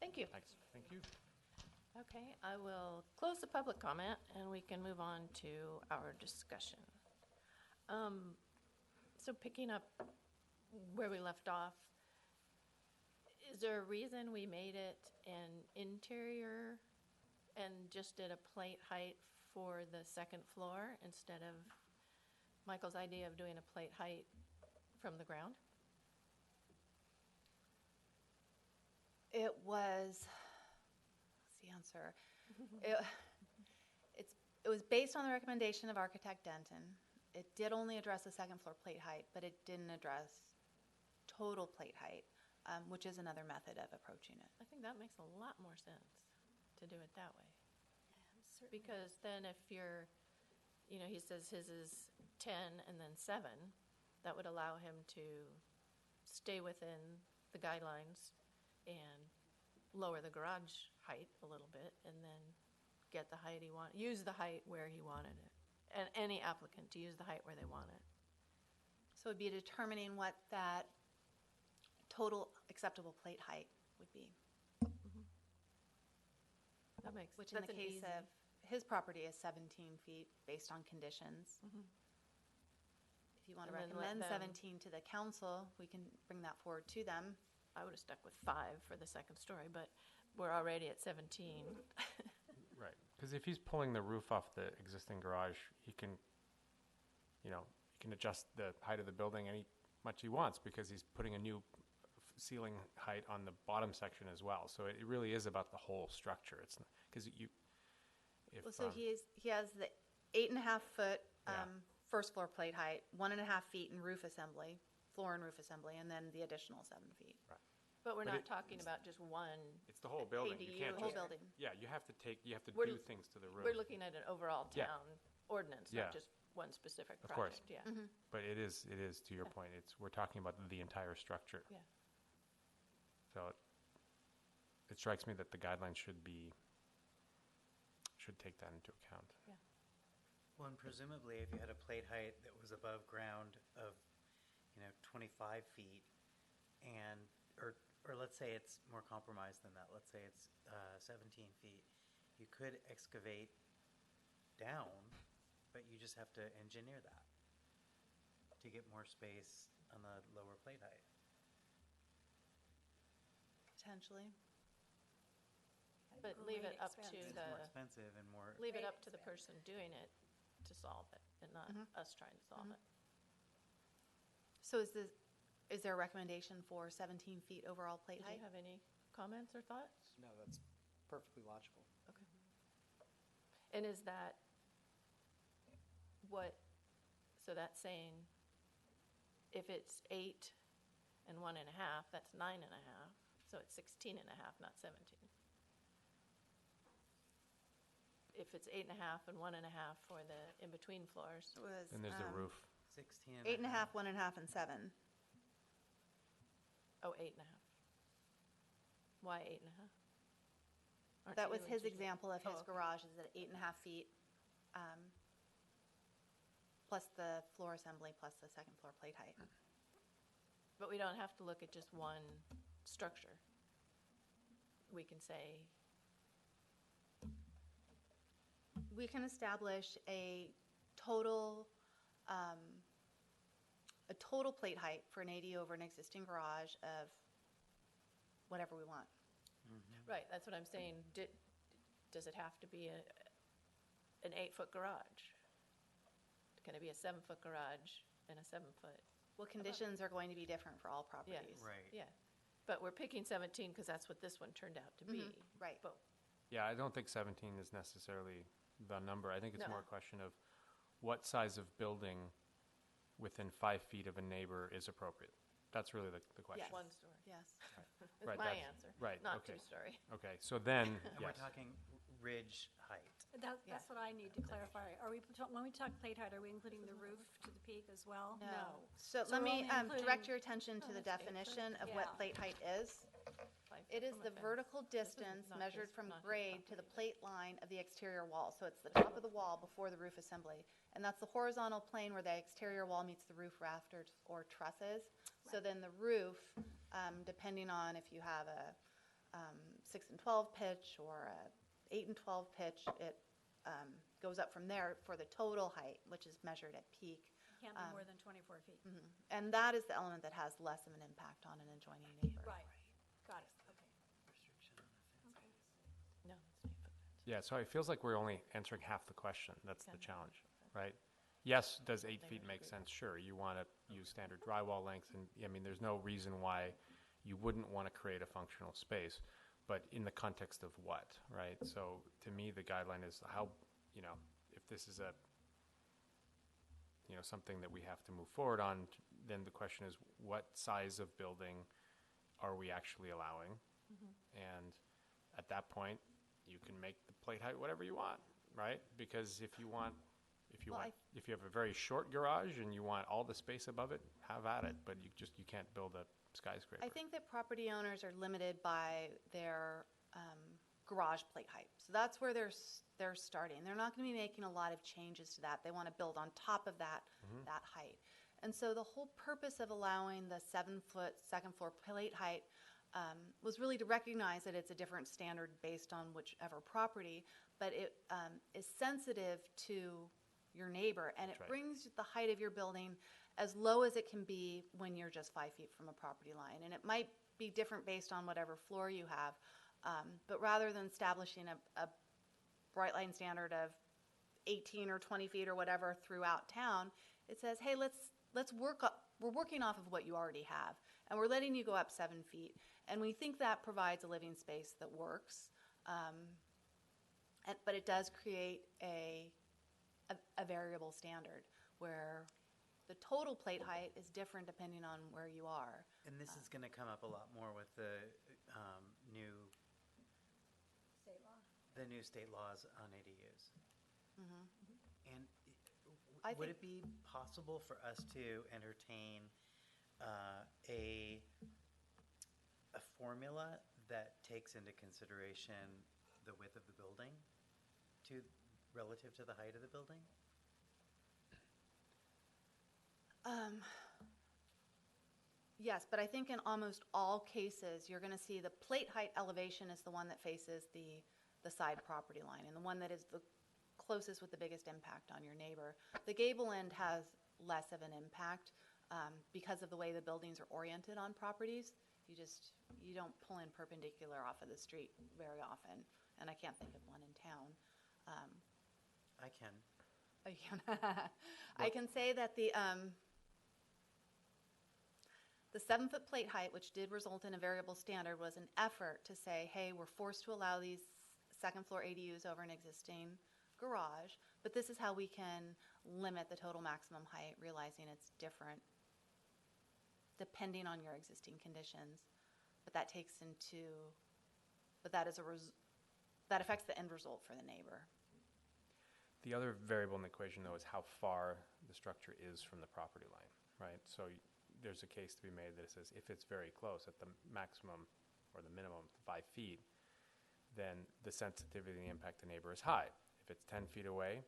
thank you. thanks. Thank you. Okay, I will close the public comment, and we can move on to our discussion. So picking up where we left off, is there a reason we made it an interior and just did a plate height for the second floor instead of Michael's idea of doing a plate height from the ground? It was, what's the answer? It was based on the recommendation of architect Denton. It did only address the second floor plate height, but it didn't address total plate height, which is another method of approaching it. I think that makes a lot more sense to do it that way. Because then if you're, he says his is 10 and then 7, that would allow him to stay within the guidelines and lower the garage height a little bit and then get the height he wanted, use the height where he wanted it. And any applicant to use the height where they want it. So it'd be determining what that total acceptable plate height would be, That makes, which in that's the an case easy- of his property is 17 feet based on conditions. If you want to And then let recommend them- 17 to the council, we can bring that forward to them. I would have stuck with 5 for the second story, but we're already at 17. Right, because if he's pulling the roof off the existing garage, he can adjust the height of the building any much he wants because he's putting a new ceiling height on the bottom section as well. So it really is about the whole structure. It's because Well, so he has the 8.5 foot Yeah. first floor plate height, 1.5 feet in roof assembly, floor and roof assembly, and then the additional 7 feet. But we're But not it- talking about just one. it's the whole building. You ADU can't The whole just, building. yeah, you have to We're do l- things to the roof. We're looking at an overall Yeah. town ordinance, Yeah. not just one specific Of course. project. Yeah. But it is to your point. We're talking about the entire structure. Yeah. So it strikes me that the guidelines should take that into account. Well, and presumably, if you had a plate height that was above ground of, 25 feet, and, or let's say it's more compromised than that, let's say it's 17 feet, you could excavate down, but you just have to engineer that to get more space on the lower plate height. Potentially. But leave it Great up to expense. It's more expensive and more, leave it Great up to the person doing it to solve it, and not us trying to solve it. So is there a recommendation for 17 feet overall plate Did you height? have any comments or thoughts? No, that's perfectly logical. Okay. And is that what, so that's saying if it's 8 and 1.5, that's 9.5, so it's 16.5, not 17. If it's 8.5 and 1.5 for the in-between floors, It was Then there's the roof. 16 and 8.5, 1.5, and 7. oh, 8.5. Why 8.5? Aren't That you was doing his two- example of his Oh, okay. garage is at 8.5 feet, plus the floor assembly, plus the second floor plate height. But we don't have to look at just one structure. We can say, We can establish a total plate height for an AD over an existing garage of whatever we want. right, that's what I'm saying. Does it have to be an 8-foot garage? Can it be a 7-foot garage and a 7-foot? Well, conditions are going to be different for all Yeah, properties. Right. yeah. But we're picking 17 because that's what this one turned out to be. right. But Yeah, I don't think 17 is necessarily the number. I think it's No. more a question of what size of building within 5 feet of a neighbor is appropriate. That's really the question. Yes. one story. Yes. That's Right, my that's- answer. right, Not okay. two-story. Okay, so then, And we're yes. talking ridge height. That's what I need to clarify. Are we, when we talk plate height, are we including the roof to the peak as well? No. So So let we're me only including- direct your attention to the that's 8 foot. definition of Yeah. what plate height is. 5 It foot is from a the fence. vertical This is distance not measured his- from not his grade to the property. plate line of the exterior wall. So it's the top of the wall before the roof assembly. And that's the horizontal plane where the exterior wall meets the roof rafters or trusses. So then the roof, depending on if you have a 6 and 12 pitch or a 8 and 12 pitch, it goes up from there for the total height, which is measured at peak. Can't be more than 24 feet. And that is the element that has less of an impact on an adjoining neighbor. Right, got it, okay. Restriction on the fence. No, it's 8 foot. Yeah, so it feels like we're only answering half the question. That's the Yeah. challenge, right? Yes, does 8 feet make sense? Sure, you want to use standard drywall length, and, I mean, there's no reason why you wouldn't want to create a functional space, but in the context of what, right? So to me, the guideline is how, if this is something that we have to move forward on, then the question is, what size of building are we actually allowing? And at that point, you can make the plate height whatever you want, right? Because if you Well, have a very short garage and you want all the space above it, have at it, but you can't build a skyscraper. I think that property owners are limited by their garage plate height. So that's where they're starting. They're not going to be making a lot of changes to that. They want to build on top of that height. And so the whole purpose of allowing the 7-foot second floor plate height was really to recognize that it's a different standard based on whichever property, but it is sensitive to your neighbor, and it That's right. brings the height of your building as low as it can be when you're just 5 feet from a property line. And it might be different based on whatever floor you have, but rather than establishing a bright line standard of 18 or 20 feet or whatever throughout town, it says, hey, let's work up. We're working off of what you already have, and we're letting you go up 7 feet. And we think that provides a living space that works, but it does create a variable standard where the total plate height is different depending on where you are. And this is going to come up a lot more with the new State law. the new state laws on ADUs. And I would think- it be possible for us to entertain a formula that takes into consideration the width of the building relative to the height of the building? Yes, but I think in almost all cases, you're going to see the plate height elevation is the one that faces the side property line, and the one that is the closest with the biggest impact on your neighbor. The gable end has less of an impact because of the way the buildings are oriented on properties. You don't pull in perpendicular off of the street very often, and I can't think of one in town. I can. Oh, you can. I can say that the 7-foot plate height, which did result in a variable standard, was an effort to say, hey, we're forced to allow these second floor ADUs over an existing garage, but this is how we can limit the total maximum height, realizing it's different depending on your existing conditions. But that affects the end result for the neighbor. The other variable in the equation, though, is how far the structure is from the property line, right? So there's a case to be made that says if it's very close at the maximum or the minimum 5 feet, then the sensitivity and the impact to neighbor is high. If it's 10 feet away,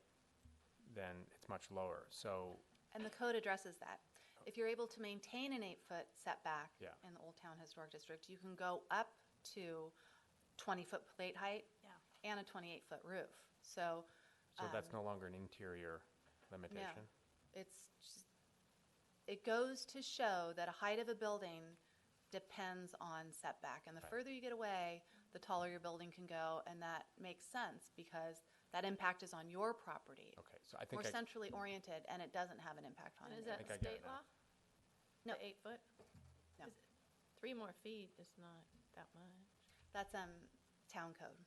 then it's much lower. So, And the code addresses that. If you're able to maintain an 8-foot setback Yeah. in the Old Town Historic District, you can go up to 20-foot plate height and a 28-foot roof. So that's no longer an interior limitation. It goes to show that a height of a building depends on setback. And the Right. further you get away, the taller your building can go. And that makes sense because that impact is on your property. Okay, so I More think centrally oriented, and it doesn't have an impact on And it. is that think I get it state now. law? No. The 8 foot? No. 3 more feet is not that much. That's town code.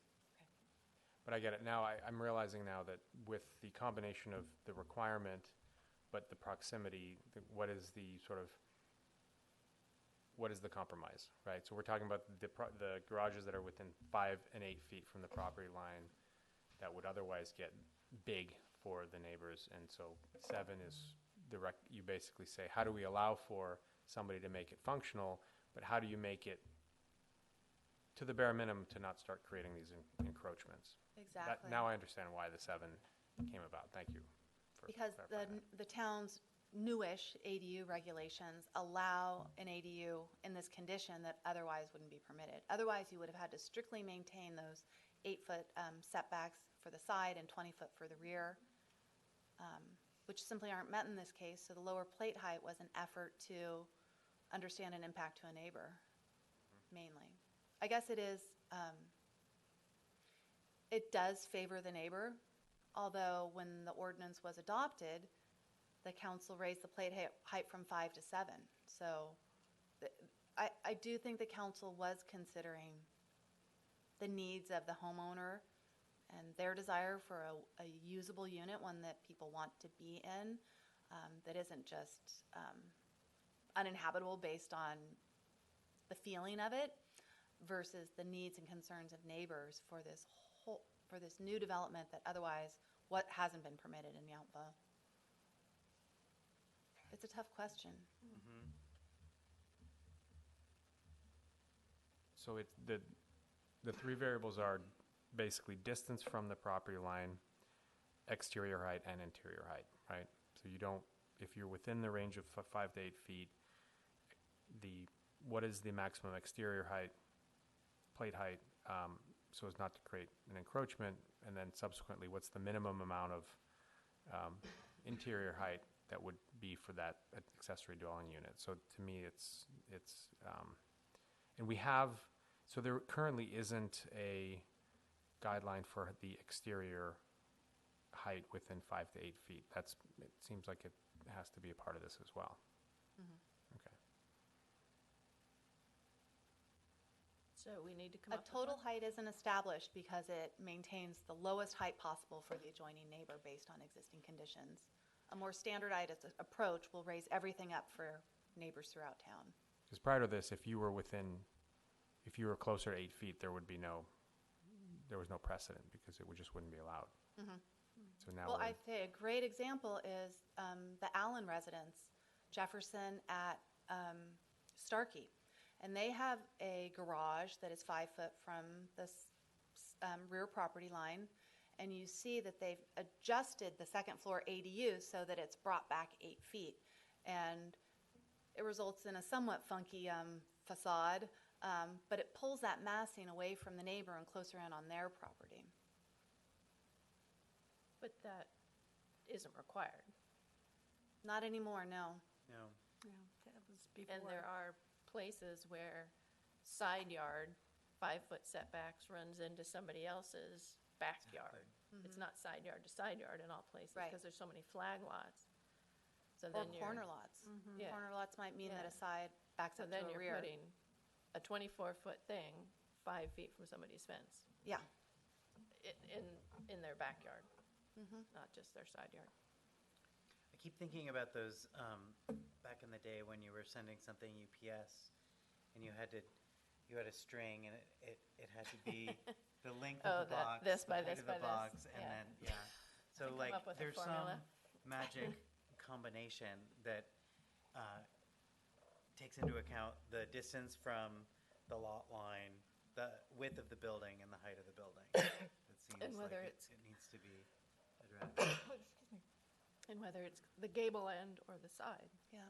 But I get it now. I'm realizing now that with the combination of the requirement, but the proximity, what is the compromise, right? So we're talking about the garages that are within 5 and 8 feet from the property line that would otherwise get big for the neighbors, and so 7 is you basically say, how do we allow for somebody to make it functional, but how do you make it to the bare minimum to not start creating these encroachments? Exactly. Now I understand why the 7 came about. Thank you for Because clarifying that. the town's newish ADU regulations allow an ADU in this condition that otherwise wouldn't be permitted. Otherwise, you would have had to strictly maintain those 8-foot setbacks for the side and 20-foot for the rear, which simply aren't met in this case. So the lower plate height was an effort to understand an impact to a neighbor, mainly. I guess it is, it does favor the neighbor, although when the ordinance was adopted, the council raised the plate height from 5 to 7. So I do think the council was considering the needs of the homeowner and their desire for a usable unit, one that people want to be in, that isn't just uninhabitable based on the feeling of it, versus the needs and concerns of neighbors for this new development that otherwise what hasn't been permitted in Yountville. It's a tough question. So it's the 3 variables are basically distance from the property line, exterior height, and interior height, right? So if you're within the range of 5 to 8 feet, what is the maximum exterior height, plate height, so as not to create an encroachment, and then subsequently, what's the minimum amount of interior height that would be for that accessory dwelling unit? So to me, and we have, so there currently isn't a guideline for the exterior height within 5 to 8 feet. It seems like it has to be a part of this as well. Okay. So we need to come A up with total one? height isn't established because it maintains the lowest height possible for the adjoining neighbor based on existing conditions. A more standardized approach will raise everything up for neighbors throughout town. Because prior to this, if you were closer to 8 feet, there was no precedent because it just wouldn't be allowed. So now Well, I'd say a great example is the Allen residence, Jefferson at Starkey. And they have a garage that is 5 foot from the rear property line. And you see that they've adjusted the second floor ADU so that it's brought back 8 feet. And it results in a somewhat funky facade, but it pulls that massing away from the neighbor and closer in on their property. But that isn't required. Not anymore, no. No. Yeah, that was before. And there are places where side yard, 5-foot setbacks runs into somebody else's backyard. It's not side yard to side yard in all places Right. because there's so many flag lots. So Or then you're, corner lots. Yeah. Corner lots might mean that Yeah. a side backs so up then to a you're rear. putting a 24-foot thing 5 feet from somebody's fence Yeah. in their backyard, not just their side yard. I keep thinking about those back in the day when you were sending something UPS, and you had a string, and it had to be the length Oh, of the that box, this the by height this of by the this, box, and yeah. then yeah. So come like, up with a there's formula. some magic combination that takes into account the distance from the lot line, the width of the building, and the height of the building. It seems And like whether it it's- needs to be addressed. And whether it's the gable end or the side. Yeah.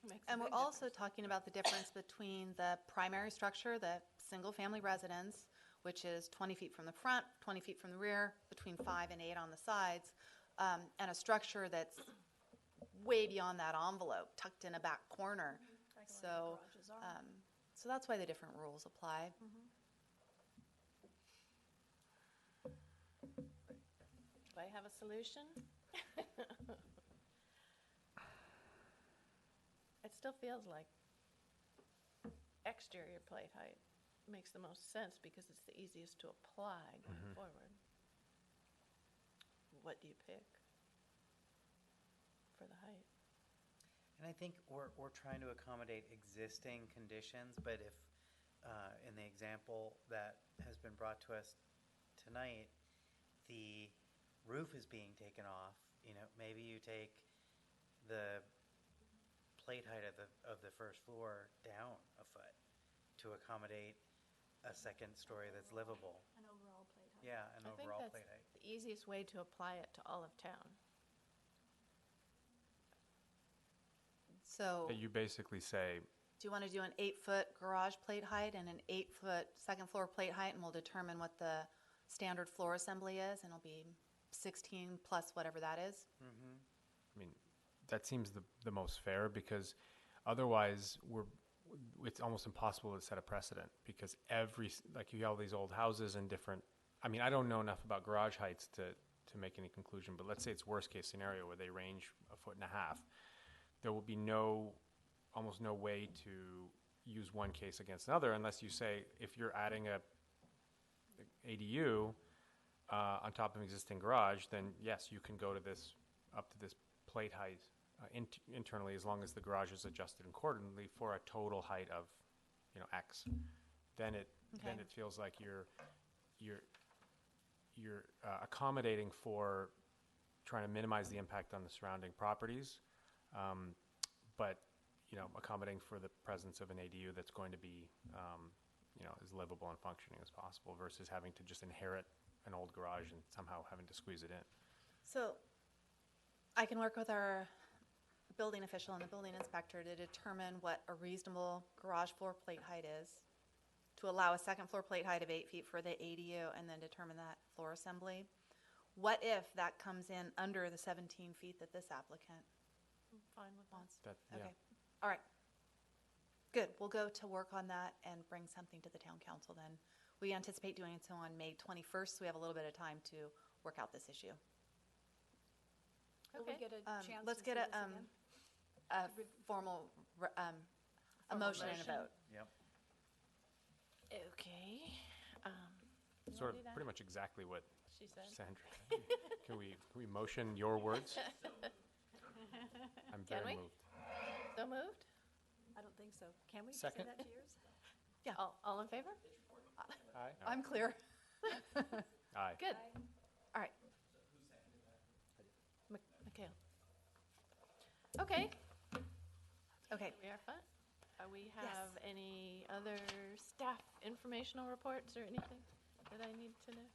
Makes a And we're big also difference. talking about the difference between the primary structure, the single-family residence, which is 20 feet from the front, 20 feet from the rear, between 5 and 8 on the sides, and a structure that's way beyond that envelope, tucked in a back corner. So, so that's why the different rules apply. Do I have a solution? It still feels like exterior plate height makes the most sense because it's the easiest to apply going forward. What do you pick for the height? And I think we're trying to accommodate existing conditions, but if, in the example that has been brought to us tonight, the roof is being taken off, maybe you take the plate height of the first floor down a foot to accommodate a second story that's livable. An overall plate height. Yeah, an I think overall that's plate height. the easiest way to apply it to all of town. So, That you basically say, do you want to do an 8-foot garage plate height and an 8-foot second floor plate height, and we'll determine what the standard floor assembly is, and it'll be 16 plus whatever that is? I mean, that seems the most fair, because otherwise it's almost impossible to set a precedent, because like you have all these old houses and different, I mean, I don't know enough about garage heights to make any conclusion, but let's say it's worst case scenario where they range 1.5 feet. There will be almost no way to use one case against another, unless you say, if you're adding a ADU on top of an existing garage, then yes, you can go to up to this plate height internally, as long as the garage is adjusted accordingly for a total height of, X. Then it feels like you're accommodating for trying to minimize the impact on the surrounding properties, but accommodating for the presence of an ADU that's going to be as livable and functioning as possible, versus having to just inherit an old garage and somehow having to squeeze it in. So I can work with our building official and the building inspector to determine what a reasonable garage floor plate height is, to allow a second floor plate height of 8 feet for the ADU, and then determine that floor assembly. What if that comes in under the 17 feet that this applicant Fine with that. wants? Yeah. Okay, all right. Good, we'll go to work on that and bring something to the town council then. We anticipate doing so on May 21st, so we have a little bit of time to work out this issue. Will we Okay. get a chance Let's to get see a, this again? a formal, a motion and a motion. vote. Yep. Okay. You Sort wanna do of that? pretty much exactly what She said. Sandra. Can we motion your words? I'm Can very we? moved. So moved? I don't think so. Can we say Second. that to yours? Yeah. All in favor? Aye. I'm clear. Aye. Good. All right. Mikhail. Okay, Okay, we are fine. We have any other staff informational reports or anything that I need to know?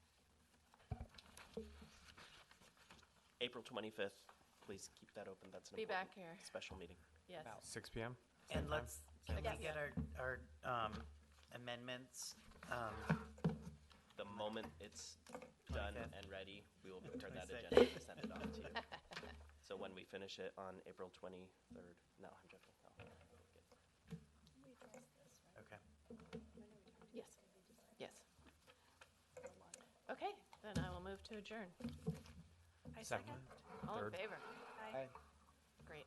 April 25th, please keep that open. That's an Be important back here. special meeting. Yes. 6 p.m.? And Same time? can we Yes. get our amendments? The moment it's done 25th. and ready, we will prepare that 26th. agenda to send it off to you. So when we finish it on April 23rd, no, I'm joking. No. Okay. Yes. Yes. Okay, then I will move to adjourn. I Second. All in Third. favor? Aye. Great.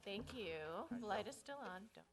Thank you. The light is still on. Don't.